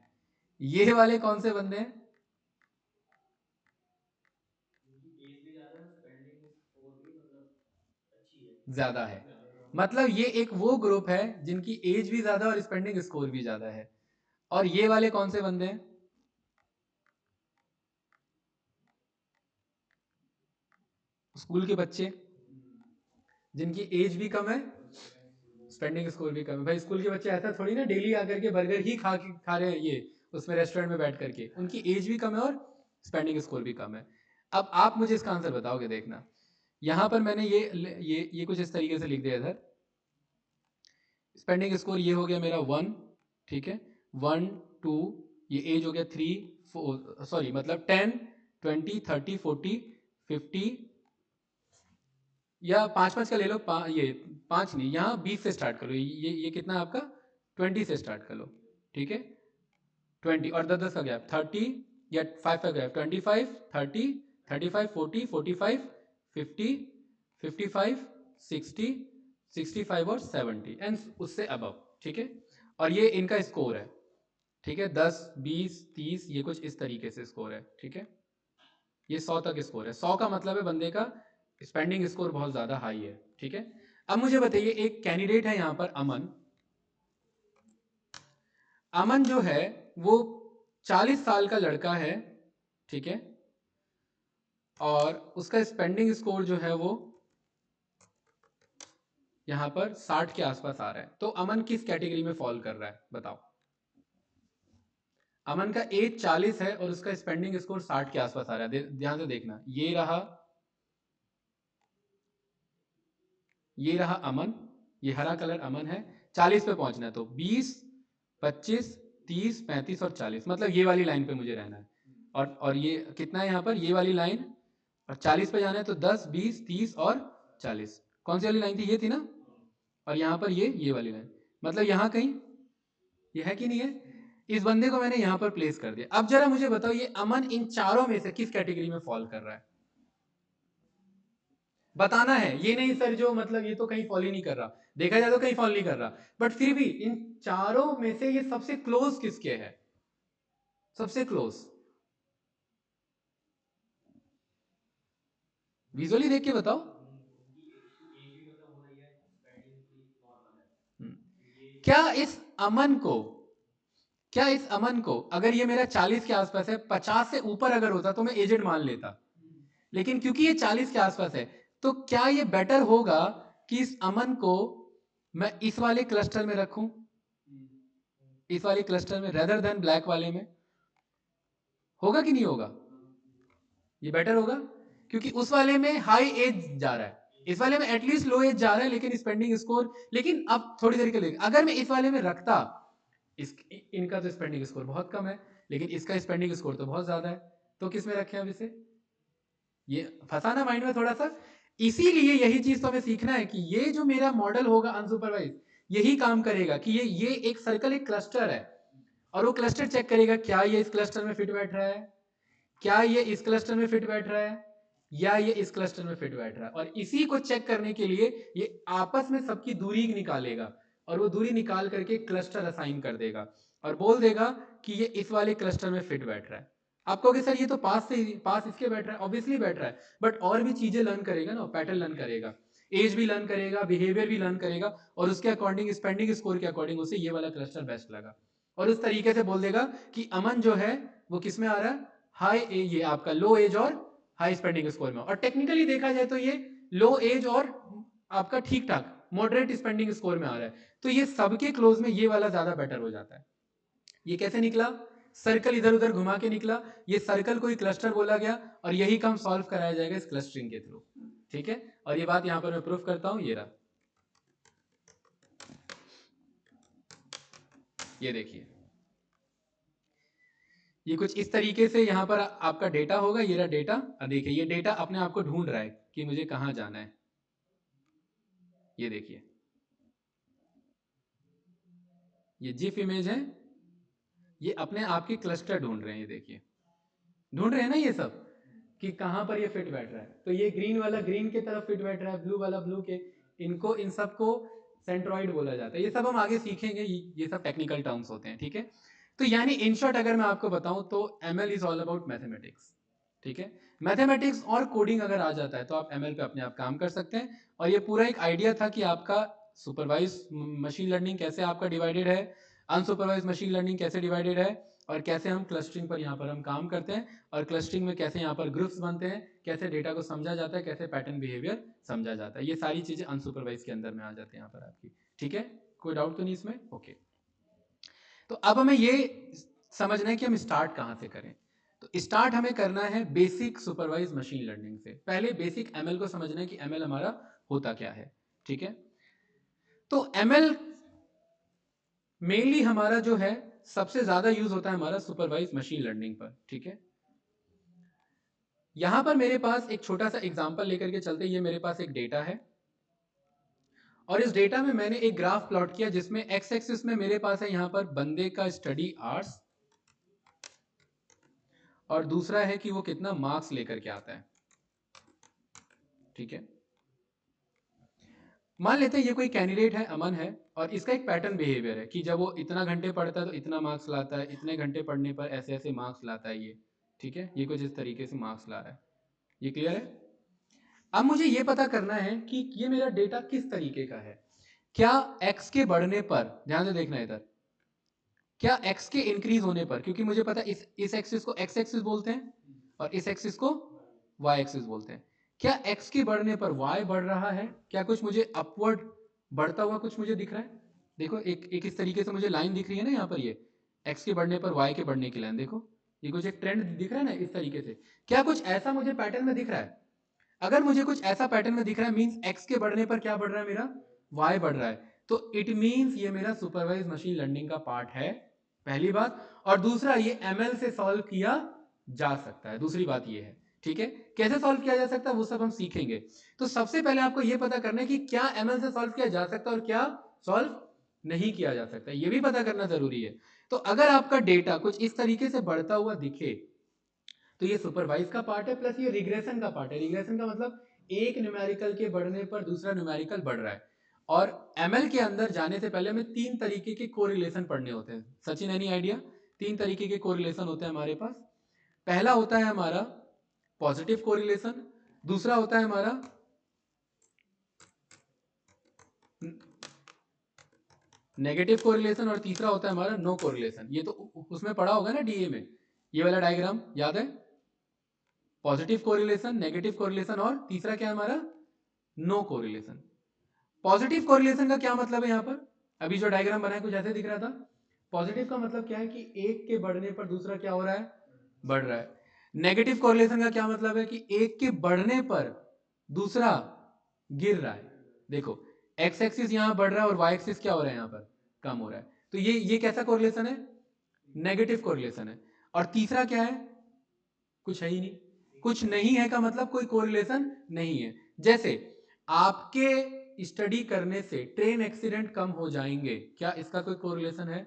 ये वाले कौन से बंदे हैं, ज्यादा है। मतलब ये एक वो ग्रुप है जिनकी एज भी ज्यादा और स्पेंडिंग स्कोर भी ज्यादा है। और ये वाले कौन से बंदे हैं? स्कूल के बच्चे जिनकी एज भी कम है, स्पेंडिंग स्कोर भी कम है। भाई स्कूल के बच्चे ऐसा थोड़ी ना डेली आकर के बर्गर ही खा रहे हैं ये उसमें रेस्टोरेंट में बैठ करके, उनकी एज भी कम है और स्पेंडिंग स्कोर भी कम है। अब आप मुझे इसका आंसर बताओगे, देखना यहां पर मैंने ये कुछ इस तरीके से लिख दिया इधर। स्पेंडिंग स्कोर ये हो गया मेरा 1, ठीक है, 1 2, ये एज हो गया 3 4, सॉरी मतलब 10 20 30 40 50, या 5 5 का ले लो, ये 5 नहीं, यहाँ 20 से स्टार्ट करो, ये कितना है आपका, 20 से स्टार्ट कर लो, ठीक है, 20 और 10 10 का गैप 30, या 5 का गैप 25 30 35 40 45 50 55 60 65 और 70 एंड उससे अबव, ठीक है। और ये इनका स्कोर है, ठीक है, 10 20 30, ये कुछ इस तरीके से स्कोर है, ठीक है। ये 100 तक स्कोर है। 100 का मतलब है बंदे का स्पेंडिंग स्कोर बहुत ज्यादा हाई है, ठीक है। अब मुझे बताइए, एक कैंडिडेट है यहां पर अमन। अमन जो है वो 40 साल का लड़का है, ठीक है, और उसका स्पेंडिंग स्कोर जो है वो यहां पर 60 के आसपास आ रहा है। तो अमन किस कैटेगरी में फॉल कर रहा है, बताओ। अमन का एज 40 है और उसका स्पेंडिंग स्कोर 60 के आसपास आ रहा है। ध्यान से देखना, ये रहा अमन, ये हरा कलर अमन है। 40 पे पहुंचना है तो 20 25 30 35 और 40, मतलब ये वाली लाइन पे मुझे रहना है। और ये कितना है यहाँ पर, ये वाली लाइन, और 40 पे जाना है तो 10 20 30 और 40। कौन सी वाली लाइन थी, ये थी ना। और यहाँ पर ये वाली लाइन, मतलब यहाँ कहीं ये है कि नहीं है। इस बंदे को मैंने यहाँ पर प्लेस कर दिया। अब जरा मुझे बताओ, ये अमन इन चारों में से किस कैटेगरी में फॉल कर रहा है, बताना है। ये नहीं सर जो मतलब ये तो कहीं फॉलो ही नहीं कर रहा, देखा जाए तो कहीं फॉलो नहीं कर रहा, बट फिर भी इन चारों में से ये सबसे क्लोज किसके है, सबसे क्लोज, विजुअली देख के बताओ। क्या इस अमन को, क्या इस अमन को अगर ये मेरा 40 के आसपास है, 50 से ऊपर अगर होता तो मैं एजेड मान लेता, लेकिन क्योंकि ये 40 के आसपास है, तो क्या ये बेटर होगा कि इस अमन को मैं इस वाले क्लस्टर में रखूं, इस वाले क्लस्टर में, रेदर देन ब्लैक वाले में, होगा कि नहीं होगा, ये बेटर होगा। क्योंकि उस वाले में हाई एज जा रहा है, इस वाले में एटलीस्ट लो एज जा रहा है, लेकिन स्पेंडिंग स्कोर, लेकिन अब थोड़ी देर के लिए अगर मैं इस वाले में रखता, इनका तो स्पेंडिंग स्कोर बहुत कम है, लेकिन इसका स्पेंडिंग स्कोर तो बहुत ज्यादा है, तो किस में रखें अब इसे, ये फंसाना माइंड में थोड़ा सा। इसीलिए यही चीज तो हमें सीखना है कि ये जो मेरा मॉडल होगा अनसुपरवाइज, यही काम करेगा कि ये एक सर्कल, एक क्लस्टर है, और वो क्लस्टर चेक करेगा क्या ये इस क्लस्टर में फिट बैठ रहा है, क्या ये इस क्लस्टर में फिट बैठ रहा है, या ये इस क्लस्टर में फिट बैठ रहा है। और इसी को चेक करने के लिए ये आपस में सबकी दूरी निकालेगा, और वो दूरी निकाल करके क्लस्टर असाइन कर देगा और बोल देगा कि ये इस वाले क्लस्टर में फिट बैठ रहा है। आप कहोगे सर ये तो पास इसके बैठ रहा है, ऑब्वियसली बैठ रहा है, बट और भी चीजें लर्न करेगा ना, पैटर्न लर्न करेगा, एज भी लर्न करेगा, बिहेवियर भी लर्न करेगा, और उसके अकॉर्डिंग स्पेंडिंग स्कोर के अकॉर्डिंग उसे ये वाला क्लस्टर बेस्ट लगा, और उस तरीके से बोल देगा कि अमन जो है वो किस में आ रहा है, हाई ये आपका लो एज और हाई स्पेंडिंग स्कोर में। और टेक्निकली देखा जाए तो ये लो एज और आपका ठीक ठाक मॉडरेट स्पेंडिंग स्कोर में आ रहा है, तो ये सबके क्लोज में ये वाला ज्यादा बेटर हो जाता है। ये कैसे निकला, सर्कल इधर उधर घुमा के निकला, ये सर्कल को ही क्लस्टर बोला गया, और यही काम सॉल्व कराया जाएगा इस क्लस्टरिंग के थ्रू, ठीक है। और ये बात यहां पर मैं प्रूफ करता हूं, ये रहा, ये देखिए, ये कुछ इस तरीके से यहां पर आपका डेटा होगा, ये रहा डेटा। अब देखिए ये डेटा अपने आप को ढूंढ रहा है कि मुझे कहां जाना है, ये देखिए, ये जिफ इमेज है, ये अपने आप की क्लस्टर ढूंढ रहे हैं, ये देखिए ढूंढ रहे हैं ना ये सब कि कहां पर ये फिट बैठ रहा है। तो ये ग्रीन वाला ग्रीन के तरफ फिट बैठ रहा है, ब्लू वाला ब्लू के, इनको इन सबको सेंट्रॉइड बोला जाता है। ये सब हम आगे सीखेंगे, ये सब टेक्निकल टर्म्स होते हैं, ठीक है। तो यानी इन शॉर्ट अगर मैं आपको बताऊं तो ML is all about mathematics, ठीक है। मैथमेटिक्स और कोडिंग अगर आ जाता है तो आप एमएल पे अपने आप काम कर सकते हैं। और ये पूरा एक आइडिया था कि आपका सुपरवाइज मशीन लर्निंग कैसे आपका डिवाइडेड है, अनसुपरवाइज मशीन लर्निंग कैसे डिवाइडेड है, और कैसे हम क्लस्टरिंग पर यहाँ पर हम काम करते हैं, और क्लस्टरिंग में कैसे यहाँ पर ग्रुप्स बनते हैं, कैसे डेटा को समझा जाता है, कैसे पैटर्न बिहेवियर समझा जाता है। ये सारी चीजें अनसुपरवाइज के अंदर में आ जाती हैं यहाँ पर आपकी। ठीक है, कोई डाउट तो नहीं इसमें? ओके। तो अब हमें ये समझना है कि हम स्टार्ट कहाँ से करें। तो स्टार्ट हमें करना है बेसिक सुपरवाइज मशीन लर्निंग से। पहले बेसिक एमएल को समझना है कि एमएल हमारा होता क्या है। ठीक है, तो एमएल मेनली हमारा जो है सबसे ज्यादा यूज होता है हमारा सुपरवाइज मशीन लर्निंग पर। ठीक है, यहां पर मेरे पास एक छोटा सा एग्जांपल लेकर के चलते, ये मेरे पास एक डेटा है और इस डेटा में मैंने एक ग्राफ प्लॉट किया जिसमें एक्स एक्सिस में मेरे पास है यहां पर बंदे का स्टडी आवर्स, और दूसरा है कि वो कितना मार्क्स लेकर के आता है। ठीक है, मान लेते हैं ये कोई कैंडिडेट है, अमन है, और इसका एक पैटर्न बिहेवियर है कि जब वो इतना घंटे पढ़ता है तो इतना मार्क्स लाता है, इतने घंटे पढ़ने पर ऐसे ऐसे मार्क्स लाता है ये। ठीक है, ये कुछ इस तरीके से मार्क्स ला रहा है। ये क्लियर है? अब मुझे ये पता करना है कि ये मेरा डेटा किस तरीके का है। क्या एक्स के बढ़ने पर, ध्यान से देखना इधर, क्या एक्स के इंक्रीज होने पर, क्योंकि मुझे पता इस एक्सिस को एक्स एक्सिस बोलते हैं और इस एक्सिस को वाई एक्सिस बोलते हैं, क्या एक्स के बढ़ने पर वाई बढ़ रहा है? क्या कुछ मुझे अपवर्ड बढ़ता हुआ कुछ मुझे दिख रहा है? देखो एक इस तरीके से मुझे लाइन दिख रही है ना यहाँ पर, ये एक्स के बढ़ने पर वाई के बढ़ने की लाइन, देखो ये कुछ एक ट्रेंड दिख रहा है ना इस तरीके से। क्या कुछ ऐसा मुझे पैटर्न में दिख रहा है? अगर मुझे कुछ ऐसा पैटर्न में दिख रहा है मींस एक्स के बढ़ने पर क्या बढ़ रहा है मेरा? वाई बढ़ रहा है। तो इट मींस ये मेरा सुपरवाइज मशीन लर्निंग का पार्ट है, पहली बात। और दूसरा, ये एमएल से सॉल्व किया जा सकता है, दूसरी बात ये है। ठीक है, कैसे सॉल्व किया जा सकता है वो सब हम सीखेंगे। तो सबसे पहले आपको ये पता करना है कि क्या एमएल से सॉल्व किया जा सकता है और क्या सॉल्व नहीं किया जा सकता, ये भी पता करना जरूरी है। तो अगर आपका डेटा कुछ इस तरीके से बढ़ता हुआ दिखे तो ये सुपरवाइज का पार्ट है, प्लस ये रिग्रेशन का पार्ट है। रिग्रेशन का मतलब एक न्यूमेरिकल के बढ़ने पर दूसरा न्यूमेरिकल बढ़ रहा है। और एमएल के अंदर जाने से पहले हमें 3 तरीके के कोरिलेशन पढ़ने होते हैं। Sachin, any idea? 3 तरीके के कोरिलेशन होते हैं हमारे पास। पहला होता है हमारा पॉजिटिव कोरिलेशन, दूसरा होता है हमारा नेगेटिव कोरिलेशन, और तीसरा होता है हमारा नो कोरिलेशन। ये तो उसमें पढ़ा होगा ना डीए में, ये वाला डायग्राम याद है? पॉजिटिव कोरिलेशन, नेगेटिव कोरिलेशन, और तीसरा क्या है हमारा? No correlation. पॉजिटिव कोरिलेशन का क्या मतलब है यहाँ पर? अभी जो डायग्राम बना है कुछ ऐसे दिख रहा था। पॉजिटिव का मतलब क्या है कि एक के बढ़ने पर दूसरा क्या हो रहा है? बढ़ रहा है। नेगेटिव कोरिलेशन का क्या मतलब है कि एक के बढ़ने पर दूसरा गिर रहा है। देखो एक्स एक्सिस यहाँ बढ़ रहा है और वाई एक्सिस क्या हो रहा है यहाँ पर? कम हो रहा है। तो ये कैसा कोरिलेशन है? नेगेटिव कोरिलेशन है। और तीसरा क्या है? कुछ है ही नहीं। कुछ नहीं है का मतलब कोई कोरिलेशन नहीं है। जैसे आपके स्टडी करने से ट्रेन एक्सीडेंट कम हो जाएंगे, क्या इसका कोई कोरिलेशन है?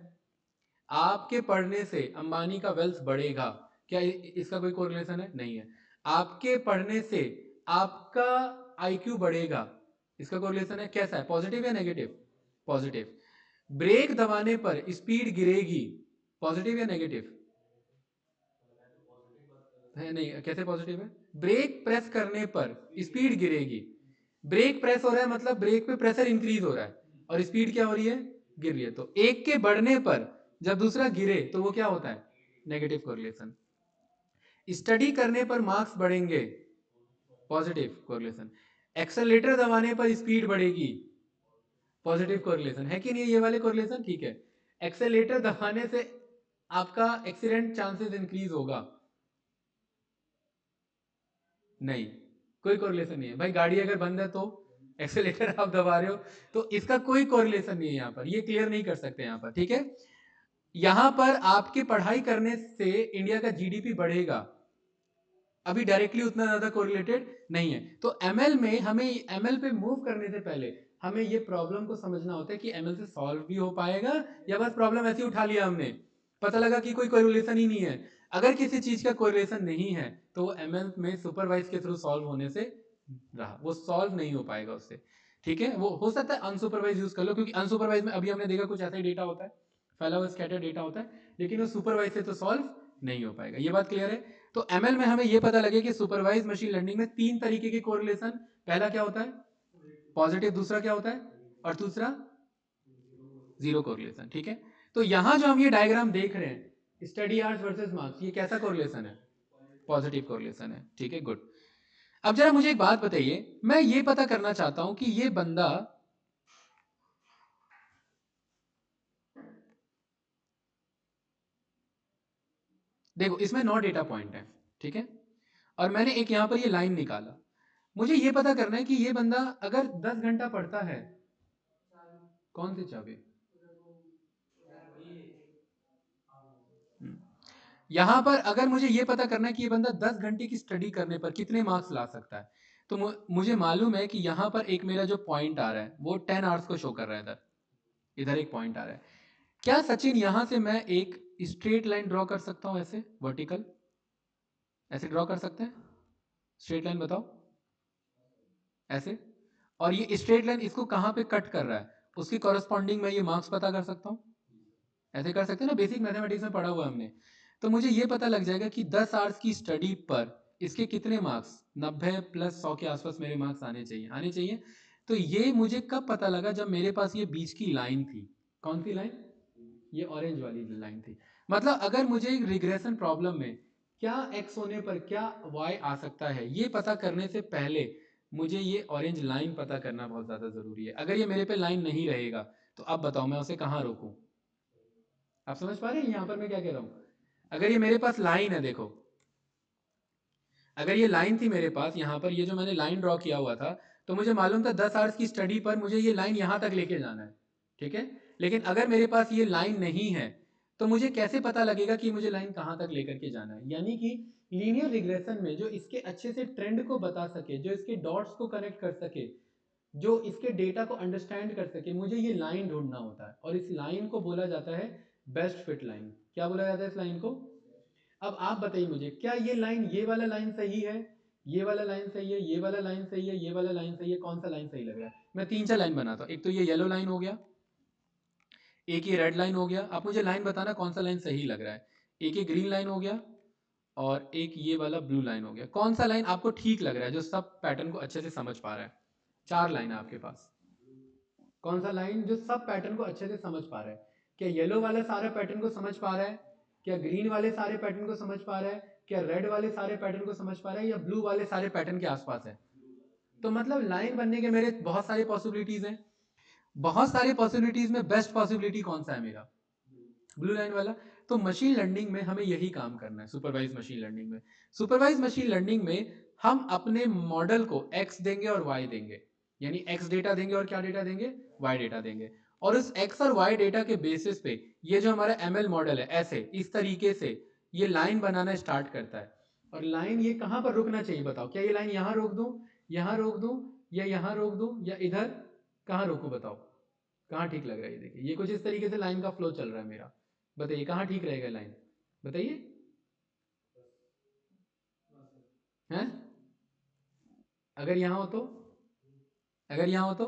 आपके पढ़ने से अंबानी का वेल्थ बढ़ेगा, क्या इसका कोई कोरिलेशन है? नहीं है। आपके पढ़ने से आपका आईक्यू बढ़ेगा, इसका कोरिलेशन है? कैसा है, पॉजिटिव या नेगेटिव? पॉजिटिव। ब्रेक दबाने पर स्पीड गिरेगी, पॉजिटिव या नेगेटिव? है नहीं, कैसे पॉजिटिव है? ब्रेक प्रेस करने पर स्पीड गिरेगी। ब्रेक प्रेस हो रहा है मतलब ब्रेक पे प्रेशर इंक्रीज हो रहा है और स्पीड क्या हो रही है? गिर रही है। तो एक के बढ़ने पर जब दूसरा गिरे तो वो क्या होता है? Negative correlation. स्टडी करने पर मार्क्स बढ़ेंगे, पॉजिटिव कोरिलेशन। एक्सेलरेटर दबाने पर स्पीड बढ़ेगी, पॉजिटिव कोरिलेशन है कि नहीं? ये वाले कोरिलेशन ठीक है। एक्सेलरेटर दबाने से आपका एक्सीडेंट चांसेस इंक्रीज होगा, नहीं, कोई कोरिलेशन नहीं है भाई। गाड़ी अगर बंद है तो एक्सेलेटर आप दबा रहे हो, तो इसका कोई कोरिलेशन नहीं है यहाँ पर, ये क्लियर नहीं कर सकते यहाँ पर। ठीक है, यहाँ पर आपके पढ़ाई करने से इंडिया का जीडीपी बढ़ेगा, अभी डायरेक्टली उतना ज्यादा कोरिलेटेड नहीं है। तो एमएल में हमें एमएल पे मूव करने से पहले हमें ये प्रॉब्लम को समझना होता है कि एमएल से सॉल्व भी हो पाएगा या बस प्रॉब्लम ऐसे उठा लिया हमने, पता लगा कि कोई कोरिलेशन ही नहीं है। अगर किसी चीज का कोरिलेशन नहीं है तो वो एमएल में सुपरवाइज के थ्रू सॉल्व होने से रहा, वो सॉल्व नहीं हो पाएगा उससे। ठीक है, वो हो सकता है अनसुपरवाइज यूज कर लो, क्योंकि अनसुपरवाइज में अभी हमने देखा कुछ ऐसा ही डेटा होता है, फैला हुआ स्कैटर डेटा होता है, लेकिन वो सुपरवाइज से तो सॉल्व नहीं हो पाएगा। ये बात क्लियर है? तो एमएल में हमें ये पता लगे कि सुपरवाइज मशीन लर्निंग में 3 तरीके के कोरिलेशन, पहला क्या होता है पॉजिटिव, दूसरा क्या होता है और दूसरा जीरो कोरिलेशन। ठीक है, तो यहां जो हम ये डायग्राम देख रहे हैं स्टडी आवर्स वर्सेस मार्क्स, ये कैसा कोरिलेशन है पॉजिटिव कोरिलेशन है। ठीक है, गुड। अब जरा मुझे एक बात बताइए, मैं ये पता करना चाहता हूं कि ये बंदा देखो इसमें 9 डेटा पॉइंट है, ठीक है, और मैंने एक यहां पर ये लाइन निकाला। मुझे ये पता करना है कि ये बंदा अगर 10 घंटा पढ़ता है, कौन सी चाबी, यहां पर अगर मुझे ये पता करना है कि ये बंदा 10 घंटे की स्टडी करने पर कितने मार्क्स ला सकता है, तो मुझे मालूम है कि यहां पर एक मेरा जो पॉइंट आ रहा है वो 10 आवर्स को शो कर रहा है। इधर इधर एक पॉइंट आ रहा है। क्या सचिन यहां से मैं एक स्ट्रेट लाइन ड्रॉ कर सकता हूं, ऐसे वर्टिकल, ऐसे ड्रॉ कर सकते हैं स्ट्रेट लाइन, बताओ ऐसे, और ये स्ट्रेट लाइन इसको कहां पे कट कर रहा है, उसकी कॉरेस्पॉन्डिंग मैं ये मार्क्स पता कर सकता हूं, ऐसे कर सकते हैं ना, बेसिक मैथमेटिक्स में पढ़ा हुआ हमने। तो मुझे ये पता लग जाएगा कि 10 आवर्स की स्टडी पर इसके कितने मार्क्स, 90 प्लस 100 के आसपास मेरे मार्क्स आने चाहिए, आने चाहिए। तो ये मुझे कब पता लगा, जब मेरे पास ये बीच की लाइन थी, कौन सी लाइन, ये ऑरेंज वाली लाइन थी। मतलब अगर मुझे एक रिग्रेशन प्रॉब्लम में क्या x होने पर क्या y आ सकता है, ये पता करने से पहले मुझे ये ऑरेंज लाइन पता करना बहुत ज्यादा जरूरी है। अगर ये मेरे पे लाइन नहीं रहेगा तो अब बताओ मैं उसे कहाँ रोकूं। आप समझ पा रहे हैं यहाँ पर मैं क्या कह रहा हूँ? अगर ये मेरे पास लाइन है, देखो अगर ये लाइन थी मेरे पास, यहाँ पर ये जो मैंने लाइन ड्रॉ किया हुआ था, तो मुझे मालूम था 10 आवर्स की स्टडी पर मुझे ये लाइन यहाँ तक लेके जाना है, ठीक है। लेकिन अगर मेरे पास ये लाइन नहीं है तो मुझे कैसे पता लगेगा कि मुझे लाइन कहाँ तक लेकर के जाना है? यानी कि लीनियर रिग्रेशन में जो इसके अच्छे से ट्रेंड को बता सके, जो इसके डॉट्स को कनेक्ट कर सके, जो इसके डेटा को अंडरस्टैंड कर सके, मुझे ये लाइन ढूंढना होता है, और इस लाइन को बोला जाता है बेस्ट फिट लाइन। क्या बोला जाता है इस लाइन को? अब आप बताइए मुझे, क्या ये लाइन, ये वाला लाइन सही है, ये वाला लाइन सही है, ये वाला लाइन सही है, ये वाला लाइन सही है, कौन सा लाइन सही लग रहा है? मैं 3-4 लाइन बनाता हूँ। एक तो ये येलो लाइन हो गया, एक ये रेड लाइन हो गया, आप मुझे लाइन बताना कौन सा लाइन सही लग रहा है। एक ये ग्रीन लाइन हो गया, और एक ये वाला ब्लू लाइन हो गया। कौन सा लाइन आपको ठीक लग रहा है, जो सब पैटर्न को अच्छे से समझ पा रहा है? 4 लाइन है आपके पास, कौन सा लाइन जो सब पैटर्न को अच्छे से समझ पा रहा है? क्या येलो वाला सारे पैटर्न को समझ पा रहा है, क्या ग्रीन वाले सारे पैटर्न को समझ पा रहा है, क्या रेड वाले सारे पैटर्न को समझ पा रहा है, या ब्लू वाले सारे पैटर्न के आसपास है? तो मतलब लाइन बनने के मेरे बहुत सारे पॉसिबिलिटीज हैं। बहुत सारे पॉसिबिलिटीज में बेस्ट पॉसिबिलिटी कौन सा है मेरा? ब्लू लाइन वाला। तो मशीन लर्निंग में हमें यही काम करना है। सुपरवाइज मशीन लर्निंग में, सुपरवाइज मशीन लर्निंग में हम अपने मॉडल को x देंगे और y देंगे, यानी x डेटा देंगे और क्या डेटा देंगे, y डेटा देंगे, और उस x और y डेटा के बेसिस पे ये जो हमारा ml मॉडल है ऐसे इस तरीके से ये लाइन बनाना स्टार्ट करता है। और लाइन ये कहां पर रुकना चाहिए बताओ? क्या ये लाइन यहां रोक दूं, यहां रोक दूं, या यहां रोक दूं, या इधर, कहां रोकूं बताओ? कहां ठीक लग रहा है? ये देखिए, ये कुछ इस तरीके से लाइन का फ्लो चल रहा है मेरा, बताइए कहां ठीक रहेगा लाइन, बताइए हैं? अगर यहां हो तो, अगर यहां हो तो,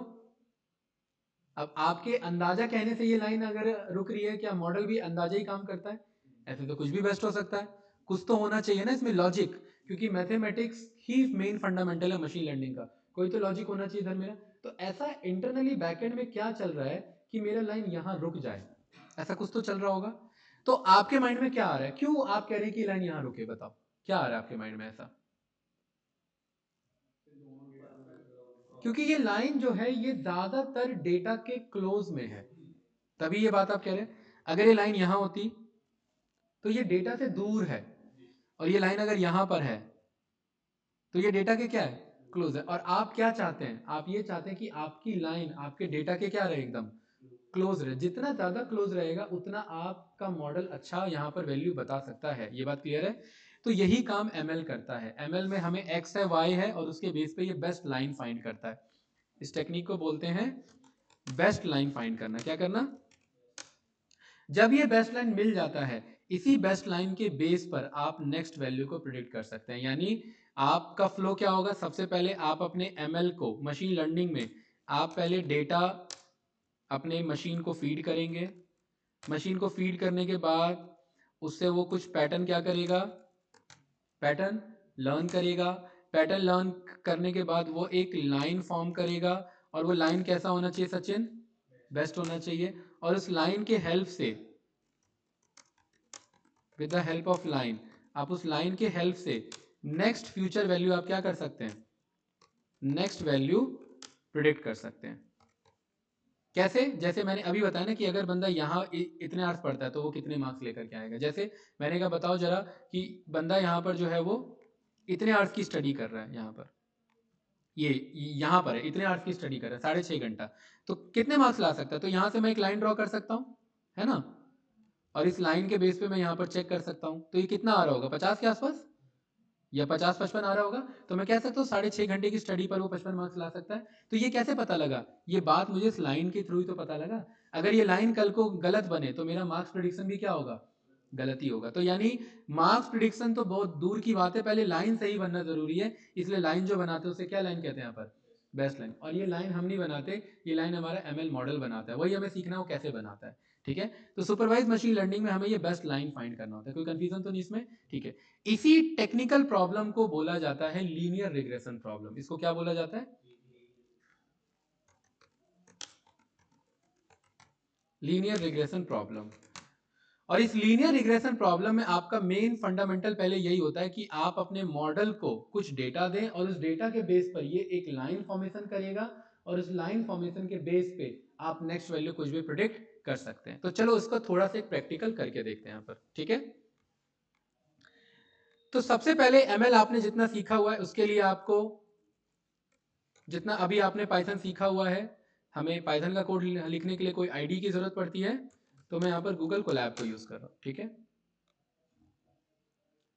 अब आपके अंदाजा कहने से ये लाइन अगर रुक रही है, क्या मॉडल भी अंदाजा ही काम करता है? ऐसे तो कुछ भी बेस्ट हो सकता है, कुछ तो होना चाहिए ना इसमें लॉजिक, क्योंकि मैथमेटिक्स ही मेन फंडामेंटल है मशीन लर्निंग का, कोई तो लॉजिक होना चाहिए इधर मेरा। तो ऐसा इंटरनली बैकएंड में क्या चल रहा है कि मेरा लाइन यहां रुक जाए, ऐसा कुछ तो चल रहा होगा। तो आपके माइंड में क्या आ रहा है, क्यों आप कह रहे हैं कि लाइन यहां रुके, बताओ क्या आ रहा है आपके माइंड में ऐसा? क्योंकि ये लाइन जो है ये ज्यादातर डेटा के क्लोज में है, तभी ये बात आप कह रहे हैं। अगर ये लाइन यहां होती तो ये डेटा से दूर है, और ये लाइन अगर यहां पर है तो ये डेटा के क्या है, क्लोज है। और आप क्या चाहते हैं? आप ये चाहते हैं कि आपकी लाइन आपके डेटा के क्या रहे, एकदम क्लोज रहे। जितना ज्यादा क्लोज रहेगा उतना आपका मॉडल अच्छा यहाँ पर वैल्यू बता सकता है। ये बात क्लियर है? तो यही काम एमएल करता है। एमएल में हमें एक्स है, वाई है, और उसके बेस पे ये बेस्ट लाइन फाइंड करता है। इस टेक्निक को बोलते हैं बेस्ट लाइन फाइंड करना। क्या करना? जब ये बेस्ट लाइन मिल जाता है, इसी बेस्ट लाइन के बेस पर आप नेक्स्ट वैल्यू को प्रिडिक्ट कर सकते हैं। यानी आपका फ्लो क्या होगा? सबसे पहले आप अपने एमएल को, मशीन लर्निंग में आप पहले डेटा अपने मशीन को फीड करेंगे। मशीन को फीड करने के बाद उससे वो कुछ पैटर्न क्या करेगा, पैटर्न लर्न करेगा, पैटर्न लर्न करने के बाद वो एक लाइन फॉर्म करेगा, और वो लाइन कैसा होना चाहिए सचिन? बेस्ट होना चाहिए। और उस लाइन के हेल्प से, with the help of line, आप उस लाइन के हेल्प से नेक्स्ट फ्यूचर वैल्यू आप क्या कर सकते हैं? नेक्स्ट वैल्यू प्रिडिक्ट कर सकते हैं। कैसे? जैसे मैंने अभी बताया ना कि अगर बंदा यहाँ इतने आवर्स पढ़ता है तो वो कितने मार्क्स लेकर के आएगा। जैसे मैंने कहा बताओ जरा कि बंदा यहाँ पर जो है वो इतने आवर्स की स्टडी कर रहा है, यहाँ पर ये यहाँ पर है, इतने आवर्स की स्टडी कर रहा है, 6.5 घंटा, तो कितने मार्क्स ला सकता है? तो यहाँ से मैं एक लाइन ड्रॉ कर सकता हूँ, है ना, और इस लाइन के बेस पे मैं यहाँ पर चेक कर सकता हूँ, तो ये कितना आ रहा होगा? 50 के आसपास या 50-55 आ रहा होगा। तो मैं कह सकता हूँ 6.5 घंटे की स्टडी पर वो 55 मार्क्स ला सकता है। तो ये कैसे पता लगा? ये बात मुझे इस लाइन के थ्रू ही तो पता लगा। अगर ये लाइन कल को गलत बने तो मेरा मार्क्स प्रिडिक्शन भी क्या होगा? गलत ही होगा। तो यानी मार्क्स प्रिडिक्शन तो बहुत दूर की बात है, पहले लाइन सही बनना जरूरी है। इसलिए लाइन जो बनाते हैं उसे क्या लाइन कहते हैं यहाँ पर? Best line. और ये लाइन हम नहीं बनाते, ये लाइन हमारा एमएल मॉडल बनाता है, वही हमें सीखना है वो कैसे बनाता है। ठीक है, तो सुपरवाइज मशीन लर्निंग में हमें ये बेस्ट लाइन फाइंड करना होता है। कोई कंफ्यूजन तो नहीं इसमें? ठीक है, इसी टेक्निकल प्रॉब्लम को बोला जाता है लीनियर रिग्रेशन प्रॉब्लम। इसको क्या बोला जाता है? Linear regression problem. और इस लीनियर रिग्रेशन प्रॉब्लम में आपका मेन फंडामेंटल पहले यही होता है कि आप अपने मॉडल को कुछ डेटा दें और उस डेटा के बेस पर ये एक लाइन फॉर्मेशन करेगा, और उस लाइन फॉर्मेशन के बेस पे आप नेक्स्ट वैल्यू कुछ भी प्रेडिक्ट कर सकते हैं। तो चलो इसको थोड़ा सा एक प्रैक्टिकल करके देखते हैं यहाँ पर। ठीक है, तो सबसे पहले एमएल आपने जितना सीखा हुआ है उसके लिए आपको, जितना अभी आपने पाइथन सीखा हुआ है, हमें पाइथन का कोड लिखने के लिए कोई आईडी की जरूरत पड़ती है, तो मैं यहाँ पर गूगल कोलैब को यूज कर रहा हूँ। ठीक है,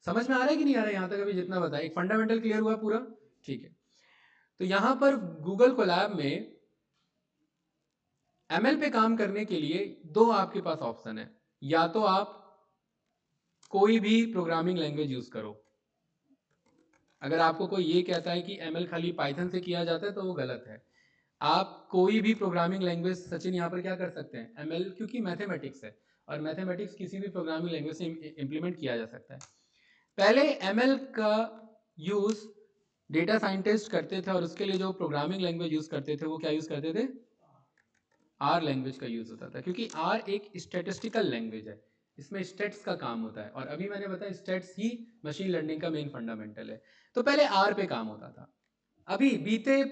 समझ में आ रहा है कि नहीं आ रहा है? यहाँ तक अभी जितना बताया, एक फंडामेंटल क्लियर हुआ पूरा? ठीक है, तो यहाँ पर गूगल कोलैब में एमएल पे काम करने के लिए दो आपके पास ऑप्शन है। या तो आप कोई भी प्रोग्रामिंग लैंग्वेज यूज करो। अगर आपको कोई ये कहता है कि एमएल खाली पाइथन से किया जाता है तो वो गलत है। आप कोई भी प्रोग्रामिंग लैंग्वेज, सचिन यहाँ पर क्या कर सकते हैं? एमएल क्योंकि मैथमेटिक्स है, और मैथमेटिक्स किसी भी प्रोग्रामिंग लैंग्वेज से इंप्लीमेंट किया जा सकता है। पहले एमएल का यूज डेटा साइंटिस्ट करते थे, और उसके लिए जो प्रोग्रामिंग लैंग्वेज यूज करते थे वो क्या यूज करते थे? आर लैंग्वेज का यूज होता था, क्योंकि आर एक स्टैटिस्टिकल लैंग्वेज है, इसमें स्टेट्स का काम होता है, और अभी मैंने बताया स्टेट्स ही मशीन लर्निंग का मेन फंडामेंटल है। तो पहले आर पे काम होता था। अभी बीते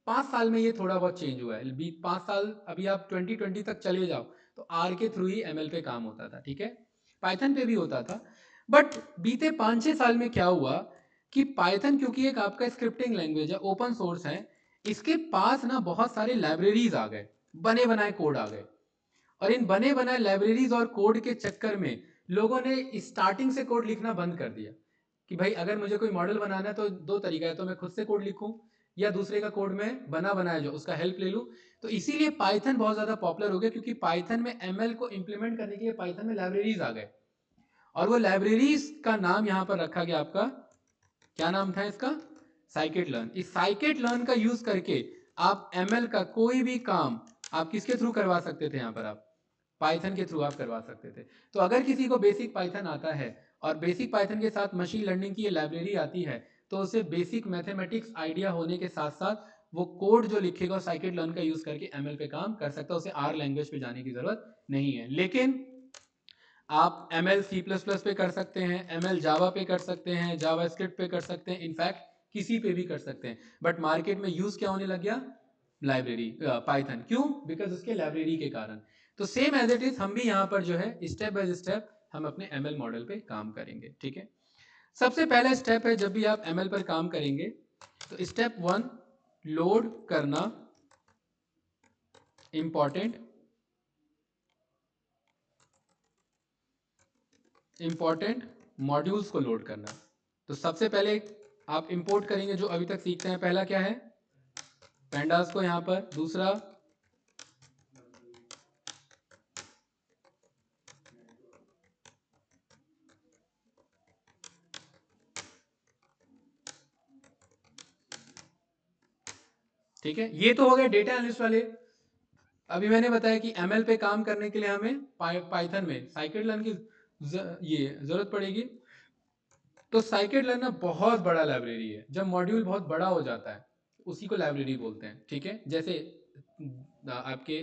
5 साल में ये थोड़ा बहुत चेंज हुआ है। 5 साल, अभी आप 2020 तक चले जाओ तो आर के थ्रू ही एमएल पे काम होता था। ठीक है, पाइथन पे भी होता था, बट बीते 5-6 साल में क्या हुआ कि पाइथन क्योंकि एक आपका स्क्रिप्टिंग लैंग्वेज है, ओपन सोर्स है, इसके पास ना बहुत सारे लाइब्रेरीज आ गए, बने बनाए कोड आ गए, और इन बने बनाए लाइब्रेरीज और कोड के चक्कर में लोगों ने स्टार्टिंग से कोड लिखना बंद कर दिया कि भाई अगर मुझे कोई मॉडल बनाना है तो दो तरीका है, तो मैं खुद से कोड लिखूं या दूसरे का कोड में बना बनाया जो उसका हेल्प ले लूं। तो इसीलिए पाइथन बहुत ज्यादा पॉपुलर हो गया, क्योंकि पाइथन में एमएल को इंप्लीमेंट करने के लिए पाइथन में लाइब्रेरीज आ गए, और वो लाइब्रेरीज का नाम यहां पर रखा गया आपका, क्या नाम था इसका? Scikit learn. इस साइकिट लर्न का यूज करके आप एमएल का कोई भी काम आप किसके थ्रू करवा सकते थे? यहाँ पर आप पाइथन के थ्रू आप करवा सकते थे। तो अगर किसी को बेसिक पाइथन आता है और बेसिक पाइथन के साथ मशीन लर्निंग की ये लाइब्रेरी आती है, तो उसे बेसिक मैथमेटिक्स आइडिया होने के साथ साथ वो कोड जो लिखेगा साइकिट लर्न का यूज करके एमएल पे काम कर सकता है, उसे आर लैंग्वेज पे जाने की जरूरत नहीं है। लेकिन आप एमएल सी प्लस प्लस पे कर सकते हैं, एमएल जावा पे कर सकते हैं, जावा स्क्रिप्ट पे कर सकते हैं, इनफैक्ट किसी पे भी कर सकते हैं। बट मार्केट में यूज क्या होने लग गया? Library, Python. क्यों? बिकॉज उसके लाइब्रेरी के कारण। तो सेम एज इट इज हम भी यहाँ पर जो है स्टेप बाय स्टेप हम अपने एमएल मॉडल पे काम करेंगे। ठीक है, सबसे पहला स्टेप है, जब भी आप एमएल पर काम करेंगे तो स्टेप 1 लोड करना इंपॉर्टेंट मॉड्यूल्स को लोड करना। तो सबसे पहले आप इंपोर्ट करेंगे, जो अभी तक सीखते हैं, पहला क्या है? पैंडास को यहां पर, दूसरा ठीक है, ये तो हो गए डेटा एनालिस्ट वाले। अभी मैंने बताया कि एमएल पे काम करने के लिए हमें पाइथन में साइकिट लर्न की ये जरूरत पड़ेगी। तो साइकिट लर्नर बहुत बड़ा लाइब्रेरी है। जब मॉड्यूल बहुत बड़ा हो जाता है उसी को लाइब्रेरी बोलते हैं, ठीक है। जैसे आपके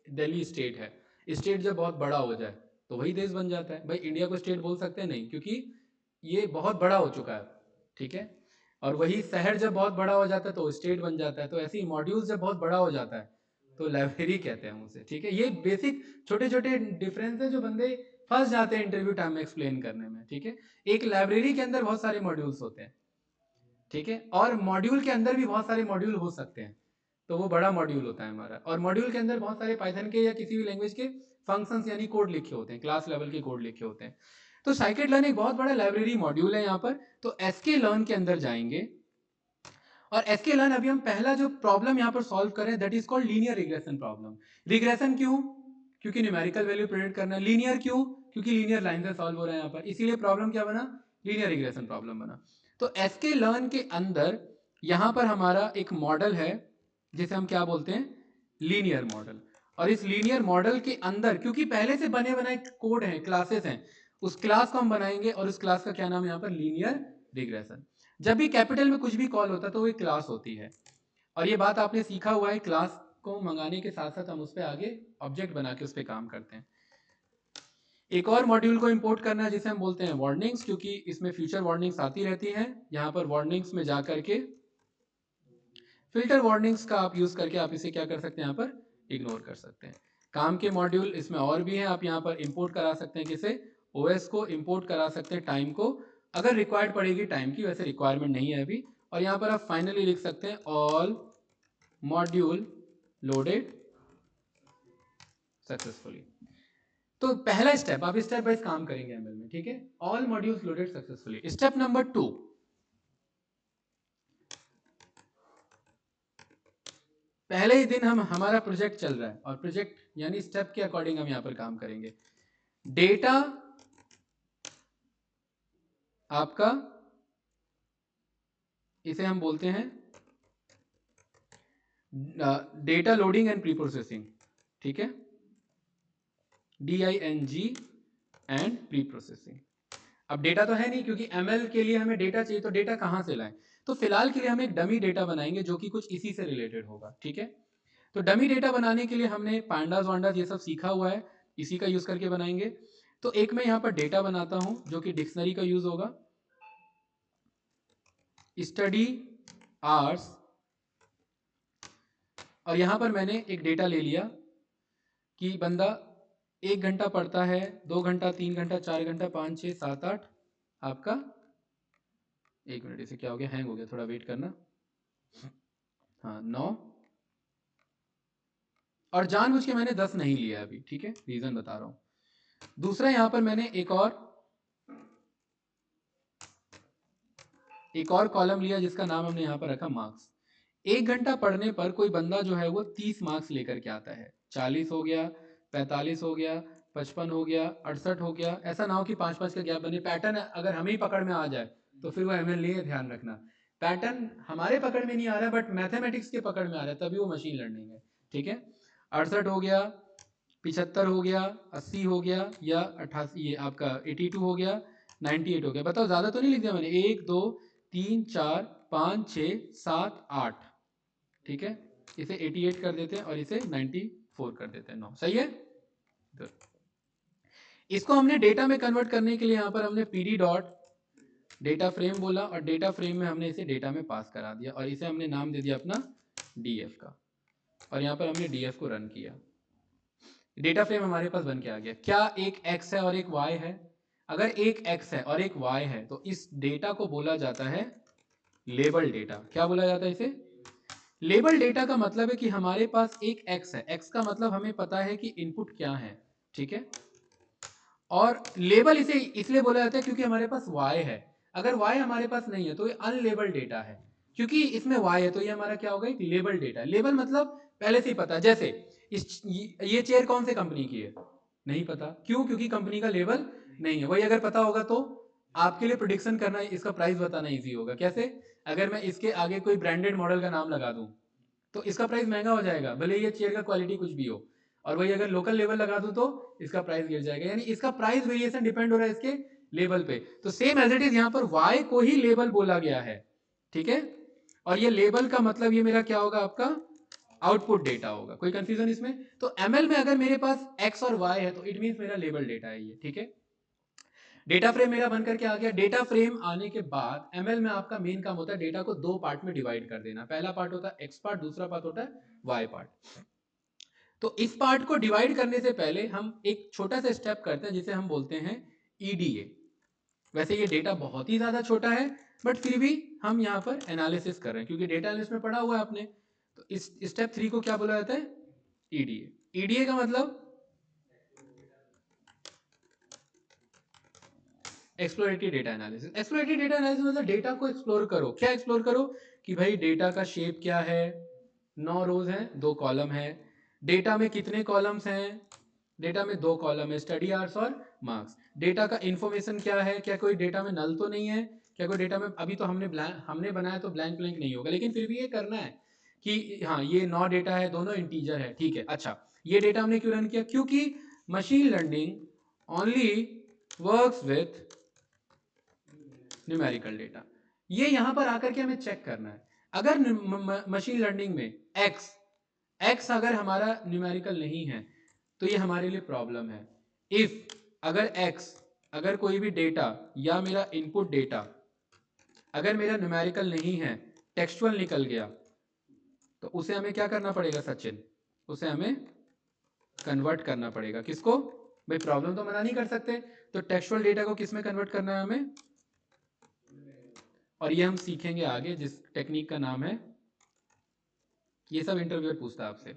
दिल्ली स्टेट है, स्टेट जब बहुत बड़ा हो जाए तो वही देश बन जाता है। भाई इंडिया को स्टेट बोल सकते हैं नहीं, क्योंकि ये बहुत बड़ा हो चुका है, ठीक है। और वही शहर जब बहुत बड़ा हो जाता है तो स्टेट बन जाता है। तो ऐसे ही मॉड्यूल जब बहुत बड़ा हो जाता है तो लाइब्रेरी कहते हैं उसे, ठीक है। ये बेसिक छोटे छोटे डिफरेंस है जो बंदे फंस जाते हैं इंटरव्यू टाइम में एक्सप्लेन करने में, ठीक है। एक लाइब्रेरी के अंदर बहुत सारे मॉड्यूल्स होते हैं, ठीक है। और मॉड्यूल के अंदर भी बहुत सारे मॉड्यूल हो सकते हैं, तो वो बड़ा मॉड्यूल होता है हमारा। और मॉड्यूल के अंदर बहुत सारे पाइथन के या किसी भी लैंग्वेज के फंक्शंस यानी कोड लिखे होते हैं, क्लास लेवल के कोड लिखे होते हैं। तो साइकिट लर्न एक बहुत बड़ा लाइब्रेरी मॉड्यूल है यहाँ पर। तो एसके लर्न के अंदर जाएंगे और एसके लर्न अभी हम पहला जो प्रॉब्लम यहाँ पर सॉल्व करें that is called linear regression problem. Regression क्यों? क्योंकि न्यूमेरिकल वैल्यू प्रेडिक्ट करना है। लीनियर क्यों? क्योंकि लीनियर लाइन से सॉल्व हो रहा है यहाँ पर, इसीलिए प्रॉब्लम क्या बना? लीनियर रिग्रेशन प्रॉब्लम बना। तो एसके लर्न के अंदर यहाँ पर हमारा एक मॉडल है जिसे हम क्या बोलते हैं? Linear model. और इस लीनियर मॉडल के अंदर क्योंकि पहले से बने बनाए कोड हैं, क्लासेस हैं, उस क्लास को हम बनाएंगे और उस क्लास का क्या नाम है यहाँ पर? Linear regression. जब भी कैपिटल में कुछ भी कॉल होता है तो वो एक क्लास होती है। और ये बात आपने सीखा हुआ है, क्लास को मंगाने के साथ साथ हम उस पर आगे ऑब्जेक्ट बना के उस पर काम करते हैं। एक और मॉड्यूल को इंपोर्ट करना है जिसे हम बोलते हैं वार्निंग्स, क्योंकि इसमें फ्यूचर वार्निंग्स आती रहती हैं। यहाँ पर वार्निंग्स में जा करके फिल्टर वार्निंग्स का आप यूज करके आप इसे क्या कर सकते हैं? यहाँ पर इग्नोर कर सकते हैं। काम के मॉड्यूल इसमें और भी हैं, आप यहाँ पर इंपोर्ट करा सकते हैं। किसे? ओएस को इंपोर्ट करा सकते हैं, टाइम को, अगर रिक्वायर्ड पड़ेगी टाइम की, वैसे रिक्वायरमेंट नहीं है अभी। और यहाँ पर आप फाइनली लिख सकते हैं ऑल मॉड्यूल लोडेड सक्सेसफुली। तो पहला स्टेप, आप स्टेप वाइज काम करेंगे एमएल में, ठीक है। All modules loaded successfully. Step number 2, पहले ही दिन हमारा प्रोजेक्ट चल रहा है और प्रोजेक्ट यानी स्टेप के अकॉर्डिंग हम यहाँ पर काम करेंगे। डेटा आपका, इसे हम बोलते हैं data loading and pre processing, ठीक है। DING and pre processing. अब डेटा तो है नहीं क्योंकि एमएल के लिए हमें डेटा चाहिए, तो डेटा कहां से लाएं? तो फिलहाल के लिए हम एक डमी डेटा बनाएंगे जो कि कुछ इसी से रिलेटेड होगा, ठीक है। तो डमी डेटा बनाने के लिए हमने पांडास वांडास ये सब सीखा हुआ है, इसी का यूज करके बनाएंगे। तो एक मैं यहाँ पर डेटा बनाता हूं जो कि डिक्शनरी का यूज होगा, स्टडी आवर्स। और यहां पर मैंने एक डेटा ले लिया कि बंदा 1 घंटा पढ़ता है, 2 घंटा, 3 घंटा, 4 घंटा, 5, 6, 7, 8, आपका 1 मिनट, इसे क्या हो गया? हैंग हो गया, थोड़ा वेट करना। हाँ 9, और जानबूझ के मैंने 10 नहीं लिया अभी, ठीक है, रीजन बता रहा हूं। दूसरा यहां पर मैंने एक और कॉलम लिया जिसका नाम हमने यहां पर रखा मार्क्स। 1 घंटा पढ़ने पर कोई बंदा जो है वो 30 मार्क्स लेकर के आता है। 40 हो गया, 45 हो गया, 55 हो गया, 68 हो गया। ऐसा ना हो कि 5-5 का गैप बने। पैटर्न अगर हमें ही पकड़ में आ जाए तो फिर वो एमएल नहीं है, ध्यान रखना। पैटर्न हमारे पकड़ में नहीं आ रहा है बट मैथमेटिक्स के पकड़ में आ रहा है, तभी वो मशीन लर्निंग है, ठीक है। 68 हो गया, 75 हो गया, 80 हो गया, या 88, ये आपका 82 हो गया, 98 हो गया। बताओ ज्यादा तो नहीं लिख दिया मैंने? 1 2 3 4 5 6 7 8, ठीक है। इसे 88 कर देते हैं और इसे 94 कर देते हैं। 9 सही है। इसको हमने डेटा में कन्वर्ट करने के लिए यहाँ पर हमने pd डॉट डेटा फ्रेम बोला और डेटा फ्रेम में हमने इसे डेटा में पास करा दिया और इसे हमने नाम दे दिया अपना df का। और यहाँ पर हमने df को रन किया, डेटा फ्रेम हमारे पास बन के आ गया। क्या एक x है और एक y है? अगर एक x है और एक y है तो इस डेटा को बोला जाता है लेबल डेटा। क्या बोला जाता है इसे? लेबल डेटा का मतलब है कि हमारे पास एक x है, x का मतलब हमें पता है कि इनपुट क्या है, ठीक है। और लेबल इसे इसलिए बोला जाता है क्योंकि हमारे पास y है। अगर y हमारे पास नहीं है तो ये अनलेबल डेटा है। क्योंकि इसमें y है तो ये हमारा क्या होगा? एक लेबल डेटा। लेबल मतलब पहले से ही पता, जैसे ये चेयर कौन से कंपनी की है? नहीं पता। क्यों? क्योंकि कंपनी का लेबल नहीं है। वही अगर पता होगा तो आपके लिए प्रिडिक्शन करना, इसका प्राइस बताना इजी होगा। कैसे? अगर मैं इसके आगे कोई ब्रांडेड मॉडल का नाम लगा दूं तो इसका प्राइस महंगा हो जाएगा, भले ये चेयर का क्वालिटी कुछ भी हो। और वही अगर लोकल लेवल लगा दूं तो इसका प्राइस गिर जाएगा। यानी इसका प्राइस वेरिएशन डिपेंड हो रहा है इसके लेबल पे। तो सेम एज इट इज यहाँ पर y को ही लेबल बोला गया है, ठीक है। और ये लेबल का मतलब ये मेरा क्या होगा, आपका आउटपुट डेटा होगा। कोई कंफ्यूजन इसमें? तो ml में अगर मेरे पास x और y है तो इट मीन्स मेरा लेबल डेटा है ये, ठीक है। डेटा फ्रेम मेरा बनकर के आ गया। डेटा फ्रेम आने के बाद ml में आपका मेन काम होता है डेटा को दो पार्ट में डिवाइड कर देना। पहला पार्ट होता है x पार्ट, दूसरा पार्ट होता है y पार्ट। तो इस पार्ट को डिवाइड करने से पहले हम एक छोटा सा स्टेप करते हैं जिसे हम बोलते हैं EDA। वैसे ये डेटा बहुत ही ज्यादा छोटा है बट फिर भी हम यहाँ पर एनालिसिस कर रहे हैं क्योंकि डेटा एनालिसिस में पढ़ा हुआ है आपने। तो इस स्टेप 3 को क्या बोला जाता है? EDA। EDA का मतलब exploratory data analysis. Exploratory data analysis मतलब डेटा को एक्सप्लोर करो। क्या एक्सप्लोर करो? कि भाई डेटा का शेप क्या है, 9 रोज हैं, 2 कॉलम है। डेटा में कितने कॉलम्स हैं? डेटा में 2 कॉलम है, स्टडी आवर्स और मार्क्स। डेटा का इंफॉर्मेशन क्या है? क्या कोई डेटा में नल तो नहीं है? क्या कोई डेटा में, अभी तो हमने बनाया तो ब्लैंक ब्लैंक नहीं होगा, लेकिन फिर भी ये करना है कि हाँ ये 9 डेटा है, दोनों इंटीजर है, ठीक है। अच्छा, ये डेटा हमने क्यों रन किया? क्योंकि machine learning only works with numerical data. ये यहां पर आकर के हमें चेक करना है। अगर मशीन लर्निंग में x अगर हमारा न्यूमेरिकल नहीं है तो ये हमारे लिए प्रॉब्लम है। इफ अगर कोई भी डेटा या मेरा इनपुट डेटा अगर मेरा न्यूमेरिकल नहीं है, टेक्सचुअल निकल गया, तो उसे हमें क्या करना पड़ेगा सचिन? उसे हमें कन्वर्ट करना पड़ेगा। किसको? भाई प्रॉब्लम तो मना नहीं कर सकते, तो टेक्सचुअल डेटा को किस में कन्वर्ट करना है हमें? और ये हम सीखेंगे आगे, जिस टेक्निक का नाम है, ये सब इंटरव्यूअर पूछता है आपसे,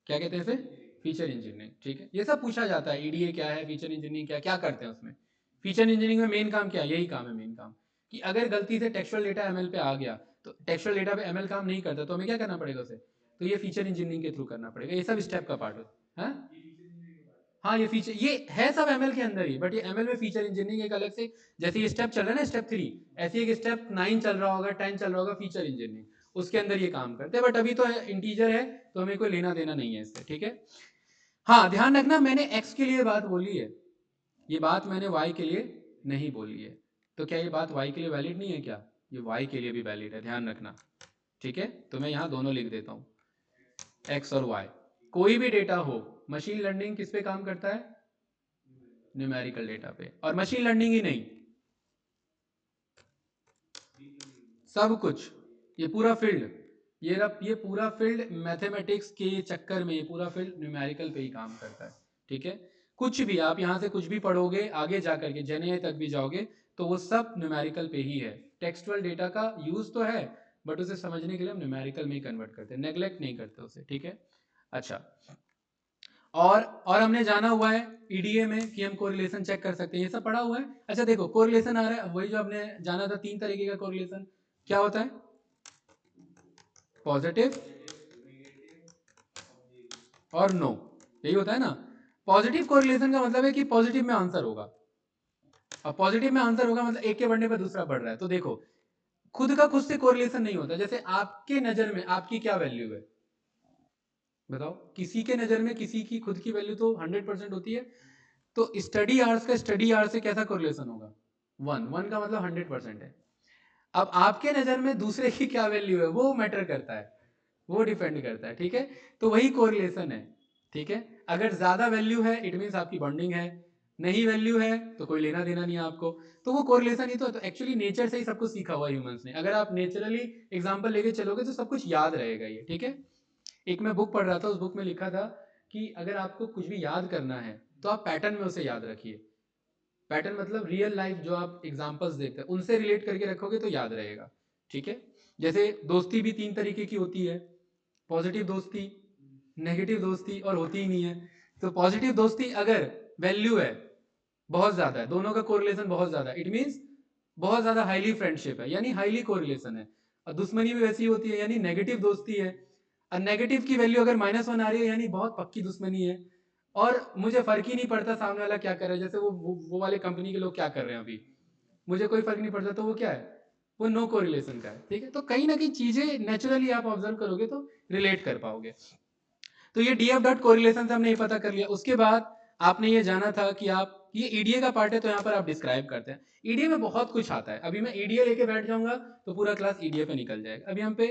क्या कहते हैं इसे? फीचर इंजीनियरिंग, ठीक है। ये सब पूछा जाता है, ईडीए क्या है, फीचर इंजीनियरिंग क्या करते हैं उसमें। फीचर इंजीनियरिंग में मेन काम क्या है? यही काम है मेन काम, कि अगर गलती से टेक्सचुअल डेटा एमएल पे आ गया तो टेक्सचुअल डेटा पे एमएल काम नहीं करता, तो हमें क्या करना पड़ेगा उसे? तो ये फीचर इंजीनियरिंग के थ्रू करना पड़ेगा। ये सब स्टेप का पार्ट है। हाँ ये फीचर ये है सब एमएल के अंदर ही, बट ये एमएल में फीचर इंजीनियरिंग एक अलग से, जैसे ये स्टेप चल रहा है ना स्टेप 3, ऐसे एक स्टेप 9 चल रहा होगा, 10 चल रहा होगा फीचर इंजीनियरिंग, उसके अंदर ये काम करते हैं। बट अभी तो इंटीजर है तो हमें कोई लेना देना नहीं है इससे, ठीक है। हाँ ध्यान रखना, मैंने x के लिए बात बोली है, ये बात मैंने y के लिए नहीं बोली है। तो क्या ये बात y के लिए वैलिड नहीं है क्या? ये y के लिए भी वैलिड है, ध्यान रखना, ठीक है। तो मैं यहाँ दोनों लिख देता हूँ, x और y। कोई भी डेटा हो, मशीन लर्निंग किस पे काम करता है? न्यूमेरिकल डेटा पे। और मशीन लर्निंग ही नहीं, सब कुछ, ये पूरा फील्ड, ये पूरा फील्ड मैथमेटिक्स के चक्कर में, ये पूरा फील्ड न्यूमेरिकल पे ही काम करता है, ठीक है। कुछ भी आप यहाँ से कुछ भी पढ़ोगे, आगे जाकर के जेने तक भी जाओगे तो वो सब न्यूमेरिकल पे ही है। टेक्सचुअल डेटा का यूज तो है बट उसे समझने के लिए हम न्यूमेरिकल में ही कन्वर्ट करते हैं, नेग्लेक्ट नहीं करते उसे, ठीक है। अच्छा, और हमने जाना हुआ है ईडीए में कि हम कोरिलेशन चेक कर सकते हैं, ये सब पढ़ा हुआ है। अच्छा देखो, कोरिलेशन आ रहा है, वही जो हमने जाना था, 3 तरीके का कोरिलेशन। क्या होता है? पॉजिटिव और नो, यही होता है ना। पॉजिटिव कोरिलेशन का मतलब है कि पॉजिटिव में आंसर होगा, अब पॉजिटिव में आंसर होगा मतलब एक के बढ़ने पर दूसरा बढ़ रहा है। तो देखो, खुद का खुद से कोरिलेशन नहीं होता। जैसे आपके नजर में आपकी क्या वैल्यू है बताओ? किसी के नजर में किसी की खुद की वैल्यू तो 100% होती है। तो स्टडी आवर्स का स्टडी आवर्स से कैसा कोरिलेशन होगा? 1 का मतलब 100% है। अब आपके नजर में दूसरे की क्या वैल्यू है वो मैटर करता है, वो डिपेंड करता है, ठीक है। तो वही कोरिलेशन है, ठीक है। अगर ज्यादा वैल्यू है इट मींस आपकी बॉन्डिंग है, नहीं वैल्यू है तो कोई लेना देना नहीं है आपको। तो वो कोरिलेशन ही तो एक्चुअली नेचर से ही सब कुछ सीखा हुआ ह्यूमंस ने। अगर आप नेचुरली एग्जांपल लेके चलोगे तो सब कुछ याद रहेगा ये, ठीक है। एक मैं बुक पढ़ रहा था, उस बुक में लिखा था कि अगर आपको कुछ भी याद करना है तो आप पैटर्न में उसे याद रखिए। पैटर्न मतलब रियल लाइफ जो आप एग्जांपल्स देखते हैं उनसे रिलेट करके रखोगे तो याद रहेगा, ठीक है। जैसे दोस्ती भी 3 तरीके की होती है, पॉजिटिव दोस्ती, नेगेटिव दोस्ती और होती ही नहीं है। तो पॉजिटिव दोस्ती अगर वैल्यू है बहुत ज्यादा है, दोनों का कोरिलेशन बहुत ज्यादा है, इट मींस बहुत ज्यादा हाईली फ्रेंडशिप है, यानी हाईली कोरिलेशन है। और दुश्मनी भी वैसी होती है, यानी नेगेटिव दोस्ती है। और नेगेटिव की वैल्यू अगर -1 आ रही है यानी बहुत पक्की दुश्मनी है, और मुझे फर्क ही नहीं पड़ता सामने वाला क्या कर रहा है। जैसे वो वाले कंपनी के लोग क्या कर रहे हैं अभी, मुझे कोई फर्क नहीं पड़ता, तो वो क्या है? वो नो कोरिलेशन का है, ठीक है। तो कहीं ना कहीं चीजें नेचुरली आप ऑब्जर्व करोगे तो रिलेट कर पाओगे। तो ये डीएफ डॉट कोरिलेशन से हमने ये पता कर लिया। उसके बाद आपने ये जाना था कि आप कि ये ईडीए का पार्ट है, तो यहाँ पर आप डिस्क्राइब करते हैं। ईडीए में बहुत कुछ आता है, अभी मैं ईडीए लेके बैठ जाऊंगा तो पूरा क्लास ईडीए पे निकल जाएगा। अभी हम पे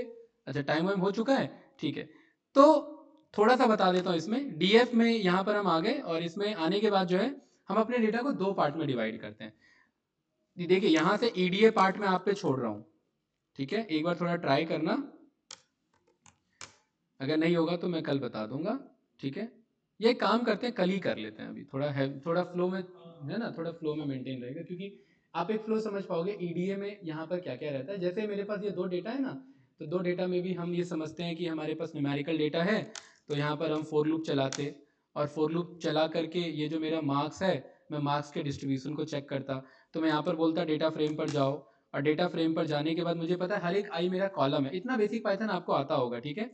अच्छा टाइम वाइम हो चुका है, ठीक है। तो थोड़ा सा बता देता हूँ, इसमें डीएफ में यहाँ पर हम आ गए, और इसमें आने के बाद जो है हम अपने डेटा को 2 पार्ट में डिवाइड करते हैं। देखिए यहाँ से ईडीए पार्ट में आप पे छोड़ रहा हूँ, ठीक है। एक बार थोड़ा ट्राई करना, अगर नहीं होगा तो मैं कल बता दूंगा, ठीक है। ये काम करते हैं, कल ही कर लेते हैं, अभी थोड़ा है, थोड़ा फ्लो में है ना, थोड़ा फ्लो में मेंटेन रहेगा, क्योंकि आप एक फ्लो समझ पाओगे ईडीए में यहाँ पर क्या क्या रहता है। जैसे मेरे पास ये 2 डेटा है ना, तो 2 डेटा में भी हम ये समझते हैं कि हमारे पास न्यूमेरिकल डेटा है, तो यहाँ पर हम फॉर लूप चलाते, और फॉर लूप चला करके ये जो मेरा मार्क्स है, मैं मार्क्स के डिस्ट्रीब्यूशन को चेक करता। तो मैं यहाँ पर बोलता डेटा फ्रेम पर जाओ, और डेटा फ्रेम पर जाने के बाद मुझे पता है हर एक आई मेरा कॉलम है, इतना बेसिक पाइथन आपको आता होगा, ठीक है।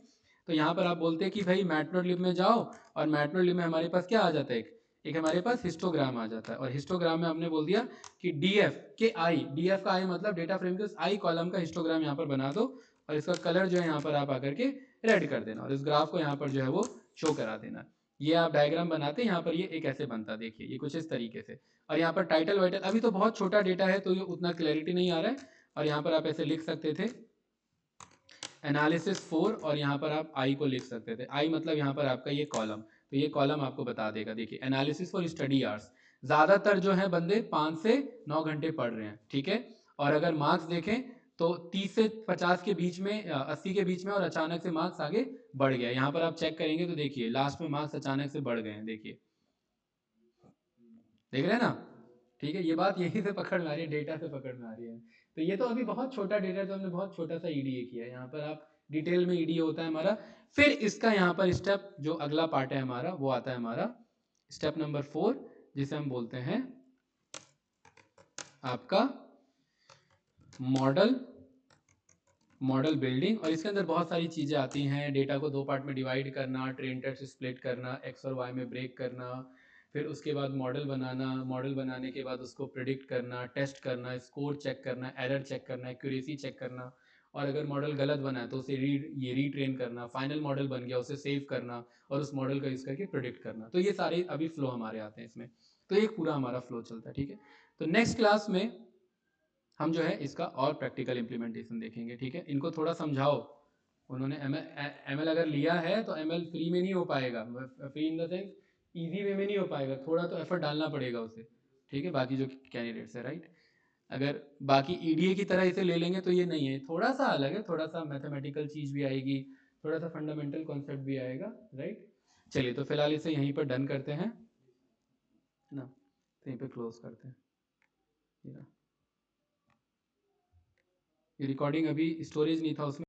तो यहाँ पर आप बोलते हैं कि भाई मैटप्लॉटलिब में जाओ, और मैटप्लॉटलिब में हमारे पास क्या आ जाता है, एक हमारे पास हिस्टोग्राम आ जाता है, और हिस्टोग्राम में हमने बोल दिया कि डीएफ के आई, डीएफ का आई मतलब डेटा फ्रेम के आई कॉलम का हिस्टोग्राम यहाँ पर बना दो, और इसका कलर जो है यहाँ पर आप आकर के रेड कर देना, और इस ग्राफ को यहाँ पर जो है वो शो करा देना। ये आप डायग्राम बनाते हैं, यहाँ पर ये एक ऐसे बनता, देखिए ये कुछ इस तरीके से। और यहाँ पर टाइटल वाइटल, अभी तो बहुत छोटा डेटा है तो ये उतना क्लैरिटी नहीं आ रहा है, और यहाँ पर आप ऐसे लिख सकते थे एनालिसिस 4, और यहाँ पर आप आई को लिख सकते थे, आई मतलब यहाँ पर आपका ये कॉलम, तो ये कॉलम आपको बता देगा। देखिए एनालिसिस फॉर स्टडी आवर्स, ज़्यादातर जो है बंदे 5 से 9 घंटे पढ़ रहे हैं, ठीक है। और अगर मार्क्स देखें तो 30 से 50 के बीच में, 80 के बीच में, और अचानक से मार्क्स आगे बढ़ गया। यहाँ पर आप चेक करेंगे तो देखिए लास्ट में मार्क्स अचानक से बढ़ गए हैं, देखिए देख रहे हैं ना, ठीक है। ये बात यहीं से पकड़ में आ रही है, डेटा से पकड़ में आ रही है। तो ये तो अभी बहुत छोटा डेटा है, तो हमने बहुत छोटा सा ईडीए किया है। यहाँ पर आप डिटेल में ईडीए होता है हमारा, फिर इसका यहाँ पर स्टेप जो अगला पार्ट है हमारा, वो आता है हमारा स्टेप नंबर 4, जिसे हम बोलते हैं आपका मॉडल बिल्डिंग। और इसके अंदर बहुत सारी चीज़ें आती हैं, डेटा को 2 पार्ट में डिवाइड करना, ट्रेन टेस्ट स्प्लिट करना, एक्स और वाई में ब्रेक करना, फिर उसके बाद मॉडल बनाना, मॉडल बनाने के बाद उसको प्रिडिक्ट करना, टेस्ट करना, स्कोर चेक करना, एरर चेक करना, एक्यूरेसी चेक करना, और अगर मॉडल गलत बना है तो उसे रीट्रेन करना, फाइनल मॉडल बन गया उसे सेव करना, और उस मॉडल का यूज़ करके प्रिडिक्ट करना। तो ये सारे अभी फ्लो हमारे आते हैं इसमें, तो एक पूरा हमारा फ्लो चलता है, ठीक है। तो नेक्स्ट क्लास में हम जो है इसका और प्रैक्टिकल इम्प्लीमेंटेशन देखेंगे, ठीक है। इनको थोड़ा समझाओ, उन्होंने एमएल अगर लिया है तो एमएल फ्री में नहीं हो पाएगा, free in the sense easy way में नहीं हो पाएगा, थोड़ा तो एफर्ट डालना पड़ेगा उसे, ठीक है। बाकी जो कैंडिडेट्स है, राइट, अगर बाकी ईडीए की तरह इसे ले लेंगे तो ये नहीं है, थोड़ा सा अलग है, थोड़ा सा मैथमेटिकल चीज़ भी आएगी, थोड़ा सा फंडामेंटल कॉन्सेप्ट भी आएगा, राइट। चलिए तो फिलहाल इसे यहीं पर डन करते हैं ना, तो यहीं पे क्लोज करते हैं। ये रिकॉर्डिंग अभी स्टोरेज नहीं था उसमें।